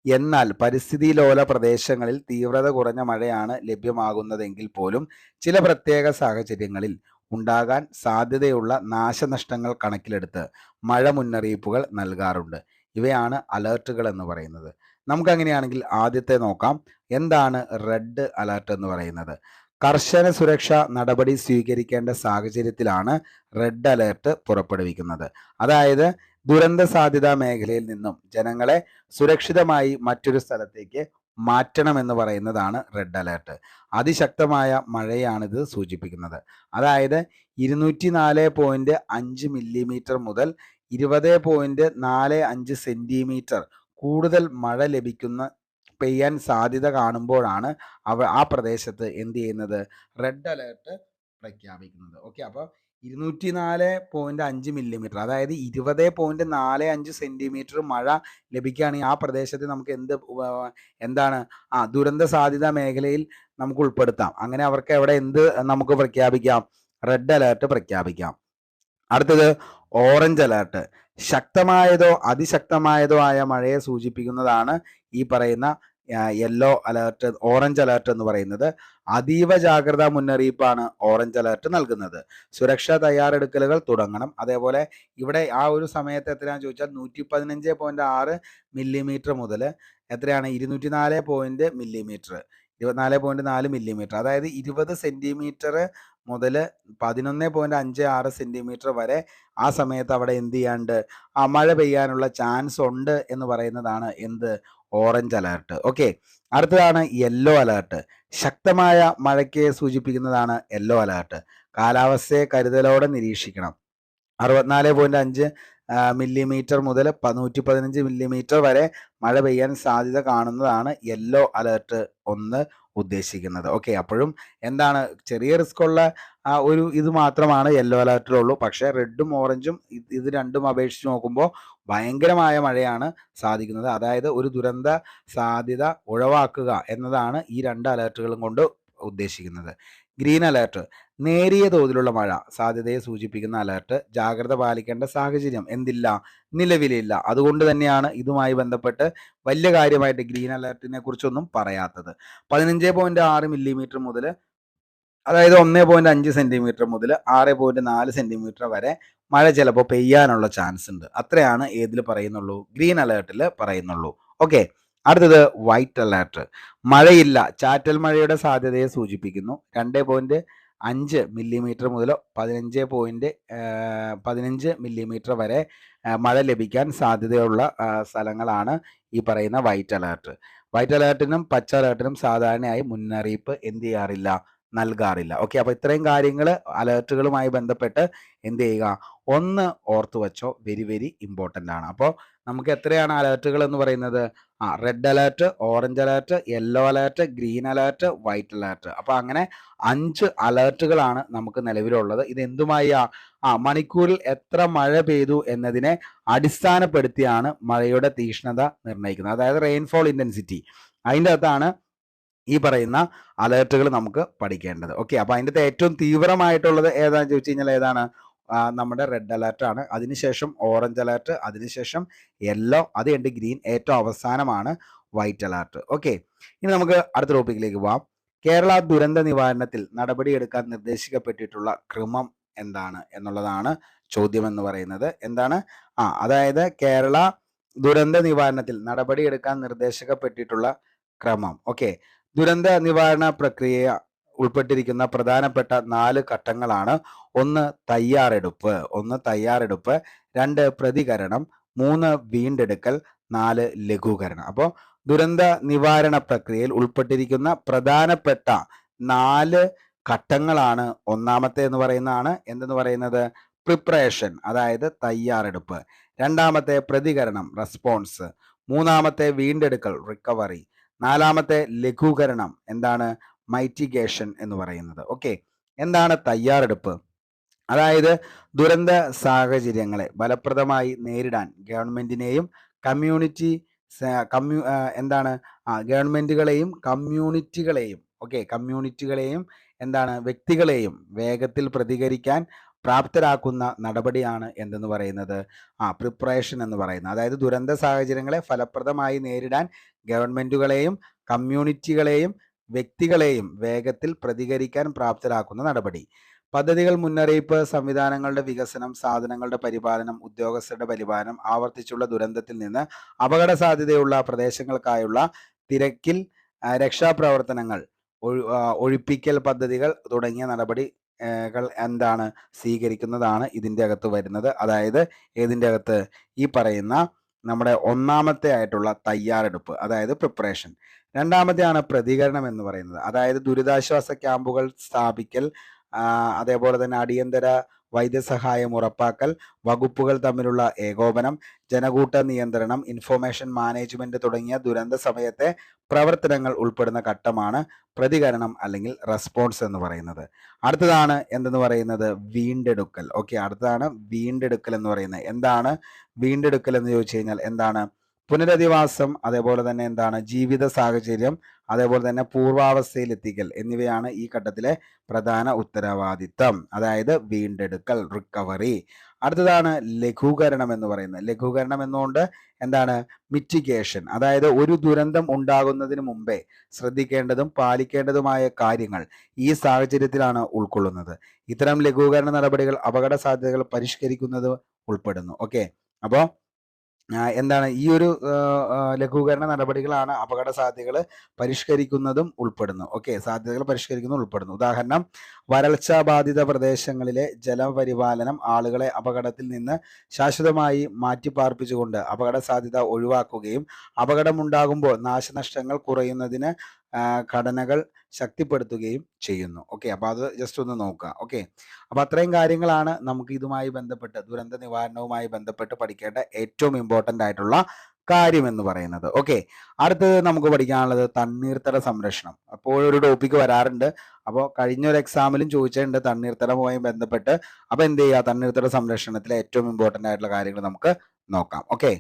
എന്നാൽ പരിസ്ഥിതി ലോല പ്രദേശങ്ങളിൽ തീവ്രത കുറഞ്ഞ മഴയാണ് ലഭ്യമാകുന്നതെങ്കിൽ പോലും ചില പ്രത്യേക സാഹചര്യങ്ങളിൽ ഉണ്ടാകാൻ സാധ്യതയുള്ള നാശനഷ്ടങ്ങൾ കണക്കിലെടുത്ത് മഴ മുന്നറിയിപ്പുകൾ നൽകാറുണ്ട്. ഇവയാണ് അലേർട്ടുകൾ എന്ന് പറയുന്നത്. നമുക്കങ്ങനെയാണെങ്കിൽ ആദ്യത്തെ നോക്കാം. എന്താണ് റെഡ് അലേർട്ട് എന്ന് പറയുന്നത്? കർശന സുരക്ഷാ നടപടി സ്വീകരിക്കേണ്ട സാഹചര്യത്തിലാണ് റെഡ് അലേർട്ട് പുറപ്പെടുവിക്കുന്നത്. അതായത് ദുരന്ത സാധ്യതാ മേഖലയിൽ നിന്നും ജനങ്ങളെ സുരക്ഷിതമായി മറ്റൊരു സ്ഥലത്തേക്ക് മാറ്റണമെന്ന് പറയുന്നതാണ് റെഡ് അലേർട്ട്. അതിശക്തമായ മഴയാണിത് സൂചിപ്പിക്കുന്നത്. അതായത് 204.5 മില്ലിമീറ്റർ മുതൽ 20.45 സെന്റിമീറ്റർ കൂടുതൽ മഴ പെയ്യാൻ സാധ്യത കാണുമ്പോഴാണ് ആ പ്രദേശത്ത് എന്ത് ചെയ്യുന്നത്, റെഡ് അലേർട്ട് പ്രഖ്യാപിക്കുന്നത്. ഓക്കെ, അപ്പോൾ 204.5 മില്ലിമീറ്റർ അതായത് 20.45 സെന്റിമീറ്റർ മഴ ലഭിക്കുകയാണെങ്കിൽ ആ പ്രദേശത്ത് നമുക്ക് എന്താണ് ദുരന്ത സാധ്യതാ മേഖലയിൽ നമുക്ക് ഉൾപ്പെടുത്താം. അങ്ങനെ അവർക്ക് എവിടെ നമുക്ക് പ്രഖ്യാപിക്കാം, റെഡ് അലേർട്ട് പ്രഖ്യാപിക്കാം. അടുത്തത് ഓറഞ്ച് അലേർട്ട്. ശക്തമായതോ അതിശക്തമായതോ ആയ മഴയെ സൂചിപ്പിക്കുന്നതാണ് ഈ പറയുന്ന യെല്ലോ അലേർട്ട്, ഓറഞ്ച് അലേർട്ട് എന്ന് പറയുന്നത്. അതീവ ജാഗ്രതാ മുന്നറിയിപ്പാണ് ഓറഞ്ച് അലേർട്ട് നൽകുന്നത്. സുരക്ഷാ തയ്യാറെടുക്കലുകൾ തുടങ്ങണം. അതേപോലെ ഇവിടെ ആ ഒരു സമയത്ത് എത്രയാണെന്ന് ചോദിച്ചാൽ 115.6 മില്ലിമീറ്റർ മുതൽ എത്രയാണ് 204 മില്ലിമീറ്റർ 24.4 മില്ലിമീറ്റർ അതായത് 20 സെന്റിമീറ്റർ മുതൽ 11.56 സെന്റിമീറ്റർ വരെ ആ സമയത്ത് അവിടെ എന്ത് ചെയ്യാണ്ട് മഴ പെയ്യാനുള്ള ചാൻസ് ഉണ്ട് എന്ന് പറയുന്നതാണ് ഓറഞ്ച് അലേർട്ട്. ഓക്കെ, അടുത്തതാണ് യെല്ലോ അലേർട്ട്. ശക്തമായ മഴയ്ക്ക് സൂചിപ്പിക്കുന്നതാണ് യെല്ലോ അലേർട്ട്. കാലാവസ്ഥയെ കരുതലോടെ നിരീക്ഷിക്കണം. 64.5 മില്ലിമീറ്റർ മുതൽ 115 മില്ലിമീറ്റർ വരെ മഴ പെയ്യാൻ സാധ്യത കാണുന്നതാണ് യെല്ലോ അലേർട്ട് ഉദ്ദേശിക്കുന്നത്. ഓക്കെ, അപ്പോഴും എന്താണ് ചെറിയ റിസ്ക് ഉള്ള ഒരു ഇത് മാത്രമാണ് യെല്ലോ അലേർട്ടിലുള്ളൂ. പക്ഷേ റെഡും ഓറഞ്ചും ഇത് രണ്ടും അപേക്ഷിച്ച് നോക്കുമ്പോൾ ഭയങ്കരമായ മഴയാണ് സാധിക്കുന്നത്. അതായത് ഒരു ദുരന്ത സാധ്യത ഒഴിവാക്കുക എന്നതാണ് ഈ രണ്ട് അലേർട്ടുകളും കൊണ്ട് ഉദ്ദേശിക്കുന്നത്. ഗ്രീൻ അലേർട്ട് നേരിയ തോതിലുള്ള മഴ സാധ്യതയെ സൂചിപ്പിക്കുന്ന അലേർട്ട്. ജാഗ്രത പാലിക്കേണ്ട സാഹചര്യം നിലവിലില്ല. അതുകൊണ്ട് തന്നെയാണ് ഇതുമായി ബന്ധപ്പെട്ട് വലിയ കാര്യമായിട്ട് ഗ്രീൻ അലേർട്ടിനെ കുറിച്ചൊന്നും പറയാത്തത്. 15.6 മില്ലിമീറ്റർ മുതൽ അതായത് 1.5 സെന്റിമീറ്റർ മുതൽ 6.4 സെന്റിമീറ്റർ വരെ മഴ ചിലപ്പോൾ പെയ്യാനുള്ള ചാൻസ് ഉണ്ട്. അത്രയാണ് പറയുന്നുള്ളൂ, ഗ്രീൻ അലേർട്ടിൽ പറയുന്നുള്ളൂ. ഓക്കെ, അടുത്തത് വൈറ്റ് അലേർട്ട്. മഴയില്ല, ചാറ്റൽ മഴയുടെ സാധ്യതയെ സൂചിപ്പിക്കുന്നു. 2.5 മില്ലിമീറ്റർ മുതൽ 15 മില്ലിമീറ്റർ വരെ മഴ ലഭിക്കാൻ സാധ്യതയുള്ള സ്ഥലങ്ങളാണ് ഈ പറയുന്ന വൈറ്റ് അലേർട്ട്. വൈറ്റ് അലേർട്ടിനും പച്ച അലേർട്ടിനും സാധാരണയായി മുന്നറിയിപ്പ് നൽകാറില്ല. ഓക്കെ, അപ്പോൾ ഇത്രയും കാര്യങ്ങൾ അലേർട്ടുകളുമായി ബന്ധപ്പെട്ട് ഒന്ന് ഓർത്തു വെച്ചോ, വെരി വെരി ഇമ്പോർട്ടൻ്റ് ആണ്. അപ്പോൾ നമുക്ക് എത്രയാണ് അലേർട്ടുകൾ എന്ന് പറയുന്നത്? Red alert, orange alert, yellow alert, green alert, white alert. അപ്പോൾ അങ്ങനെ 5 അലേർട്ടുകളാണ് നമുക്ക് നിലവിലുള്ളത്. ഇത് എന്തുമായി മണിക്കൂറിൽ എത്ര മഴ പെയ്തു എന്നതിനെ അടിസ്ഥാനപ്പെടുത്തിയാണ് മഴയുടെ തീക്ഷ്ണത നിർണ്ണയിക്കുന്നത്. അതായത് റെയിൻഫോൾ ഇൻറ്റൻസിറ്റി. അതിൻ്റെ അകത്താണ് ഈ പറയുന്ന അലേർട്ടുകൾ നമുക്ക് പഠിക്കേണ്ടത്. ഓക്കെ, അപ്പോൾ അതിൻ്റെ ഏറ്റവും തീവ്രമായിട്ടുള്ളത് ഏതാണെന്ന് ചോദിച്ചു കഴിഞ്ഞാൽ നമ്മുടെ റെഡ് അലേർട്ട് ആണ്. അതിനുശേഷം ഓറഞ്ച് അലേർട്ട്, അതിനുശേഷം യെല്ലോ, അത് കഴിഞ്ഞ് ഗ്രീൻ, ഏറ്റവും അവസാനമാണ് വൈറ്റ് അലേർട്ട്. ഓക്കെ, ഇനി നമുക്ക് അടുത്ത ടോപ്പിക്കിലേക്ക് പോവാം. കേരള ദുരന്ത നിവാരണത്തിൽ നടപടിയെടുക്കാൻ നിർദ്ദേശിക്കപ്പെട്ടിട്ടുള്ള ക്രമം എന്താണ് എന്നുള്ളതാണ് ചോദ്യം എന്ന് പറയുന്നത്. എന്താണ്? അതായത് കേരള ദുരന്ത നിവാരണത്തിൽ നടപടിയെടുക്കാൻ നിർദ്ദേശിക്കപ്പെട്ടിട്ടുള്ള ക്രമം. ഓക്കെ, ദുരന്ത നിവാരണ പ്രക്രിയ ഉൾപ്പെട്ടിരിക്കുന്ന പ്രധാനപ്പെട്ട 4 ഘട്ടങ്ങളാണ്. 1 തയ്യാറെടുപ്പ്, 2 പ്രതികരണം, 3 വീണ്ടെടുക്കൽ, 4 ലഘൂകരണം. അപ്പോൾ ദുരന്ത നിവാരണ പ്രക്രിയയിൽ ഉൾപ്പെട്ടിരിക്കുന്ന പ്രധാനപ്പെട്ട 4 ഘട്ടങ്ങളാണ്. ഒന്നാമത്തെ എന്ന് പറയുന്നതാണ് എന്തെന്ന് പറയുന്നത്? പ്രിപ്പറേഷൻ, അതായത് തയ്യാറെടുപ്പ്. രണ്ടാമത്തെ പ്രതികരണം, റെസ്പോൺസ്. മൂന്നാമത്തെ വീണ്ടെടുക്കൽ, റിക്കവറി. നാലാമത്തെ ലഘൂകരണം, എന്താണ്? മൈറ്റിഗേഷൻ എന്ന് പറയുന്നത്. ഓക്കെ, എന്താണ് തയ്യാറെടുപ്പ്? അതായത് ദുരന്ത സാഹചര്യങ്ങളെ ഫലപ്രദമായി നേരിടാൻ ഗവൺമെന്റിനെയും ഗവൺമെന്റുകളെയും കമ്മ്യൂണിറ്റികളെയും വ്യക്തികളെയും വേഗത്തിൽ പ്രതികരിക്കാൻ പ്രാപ്തരാക്കുന്ന നടപടിയാണ് എന്തെന്ന് പറയുന്നത്? പ്രിപ്പറേഷൻ എന്ന് പറയുന്നത്. അതായത് ദുരന്ത സാഹചര്യങ്ങളെ ഫലപ്രദമായി നേരിടാൻ ഗവൺമെന്റുകളെയും കമ്മ്യൂണിറ്റികളെയും വ്യക്തികളെയും വേഗത്തിൽ പ്രതികരിക്കാൻ പ്രാപ്തരാക്കുന്ന നടപടി. പദ്ധതികൾ, മുന്നറിയിപ്പ് സംവിധാനങ്ങളുടെ വികസനം, സാധനങ്ങളുടെ പരിപാലനം, ഉദ്യോഗസ്ഥരുടെ പരിപാലനം, ആവർത്തിച്ചുള്ള ദുരന്തത്തിൽ നിന്ന് അപകട സാധ്യതയുള്ള പ്രദേശങ്ങൾക്കായുള്ള തിരക്കിൽ രക്ഷാപ്രവർത്തനങ്ങൾ, ഒഴിപ്പിക്കൽ പദ്ധതികൾ തുടങ്ങിയ നടപടികൾ സ്വീകരിക്കുന്നതാണ് ഇതിൻ്റെ അകത്ത് വരുന്നത്. അതായത് ഏതിൻ്റെ അകത്ത്? ഈ പറയുന്ന നമ്മുടെ ഒന്നാമത്തെ ആയിട്ടുള്ള തയ്യാറെടുപ്പ്, അതായത് പ്രിപ്പറേഷൻ. രണ്ടാമത്തെയാണ് പ്രതികരണം എന്ന് പറയുന്നത്. അതായത് ദുരിതാശ്വാസ ക്യാമ്പുകൾ സ്ഥാപിക്കൽ, അതേപോലെ തന്നെ അടിയന്തര വൈദ്യസഹായം ഉറപ്പാക്കൽ, വകുപ്പുകൾ തമ്മിലുള്ള ഏകോപനം, ജനകൂട്ട നിയന്ത്രണം, ഇൻഫോർമേഷൻ മാനേജ്മെന്റ് തുടങ്ങിയ ദുരന്ത സമയത്തെ പ്രവർത്തനങ്ങൾ ഉൾപ്പെടുന്ന ഘട്ടമാണ് പ്രതികരണം അല്ലെങ്കിൽ റെസ്പോൺസ് എന്ന് പറയുന്നത്. അടുത്തതാണ് എന്തെന്ന് പറയുന്നത്? വീണ്ടെടുക്കൽ. ഓക്കെ, അടുത്തതാണ് വീണ്ടെടുക്കൽ എന്ന് പറയുന്നത്. എന്താണ് വീണ്ടെടുക്കൽ എന്ന് ചോദിച്ചു കഴിഞ്ഞാൽ എന്താണ്? പുനരധിവാസം, അതേപോലെ തന്നെ എന്താണ്? ജീവിത സാഹചര്യം, അതേപോലെ തന്നെ പൂർവാവസ്ഥയിലെത്തിക്കൽ എന്നിവയാണ് ഈ ഘട്ടത്തിലെ പ്രധാന ഉത്തരവാദിത്തം. അതായത് വീണ്ടെടുക്കൽ, റിക്കവറി. അടുത്തതാണ് ലഘൂകരണം എന്ന് പറയുന്നത്. ലഘൂകരണം എന്നുകൊണ്ട് എന്താണ്? മിറ്റിഗേഷൻ. അതായത് ഒരു ദുരന്തം ഉണ്ടാകുന്നതിന് മുമ്പേ ശ്രദ്ധിക്കേണ്ടതും പാലിക്കേണ്ടതുമായ കാര്യങ്ങൾ ഈ സാഹചര്യത്തിലാണ് ഉൾക്കൊള്ളുന്നത്. ഇത്തരം ലഘൂകരണ നടപടികൾ അപകട സാധ്യതകൾ പരിഷ്കരിക്കുന്നത് ഉൾപ്പെടുന്നു. ഓക്കെ, അപ്പോൾ എന്താണ് ഈ ഒരു ലഘൂകരണ നടപടികളാണ് അപകട സാധ്യതകൾ പരിഷ്കരിക്കുന്നതും ഉൾപ്പെടുന്നു. ഓക്കെ, സാധ്യതകൾ പരിഷ്കരിക്കുന്നതും ഉൾപ്പെടുന്നു. ഉദാഹരണം, വരൾച്ച ബാധിത പ്രദേശങ്ങളിലെ ജലപരിപാലനം, ആളുകളെ അപകടത്തിൽ നിന്ന് ശാശ്വതമായി മാറ്റിപ്പാർപ്പിച്ചുകൊണ്ട് അപകട സാധ്യത ഒഴിവാക്കുകയും അപകടമുണ്ടാകുമ്പോൾ നാശനഷ്ടങ്ങൾ കുറയുന്നതിന് ഘടനകൾ ശക്തിപ്പെടുത്തുകയും ചെയ്യുന്നു. ഓക്കെ, അപ്പോൾ അത് ജസ്റ്റ് ഒന്ന് നോക്കുക. ഓക്കെ, അപ്പോൾ അത്രയും കാര്യങ്ങളാണ് നമുക്ക് ഇതുമായി ബന്ധപ്പെട്ട്, ദുരന്ത നിവാരണവുമായി ബന്ധപ്പെട്ട് പഠിക്കേണ്ട ഏറ്റവും ഇമ്പോർട്ടൻ്റ് ആയിട്ടുള്ള കാര്യം എന്ന് പറയുന്നത്. ഓക്കെ, അടുത്തത് നമുക്ക് പഠിക്കാനുള്ളത് തണ്ണീർത്തട സംരക്ഷണം. അപ്പോൾ ഒരു ടോപ്പിക്ക് വരാറുണ്ട്. അപ്പോൾ കഴിഞ്ഞ ഒരു എക്സാമിലും ചോദിച്ചിട്ടുണ്ട് തണ്ണീർത്തടവുമായി ബന്ധപ്പെട്ട്. അപ്പോൾ എന്ത് ചെയ്യുക? തണ്ണീർത്തട സംരക്ഷണത്തിലെ ഏറ്റവും ഇമ്പോർട്ടൻ്റ് ആയിട്ടുള്ള കാര്യങ്ങൾ നമുക്ക് നോക്കാം. ഓക്കെ,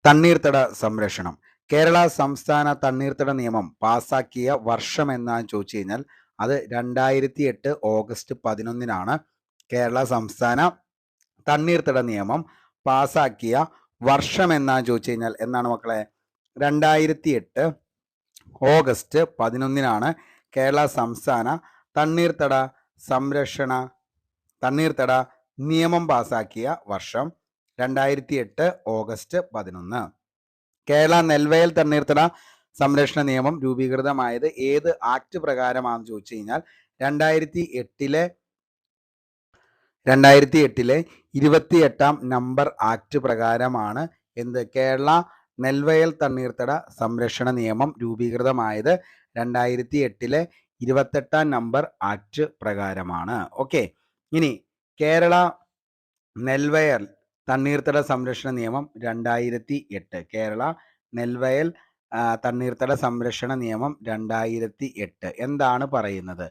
തണ്ണീർത്തട സംരക്ഷണം. കേരള സംസ്ഥാന തണ്ണീർത്തട നിയമം പാസാക്കിയ വർഷം എന്നാന്ന് ചോദിച്ചു കഴിഞ്ഞാൽ അത് 2008 ഓഗസ്റ്റ് 11-നാണ് കേരള സംസ്ഥാന തണ്ണീർത്തട നിയമം പാസാക്കിയ വർഷം എന്നാന്ന് ചോദിച്ചു കഴിഞ്ഞാൽ എന്നാണ് മക്കളെ? 2008 ഓഗസ്റ്റ് 11-നാണ് കേരള സംസ്ഥാന തണ്ണീർത്തട നിയമം പാസാക്കിയ വർഷം. 2008 ഓഗസ്റ്റ് 11. കേരള നെൽവയൽ തണ്ണീർത്തട സംരക്ഷണ നിയമം രൂപീകൃതമായത് ഏത് ആക്ട് പ്രകാരമാണെന്ന് ചോദിച്ചു കഴിഞ്ഞാൽ 2008-ലെ 28-ാം നമ്പർ ആക്ട് പ്രകാരമാണ് എന്ത്? കേരള നെൽവയൽ തണ്ണീർത്തട സംരക്ഷണ നിയമം രൂപീകൃതമായത് 2008-ലെ 28-ാം നമ്പർ ആക്ട് പ്രകാരമാണ്. ഓക്കെ, ഇനി കേരള നെൽവയൽ തണ്ണീർത്തട സംരക്ഷണ നിയമം 2008. കേരള നെൽവയൽ തണ്ണീർത്തട സംരക്ഷണ നിയമം 2008 എന്താണ് പറയുന്നത്?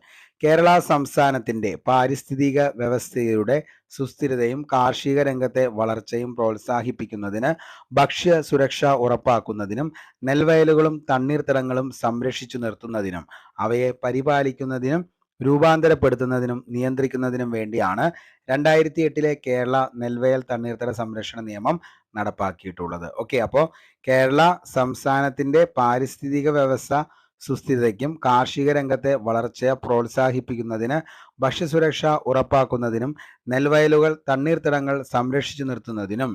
കേരള സംസ്ഥാനത്തിൻ്റെ പാരിസ്ഥിതിക വ്യവസ്ഥയുടെ സുസ്ഥിരതയും കാർഷിക രംഗത്തെ വളർച്ചയും പ്രോത്സാഹിപ്പിക്കുന്നതിന്, ഭക്ഷ്യ സുരക്ഷ ഉറപ്പാക്കുന്നതിനും, നെൽവയലുകളും തണ്ണീർത്തടങ്ങളും സംരക്ഷിച്ചു നിർത്തുന്നതിനും അവയെ പരിപാലിക്കുന്നതിനും രൂപാന്തരപ്പെടുത്തുന്നതിനും നിയന്ത്രിക്കുന്നതിനും വേണ്ടിയാണ് 2008 കേരള നെൽവയൽ തണ്ണീർത്തട സംരക്ഷണ നിയമം നടപ്പാക്കിയിട്ടുള്ളത്. ഓക്കെ, അപ്പോൾ കേരള സംസ്ഥാനത്തിൻ്റെ പാരിസ്ഥിതിക വ്യവസ്ഥ സുസ്ഥിരതയ്ക്കും കാർഷിക രംഗത്തെ വളർച്ചയെ പ്രോത്സാഹിപ്പിക്കുന്നതിന് ഭക്ഷ്യസുരക്ഷ ഉറപ്പാക്കുന്നതിനും നെൽവയലുകൾ തണ്ണീർത്തടങ്ങൾ സംരക്ഷിച്ചു നിർത്തുന്നതിനും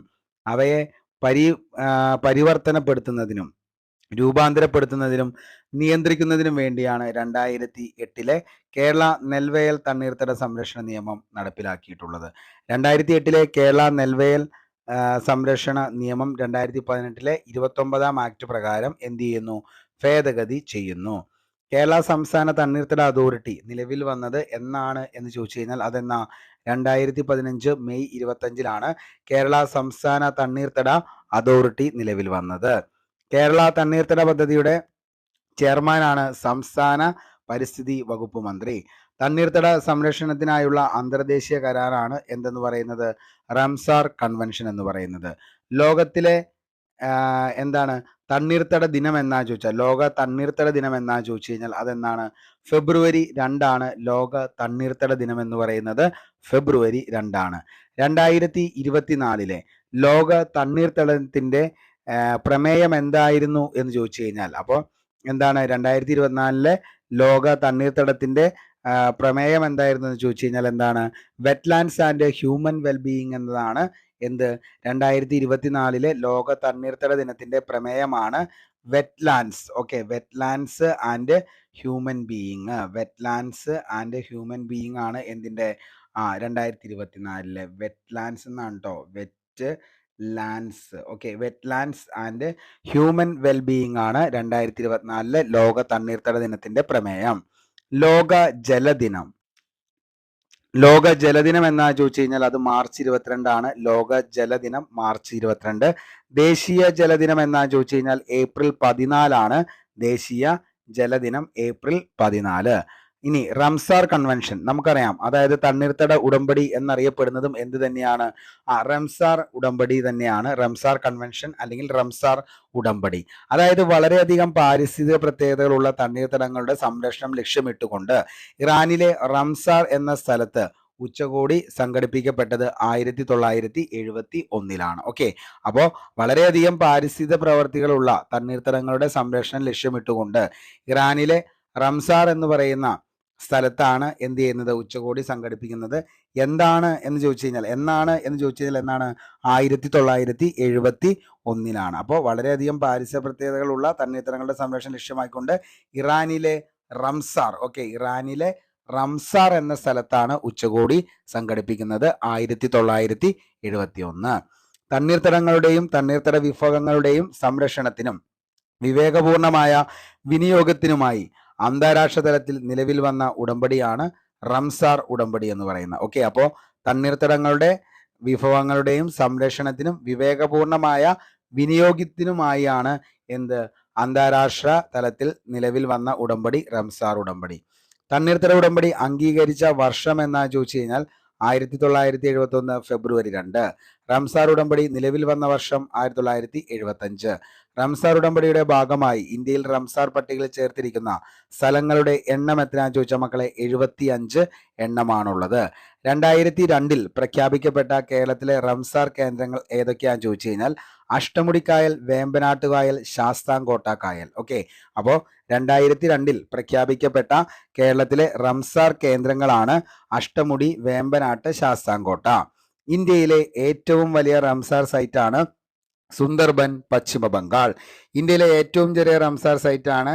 അവയെ പരിവർത്തനപ്പെടുത്തുന്നതിനും രൂപാന്തരപ്പെടുത്തുന്നതിനും നിയന്ത്രിക്കുന്നതിനും വേണ്ടിയാണ് 2008 കേരള നെൽവയൽ തണ്ണീർത്തട സംരക്ഷണ നിയമം നടപ്പിലാക്കിയിട്ടുള്ളത്. 2008 കേരള നെൽവയൽ സംരക്ഷണ നിയമം 2018 29ാം ആക്ട് പ്രകാരം എന്ത് ചെയ്യുന്നു? ഭേദഗതി ചെയ്യുന്നു. കേരള സംസ്ഥാന തണ്ണീർത്തട അതോറിറ്റി നിലവിൽ വന്നത് എന്നാണ് എന്ന് ചോദിച്ചു കഴിഞ്ഞാൽ അതെന്നാ 2015 മെയ് 25 കേരള സംസ്ഥാന തണ്ണീർത്തട അതോറിറ്റി നിലവിൽ വന്നത്. കേരള തണ്ണീർത്തട പദ്ധതിയുടെ ചെയർമാനാണ് സംസ്ഥാന പരിസ്ഥിതി വകുപ്പ് മന്ത്രി. തണ്ണീർത്തട സംരക്ഷണത്തിനായുള്ള അന്തർദേശീയ കരാറാണ് എന്തെന്ന് പറയുന്നത്? റംസാർ കൺവെൻഷൻ എന്ന് പറയുന്നത്. ലോകത്തിലെ എന്താണ് തണ്ണീർത്തട ദിനം എന്നാ ചോദിച്ചാൽ, ലോക തണ്ണീർത്തട ദിനം എന്നാ ചോദിച്ചു കഴിഞ്ഞാൽ അതെന്നാണ്? ഫെബ്രുവരി 2 ലോക തണ്ണീർത്തട ദിനം എന്ന് പറയുന്നത്. ഫെബ്രുവരി 2. 2024 ലോക തണ്ണീർത്തടത്തിന്റെ പ്രമേയം എന്തായിരുന്നു എന്ന് ചോദിച്ചു കഴിഞ്ഞാൽ, അപ്പോൾ എന്താണ് 2024 ലോക തണ്ണീർത്തടത്തിന്റെ പ്രമേയം എന്തായിരുന്നു എന്ന് ചോദിച്ചു കഴിഞ്ഞാൽ എന്താണ്? വെറ്റ്ലാൻഡ്സ് ആൻഡ് ഹ്യൂമൻ വെൽബീയിങ് എന്നതാണ് 2024 ലോക തണ്ണീർത്തട ദിനത്തിന്റെ പ്രമേയമാണ് wetlands. Okay, wetlands and human being. Wetlands and human being ആണ് എന്തിന്റെ 2024 വെറ്റ്ലാൻഡ്സ് എന്നാണ് കേട്ടോ. Lands. Okay, wetlands and human wellbeing ആണ് 2024 ലോക തണ്ണീർത്തട ദിനത്തിന്റെ പ്രമേയം. ലോക ജലദിനം. ലോക ജലദിനം എന്നാ ചോദിച്ചു കഴിഞ്ഞാൽ അത് മാർച്ച് 22 ലോക ജലദിനം മാർച്ച് 22. ദേശീയ ജലദിനം എന്നാ ചോദിച്ചു കഴിഞ്ഞാൽ ഏപ്രിൽ 14 ദേശീയ ജലദിനം ഏപ്രിൽ 14. ഇനി റംസാർ കൺവെൻഷൻ നമുക്കറിയാം, അതായത് തണ്ണീർത്തട ഉടമ്പടി എന്നറിയപ്പെടുന്നതും എന്ത് തന്നെയാണ്? റംസാർ ഉടമ്പടി തന്നെയാണ്. റംസാർ കൺവെൻഷൻ അല്ലെങ്കിൽ റംസാർ ഉടമ്പടി. അതായത് വളരെയധികം പാരിസ്ഥിതിക പ്രത്യേകതകളുള്ള തണ്ണീർത്തടങ്ങളുടെ സംരക്ഷണം ലക്ഷ്യമിട്ടുകൊണ്ട് ഇറാനിലെ റംസാർ എന്ന സ്ഥലത്ത് ഉച്ചകോടി സംഘടിപ്പിക്കപ്പെട്ടത് 1971. ഓക്കെ, അപ്പോൾ വളരെയധികം പാരിസ്ഥിതിക പ്രവർത്തികളുള്ള തണ്ണീർത്തടങ്ങളുടെ സംരക്ഷണം ലക്ഷ്യമിട്ടുകൊണ്ട് ഇറാനിലെ റംസാർ എന്ന് പറയുന്ന സ്ഥലത്താണ് എന്ത് ചെയ്യുന്നത്? ഉച്ചകോടി സംഘടിപ്പിക്കുന്നത്. എന്താണ് എന്ന് ചോദിച്ചു കഴിഞ്ഞാൽ എന്നാണ്? 1971. അപ്പോൾ വളരെയധികം പാരിസ്ഥിതിക പ്രത്യേകതകളുള്ള തണ്ണീർത്തടങ്ങളുടെ സംരക്ഷണം ലക്ഷ്യമാക്കിക്കൊണ്ട് ഇറാനിലെ റംസാർ, ഓക്കെ, ഇറാനിലെ റംസാർ എന്ന സ്ഥലത്താണ് ഉച്ചകോടി സംഘടിപ്പിക്കുന്നത് 1971. തണ്ണീർത്തടങ്ങളുടെയും തണ്ണീർത്തട വിഭവങ്ങളുടെയും സംരക്ഷണത്തിനും വിവേകപൂർണമായ വിനിയോഗത്തിനുമായി അന്താരാഷ്ട്ര തലത്തിൽ നിലവിൽ വന്ന ഉടമ്പടിയാണ് റംസാർ ഉടമ്പടി എന്ന് പറയുന്നത്. ഓക്കെ, അപ്പോൾ തണ്ണീർത്തടങ്ങളുടെ വിഭവങ്ങളുടെയും സംരക്ഷണത്തിനും വിവേകപൂർണമായ വിനിയോഗത്തിനുമായാണ് അന്താരാഷ്ട്ര തലത്തിൽ നിലവിൽ വന്ന ഉടമ്പടി റംസാർ ഉടമ്പടി. തണ്ണീർത്തട ഉടമ്പടി അംഗീകരിച്ച വർഷം എന്നാ ചോദിച്ചു കഴിഞ്ഞാൽ 1971 ഫെബ്രുവരി 2. റംസാർ ഉടമ്പടി നിലവിൽ വന്ന വർഷം 1975. റംസാർ ഉടമ്പടിയുടെ ഭാഗമായി ഇന്ത്യയിൽ റംസാർ പട്ടികയിൽ ചേർത്തിരിക്കുന്ന സ്ഥലങ്ങളുടെ എണ്ണം എത്രയാണെന്ന് ചോദിച്ചാൽ മക്കളെ 75 എണ്ണമാണുള്ളത്. 2002 പ്രഖ്യാപിക്കപ്പെട്ട കേരളത്തിലെ റംസാർ കേന്ദ്രങ്ങൾ ഏതൊക്കെയാണെന്ന് ചോദിച്ചു കഴിഞ്ഞാൽ അഷ്ടമുടിക്കായൽ, വേമ്പനാട്ടുകായൽ, ശാസ്താംകോട്ട കായൽ. ഓക്കെ, അപ്പോൾ 2002 പ്രഖ്യാപിക്കപ്പെട്ട കേരളത്തിലെ റംസാർ കേന്ദ്രങ്ങളാണ് അഷ്ടമുടി, വേമ്പനാട്ട്, ശാസ്താംകോട്ട. ഇന്ത്യയിലെ ഏറ്റവും വലിയ റംസാർ സൈറ്റാണ് സുന്ദർബൻ, പശ്ചിമ ബംഗാൾ. ഇന്ത്യയിലെ ഏറ്റവും ചെറിയ റംസാർ സൈറ്റാണ്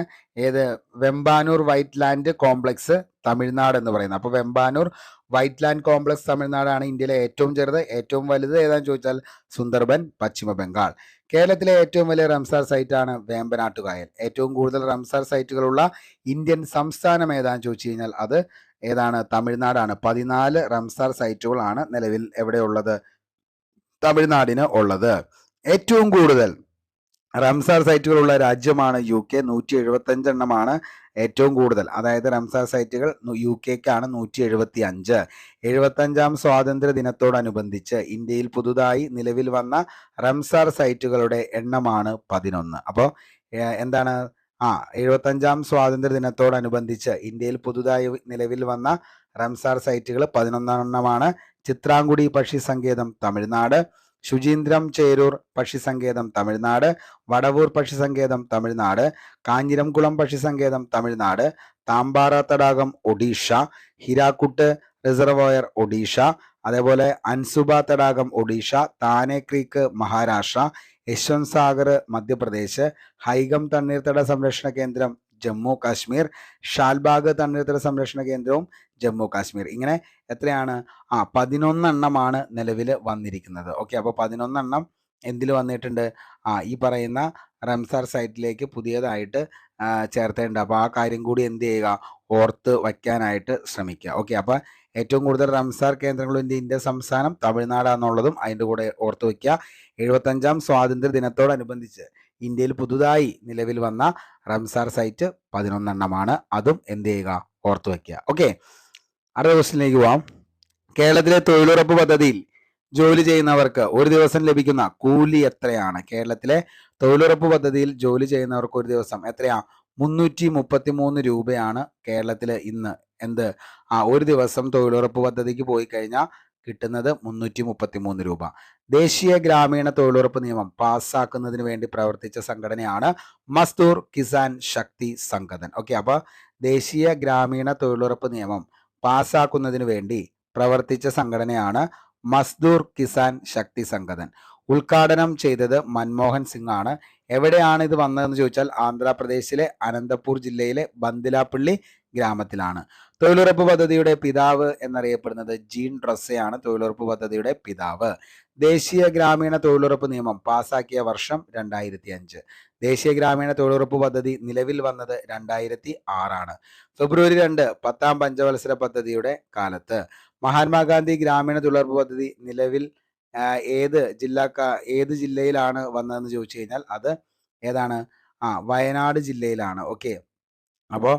Vembanur wetland complex, Tamil Nadu എന്ന് പറയുന്നത്. അപ്പോൾ വെമ്പാനൂർ വൈറ്റ് ലാൻഡ് കോംപ്ലക്സ് തമിഴ്നാടാണ് ഇന്ത്യയിലെ ഏറ്റവും ചെറുത്. ഏറ്റവും വലുത് ഏതാണെന്ന് ചോദിച്ചാൽ സുന്ദർബൻ, പശ്ചിമ ബംഗാൾ. കേരളത്തിലെ ഏറ്റവും വലിയ റംസാർ സൈറ്റാണ് വേമ്പനാട്ടുകായൽ. ഏറ്റവും കൂടുതൽ റംസാർ സൈറ്റുകളുള്ള ഇന്ത്യൻ സംസ്ഥാനം ഏതാണെന്ന് ചോദിച്ചു കഴിഞ്ഞാൽ അത് ഏതാണ്? തമിഴ്നാടാണ്. 14 റംസാർ സൈറ്റുകളാണ് നിലവിൽ എവിടെയുള്ളത്? തമിഴ്നാടിന് ഉള്ളത്. ഏറ്റവും കൂടുതൽ റംസാർ സൈറ്റുകളുള്ള രാജ്യമാണ് UK. 175 എണ്ണമാണ് ഏറ്റവും കൂടുതൽ. അതായത് റംസാർ സൈറ്റുകൾ UK-ക്കാണ് 175. 75ാം സ്വാതന്ത്ര്യ ദിനത്തോടനുബന്ധിച്ച് ഇന്ത്യയിൽ പുതുതായി നിലവിൽ വന്ന റംസാർ സൈറ്റുകളുടെ എണ്ണമാണ് 11. അപ്പോൾ എന്താണ്? 75-ാം സ്വാതന്ത്ര്യ ദിനത്തോടനുബന്ധിച്ച് ഇന്ത്യയിൽ പുതുതായി നിലവിൽ വന്ന റംസാർ സൈറ്റുകൾ 11 എണ്ണമാണ്. ചിത്രാങ്കുടി പക്ഷി സങ്കേതം തമിഴ്നാട്, ശുചീന്ദ്രം ചേരൂർ പക്ഷി സങ്കേതം തമിഴ്നാട്, വടവൂർ പക്ഷി സങ്കേതം തമിഴ്നാട്, കാഞ്ഞിരംകുളം പക്ഷി സങ്കേതം തമിഴ്നാട്, താമ്പാറ തടാകം ഒഡീഷ, ഹിരാക്കുട്ട് റിസർവോയർ ഒഡീഷ, അതേപോലെ അൻസുബ തടാകം ഒഡീഷ, താനെ ക്രീക്ക് മഹാരാഷ്ട്ര, യശ്വന്ത് സാഗർ മധ്യപ്രദേശ്, ഹൈഗം തണ്ണീർത്തട സംരക്ഷണ കേന്ദ്രം ജമ്മു കാശ്മീർ, ഷാൽബാഗ് തണ്ണീർത്തട സംരക്ഷണ കേന്ദ്രവും ജമ്മു കാശ്മീർ. ഇങ്ങനെ എത്രയാണ്? 11 എണ്ണമാണ് നിലവിൽ വന്നിരിക്കുന്നത്. ഓക്കെ, അപ്പോൾ 11 എണ്ണം എന്തിൽ വന്നിട്ടുണ്ട്? ഈ പറയുന്ന റംസാർ സൈറ്റിലേക്ക് പുതിയതായിട്ട് ചേർത്തേണ്ട. അപ്പോൾ ആ കാര്യം കൂടി എന്ത് ചെയ്യുക? ഓർത്ത് വയ്ക്കാനായിട്ട് ശ്രമിക്കുക. ഓക്കെ, അപ്പോൾ ഏറ്റവും കൂടുതൽ റംസാർ കേന്ദ്രങ്ങളുള്ള ഇന്ത്യ സംസ്ഥാനം തമിഴ്നാടാണെന്നുള്ളതും അതിൻ്റെ കൂടെ ഓർത്ത് വയ്ക്കുക. 75-ാം സ്വാതന്ത്ര്യ ദിനത്തോടനുബന്ധിച്ച് ഇന്ത്യയിൽ പുതുതായി നിലവിൽ വന്ന റംസാർ സൈറ്റ് 11 എണ്ണമാണ്. അതും എന്ത് ചെയ്യുക? ഓർത്ത് വയ്ക്കുക. ഓക്കെ, അടുത്ത ക്വസ്റ്റ്യനിലേക്ക് പോവാം. കേരളത്തിലെ തൊഴിലുറപ്പ് പദ്ധതിയിൽ ജോലി ചെയ്യുന്നവർക്ക് ഒരു ദിവസം ലഭിക്കുന്ന കൂലി എത്രയാണ്? കേരളത്തിലെ തൊഴിലുറപ്പ് പദ്ധതിയിൽ ജോലി ചെയ്യുന്നവർക്ക് ഒരു ദിവസം എത്രയാ? 333 രൂപയാണ് കേരളത്തിൽ ഇന്ന്. എന്ത്? ഒരു ദിവസം തൊഴിലുറപ്പ് പദ്ധതിക്ക് പോയി കഴിഞ്ഞാൽ കിട്ടുന്നത് 333 രൂപ. ദേശീയ ഗ്രാമീണ തൊഴിലുറപ്പ് നിയമം പാസ്സാക്കുന്നതിന് വേണ്ടി പ്രവർത്തിച്ച സംഘടനയാണ് മസ്ദൂർ കിസാൻ ശക്തി സംഗതൻ. ഓക്കെ, അപ്പോൾ ദേശീയ ഗ്രാമീണ തൊഴിലുറപ്പ് നിയമം പാസ്സാക്കുന്നതിന് വേണ്ടി പ്രവർത്തിച്ച സംഘടനയാണ് മസ്ദൂർ കിസാൻ ശക്തി സംഗതൻ. ഉദ്ഘാടനം ചെയ്തത് മൻമോഹൻ സിംഗ് ആണ്. എവിടെയാണ് ഇത് വന്നതെന്ന് ചോദിച്ചാൽ ആന്ധ്രാപ്രദേശിലെ അനന്തപൂർ ജില്ലയിലെ ബന്ദിലാപ്പള്ളി ഗ്രാമത്തിലാണ്. തൊഴിലുറപ്പ് പദ്ധതിയുടെ പിതാവ് എന്നറിയപ്പെടുന്നത് ജീൻ ഡ്രസ്സയാണ് തൊഴിലുറപ്പ് പദ്ധതിയുടെ പിതാവ്. ദേശീയ ഗ്രാമീണ തൊഴിലുറപ്പ് നിയമം പാസാക്കിയ വർഷം 2005. ദേശീയ ഗ്രാമീണ തൊഴിലുറപ്പ് പദ്ധതി നിലവിൽ വന്നത് 2006 ഫെബ്രുവരി 2 10-ാം പഞ്ചവത്സര പദ്ധതിയുടെ കാലത്ത്. മഹാത്മാഗാന്ധി ഗ്രാമീണ തൊഴിലുറപ്പ് പദ്ധതി നിലവിൽ ഏത് ജില്ലയിലാണ് വന്നതെന്ന് ചോദിച്ചു കഴിഞ്ഞാൽ അത് ഏതാണ്? വയനാട് ജില്ലയിലാണ്. ഓക്കെ, അപ്പോൾ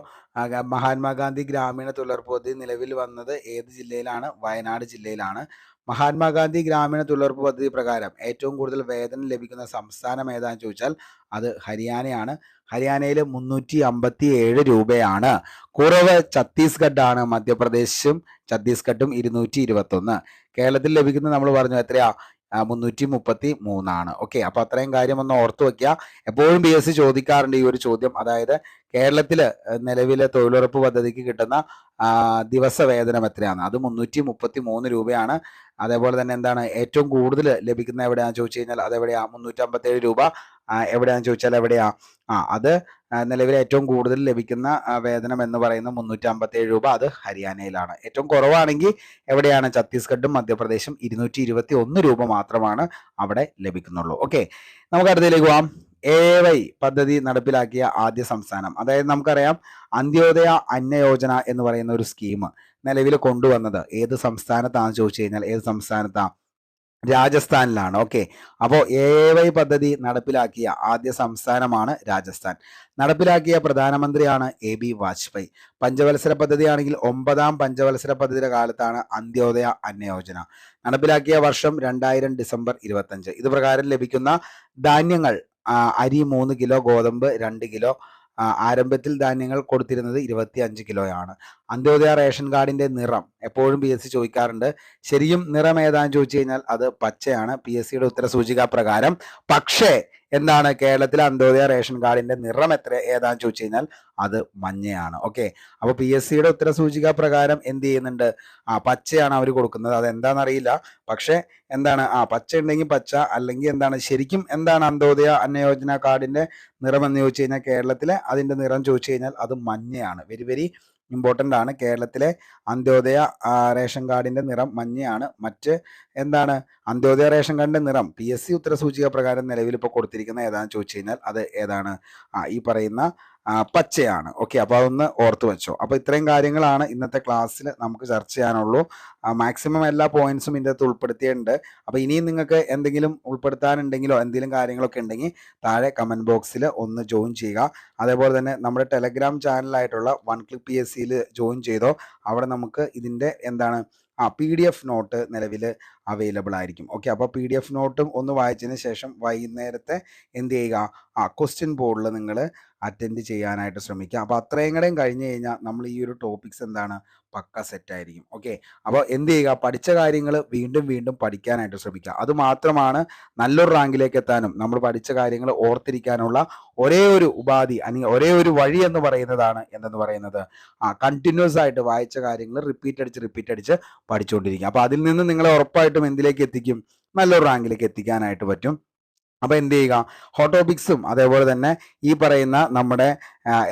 മഹാത്മാഗാന്ധി ഗ്രാമീണ തൊഴിലുറപ്പ് പദ്ധതി നിലവിൽ വന്നത് ഏത് ജില്ലയിലാണ്? വയനാട് ജില്ലയിലാണ്. മഹാത്മാഗാന്ധി ഗ്രാമീണ തൊഴിലുറപ്പ് പദ്ധതി പ്രകാരം ഏറ്റവും കൂടുതൽ വേതനം ലഭിക്കുന്ന സംസ്ഥാനം ഏതാണെന്ന് ചോദിച്ചാൽ അത് ഹരിയാനയാണ്. ഹരിയാനയിൽ 357 രൂപയാണ്. കുറവ് ഛത്തീസ്ഗഡ് ആണ്. മധ്യപ്രദേശും ഛത്തീസ്ഗഡും 221. കേരളത്തിൽ ലഭിക്കുന്നത് നമ്മൾ പറഞ്ഞു എത്രയാ? 333. ഓക്കെ, അപ്പോൾ അത്രയും കാര്യം ഒന്ന് ഓർത്തു വയ്ക്കുക. എപ്പോഴും PSC ചോദിക്കാറുണ്ട് ഈ ഒരു ചോദ്യം. അതായത് കേരളത്തിൽ നിലവിലെ തൊഴിലുറപ്പ് പദ്ധതിക്ക് കിട്ടുന്ന ദിവസ വേതനം എത്രയാണ്? അത് 333 രൂപയാണ്. അതേപോലെ തന്നെ എന്താണ് ഏറ്റവും കൂടുതൽ ലഭിക്കുന്ന എവിടെയാണെന്ന് ചോദിച്ചു കഴിഞ്ഞാൽ അതെവിടെയാ? 357 രൂപ. എവിടെയാണെന്ന് ചോദിച്ചാൽ എവിടെയാ? അത് നിലവിലെ ഏറ്റവും കൂടുതൽ ലഭിക്കുന്ന വേതനം എന്ന് പറയുന്നത് 357 രൂപ. അത് ഹരിയാനയിലാണ്. ഏറ്റവും കുറവാണെങ്കിൽ എവിടെയാണ്? ഛത്തീസ്ഗഡും മധ്യപ്രദേശും 221 രൂപ മാത്രമാണ് അവിടെ ലഭിക്കുന്നുള്ളൂ. ഓക്കെ, നമുക്ക് അടുത്തതിലേക്ക് പോവാം. AY പദ്ധതി നടപ്പിലാക്കിയ ആദ്യ സംസ്ഥാനം. അതായത് നമുക്കറിയാം അന്ത്യോദയ അന്ന യോജന എന്ന് പറയുന്ന ഒരു സ്കീം നിലവിൽ കൊണ്ടുവന്നത് ഏത് സംസ്ഥാനത്താണെന്ന് ചോദിച്ചു കഴിഞ്ഞാൽ ഏത് സംസ്ഥാനത്താണ്? രാജസ്ഥാനിലാണ്. ഓക്കെ, അപ്പോൾ AY പദ്ധതി നടപ്പിലാക്കിയ ആദ്യ സംസ്ഥാനമാണ് രാജസ്ഥാൻ. നടപ്പിലാക്കിയ പ്രധാനമന്ത്രിയാണ് AB വാജ്പേയി. പഞ്ചവത്സര പദ്ധതിയാണെങ്കിൽ 9-ാം പഞ്ചവത്സര പദ്ധതിയുടെ കാലത്താണ് അന്ത്യോദയ അന്ന യോജന. നടപ്പിലാക്കിയ വർഷം 2000 ഡിസംബർ 25. ഇത് പ്രകാരം ലഭിക്കുന്ന ധാന്യങ്ങൾ അരി 3 കിലോ, ഗോതമ്പ് 2 കിലോ. ആരംഭത്തിൽ ധാന്യങ്ങൾ കൊടുത്തിരുന്നത് 25 കിലോയാണ്. അന്ത്യോദയ റേഷൻ കാർഡിന്റെ നിറം എപ്പോഴും PSC ചോദിക്കാറുണ്ട്. ശരിയും നിറം ഏതാന്ന് ചോദിച്ചു കഴിഞ്ഞാൽ അത് പച്ചയാണ് PSCയുടെ ഉത്തര സൂചിക പ്രകാരം. പക്ഷേ എന്താണ് കേരളത്തിലെ അന്ത്യോദയ റേഷൻ കാർഡിന്റെ നിറം ഏതാന്ന് ചോദിച്ചു കഴിഞ്ഞാൽ അത് മഞ്ഞയാണ്. ഓക്കെ, അപ്പോൾ PSCയുടെ ഉത്തര സൂചിക പ്രകാരം എന്ത് ചെയ്യുന്നുണ്ട്? പച്ചയാണ് അവർ കൊടുക്കുന്നത്. അതെന്താണെന്നറിയില്ല. പക്ഷെ എന്താണ് പച്ച ഉണ്ടെങ്കിൽ പച്ച, അല്ലെങ്കിൽ എന്താണ് ശരിക്കും എന്താണ് അന്ത്യോദയ അന്ന യോജന കാർഡിന്റെ നിറം എന്ന് ചോദിച്ചു കഴിഞ്ഞാൽ കേരളത്തിലെ അതിന്റെ നിറം ചോദിച്ചു കഴിഞ്ഞാൽ അത് മഞ്ഞയാണ്. വെരി വെരി ഇമ്പോർട്ടൻ്റ് ആണ്. കേരളത്തിലെ അന്ത്യോദയ റേഷൻ കാർഡിന്റെ നിറം മഞ്ഞയാണ്. മറ്റ് എന്താണ് അന്ത്യോദയ റേഷൻ കാർഡിന്റെ നിറം PSC ഉത്തര സൂചിക പ്രകാരം നിലവിൽ ഇപ്പോൾ കൊടുത്തിരിക്കുന്ന ഏതാണെന്ന് ചോദിച്ചു കഴിഞ്ഞാൽ അത് ഏതാണ്? ഈ പറയുന്ന പച്ചയാണ്. ഓക്കെ, അപ്പോൾ അതൊന്ന് ഓർത്തു വെച്ചോ. അപ്പോൾ ഇത്രയും കാര്യങ്ങളാണ് ഇന്നത്തെ ക്ലാസ്സിൽ നമുക്ക് ചർച്ച ചെയ്യാനുള്ളൂ. മാക്സിമം എല്ലാ പോയിന്റ്സും ഇതിൻ്റെ അകത്ത് ഉൾപ്പെടുത്തിയിട്ടുണ്ട്. അപ്പോൾ ഇനിയും നിങ്ങൾക്ക് എന്തെങ്കിലും ഉൾപ്പെടുത്താനുണ്ടെങ്കിലോ എന്തെങ്കിലും കാര്യങ്ങളൊക്കെ ഉണ്ടെങ്കിൽ താഴെ കമൻറ്റ് ബോക്സിൽ ഒന്ന് ജോയിൻ ചെയ്യുക. അതേപോലെ തന്നെ നമ്മുടെ ടെലഗ്രാം ചാനലായിട്ടുള്ള വൺ ക്ലിക്ക് PSCയിൽ ജോയിൻ ചെയ്തോ. അവിടെ നമുക്ക് ഇതിൻ്റെ എന്താണ് PDF നോട്ട് നിലവിൽ അവൈലബിൾ ആയിരിക്കും. ഓക്കെ, അപ്പോൾ PDF നോട്ടും ഒന്ന് വായിച്ചതിന് ശേഷം വൈകുന്നേരത്തെ എന്ത് ചെയ്യുക? ക്വസ്റ്റ്യൻ ബോർഡിൽ നിങ്ങൾ അറ്റൻഡ് ചെയ്യാനായിട്ട് ശ്രമിക്കുക. അപ്പോൾ അത്രയും കൂടെയും കഴിഞ്ഞ് കഴിഞ്ഞാൽ നമ്മൾ ഈ ഒരു ടോപ്പിക്സ് എന്താണ് പക്ക സെറ്റായിരിക്കും. ഓക്കെ, അപ്പോൾ എന്ത് ചെയ്യുക, പഠിച്ച കാര്യങ്ങൾ വീണ്ടും വീണ്ടും പഠിക്കാനായിട്ട് ശ്രമിക്കുക. അതുമാത്രമാണ് നല്ലൊരു റാങ്കിലേക്ക് എത്താനും നമ്മൾ പഠിച്ച കാര്യങ്ങൾ ഓർത്തിരിക്കാനുള്ള ഒരേ ഒരു ഉപാധി അല്ലെങ്കിൽ ഒരേ ഒരു വഴി എന്ന് പറയുന്നതാണ് എന്തെന്ന് പറയുന്നത് കണ്ടിന്യൂസ് ആയിട്ട് വായിച്ച കാര്യങ്ങൾ റിപ്പീറ്റ് അടിച്ച് പഠിച്ചുകൊണ്ടിരിക്കുക. അപ്പോൾ അതിൽ നിന്ന് നിങ്ങളെ ഉറപ്പായിട്ടും എന്തിലേക്ക് എത്തിക്കും, നല്ലൊരു റാങ്കിലേക്ക് എത്തിക്കാനായിട്ട് പറ്റും. അപ്പോൾ എന്ത് ചെയ്യുക, ഹോട്ട് ടോപ്പിക്സും അതേപോലെ തന്നെ ഈ പറയുന്ന നമ്മുടെ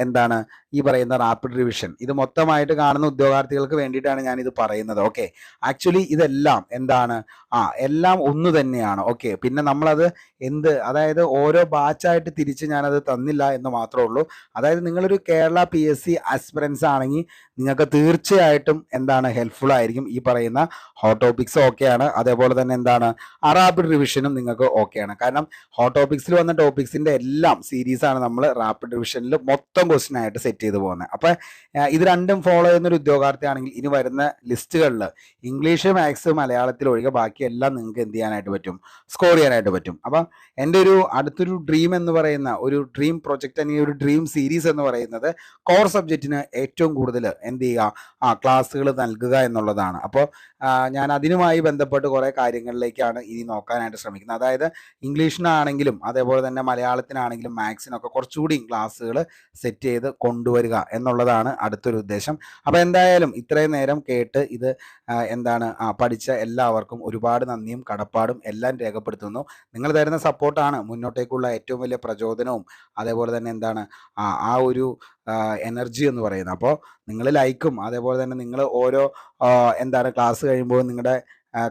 എന്താണ് ഈ പറയുന്ന റാപ്പിഡ് റിവിഷൻ ഇത് മൊത്തമായിട്ട് കാണുന്ന ഉദ്യോഗാർത്ഥികൾക്ക് വേണ്ടിയിട്ടാണ് ഞാൻ ഇത് പറയുന്നത്. ഓക്കെ, ആക്ച്വലി ഇതെല്ലാം എന്താണ് എല്ലാം ഒന്ന് തന്നെയാണ്. ഓക്കെ, പിന്നെ നമ്മളത് അതായത് ഓരോ ബാച്ചായിട്ട് തിരിച്ച് ഞാനത് തന്നില്ല എന്ന് മാത്രമേ ഉള്ളൂ. അതായത് നിങ്ങളൊരു കേരള PSC ആസ്പിറൻസ് ആണെങ്കിൽ നിങ്ങൾക്ക് തീർച്ചയായിട്ടും എന്താണ് ഹെൽപ്ഫുൾ ആയിരിക്കും ഈ പറയുന്ന ഹോട്ട് ടോപ്പിക്സ്. ഓക്കെയാണ്, അതേപോലെ തന്നെ എന്താണ് റാപ്പിഡ് റിവിഷനും നിങ്ങൾക്ക് ഓക്കെയാണ്. കാരണം ഹോട്ട് ടോപ്പിക്സിൽ വന്ന ടോപ്പിക്സിന്റെ എല്ലാം സീരീസാണ് നമ്മൾ റാപ്പിഡ് റിവിഷനിൽ മൊത്തം ക്വസ്റ്റ്യൻ ആയിട്ട് സെറ്റ് ചെയ്ത് പോകുന്നത്. അപ്പോൾ ഇത് രണ്ടും ഫോളോ ചെയ്യുന്ന ഒരു ഉദ്യോഗാർത്ഥിയാണെങ്കിൽ ഇനി വരുന്ന ലിസ്റ്റുകളിൽ ഇംഗ്ലീഷ്, മാത്സ്, മലയാളത്തിൽ ഒഴികെ ബാക്കിയെല്ലാം നിങ്ങൾക്ക് എന്ത് ചെയ്യാനായിട്ട് പറ്റും, സ്കോർ ചെയ്യാനായിട്ട് പറ്റും. അപ്പം എൻ്റെ അടുത്തൊരു ഡ്രീം എന്ന് പറയുന്ന ഒരു ഡ്രീം പ്രൊജക്റ്റ് അല്ലെങ്കിൽ ഒരു ഡ്രീം സീരീസ് എന്ന് പറയുന്നത് കോർ സബ്ജക്റ്റിന് ഏറ്റവും കൂടുതൽ എന്ത് ചെയ്യുക ക്ലാസ്സുകൾ നൽകുക എന്നുള്ളതാണ്. അപ്പോൾ ഞാൻ അതിനുമായി ബന്ധപ്പെട്ട് കുറേ കാര്യങ്ങളിലേക്കാണ് ഇനി നോക്കാനായിട്ട് ശ്രമിക്കുന്നത്. അതായത് ഇംഗ്ലീഷിനാണെങ്കിലും അതേപോലെ തന്നെ മലയാളത്തിനാണെങ്കിലും മാത്സിനൊക്കെ കുറച്ചുകൂടി ക്ലാസ്സുകൾ സെറ്റ് ചെയ്ത് കൊണ്ടുവരിക എന്നുള്ളതാണ് അടുത്തൊരു ഉദ്ദേശം. അപ്പോൾ എന്തായാലും ഇത്രയും നേരം കേട്ട് ഇത് എന്താണ് പഠിച്ച എല്ലാവർക്കും ഒരുപാട് നന്ദിയും കടപ്പാടും എല്ലാം രേഖപ്പെടുത്തുന്നു. നിങ്ങൾ തരുന്ന സപ്പോർട്ടാണ് മുന്നോട്ടേക്കുള്ള ഏറ്റവും വലിയ പ്രചോദനവും അതേപോലെ തന്നെ എന്താണ് ആ ഒരു എനർജി എന്ന് പറയുന്നത്. അപ്പോൾ നിങ്ങൾ ലൈക്കും അതേപോലെ തന്നെ നിങ്ങൾ ഓരോ എന്താണ് ക്ലാസ് കഴിയുമ്പോൾ നിങ്ങളുടെ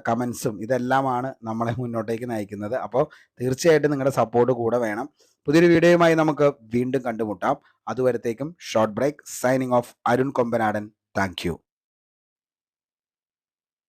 കമൻസും ഇതെല്ലാമാണ് നമ്മളെ മുന്നോട്ടേക്ക് നയിക്കുന്നത്. അപ്പോൾ തീർച്ചയായിട്ടും നിങ്ങളുടെ സപ്പോർട്ട് കൂടെ വേണം. പുതിയൊരു വീഡിയോയുമായി നമുക്ക് വീണ്ടും കണ്ടുമുട്ടാം. അതുവരത്തേക്കും short break. Signing off, Arun Kombanadan. Thank U.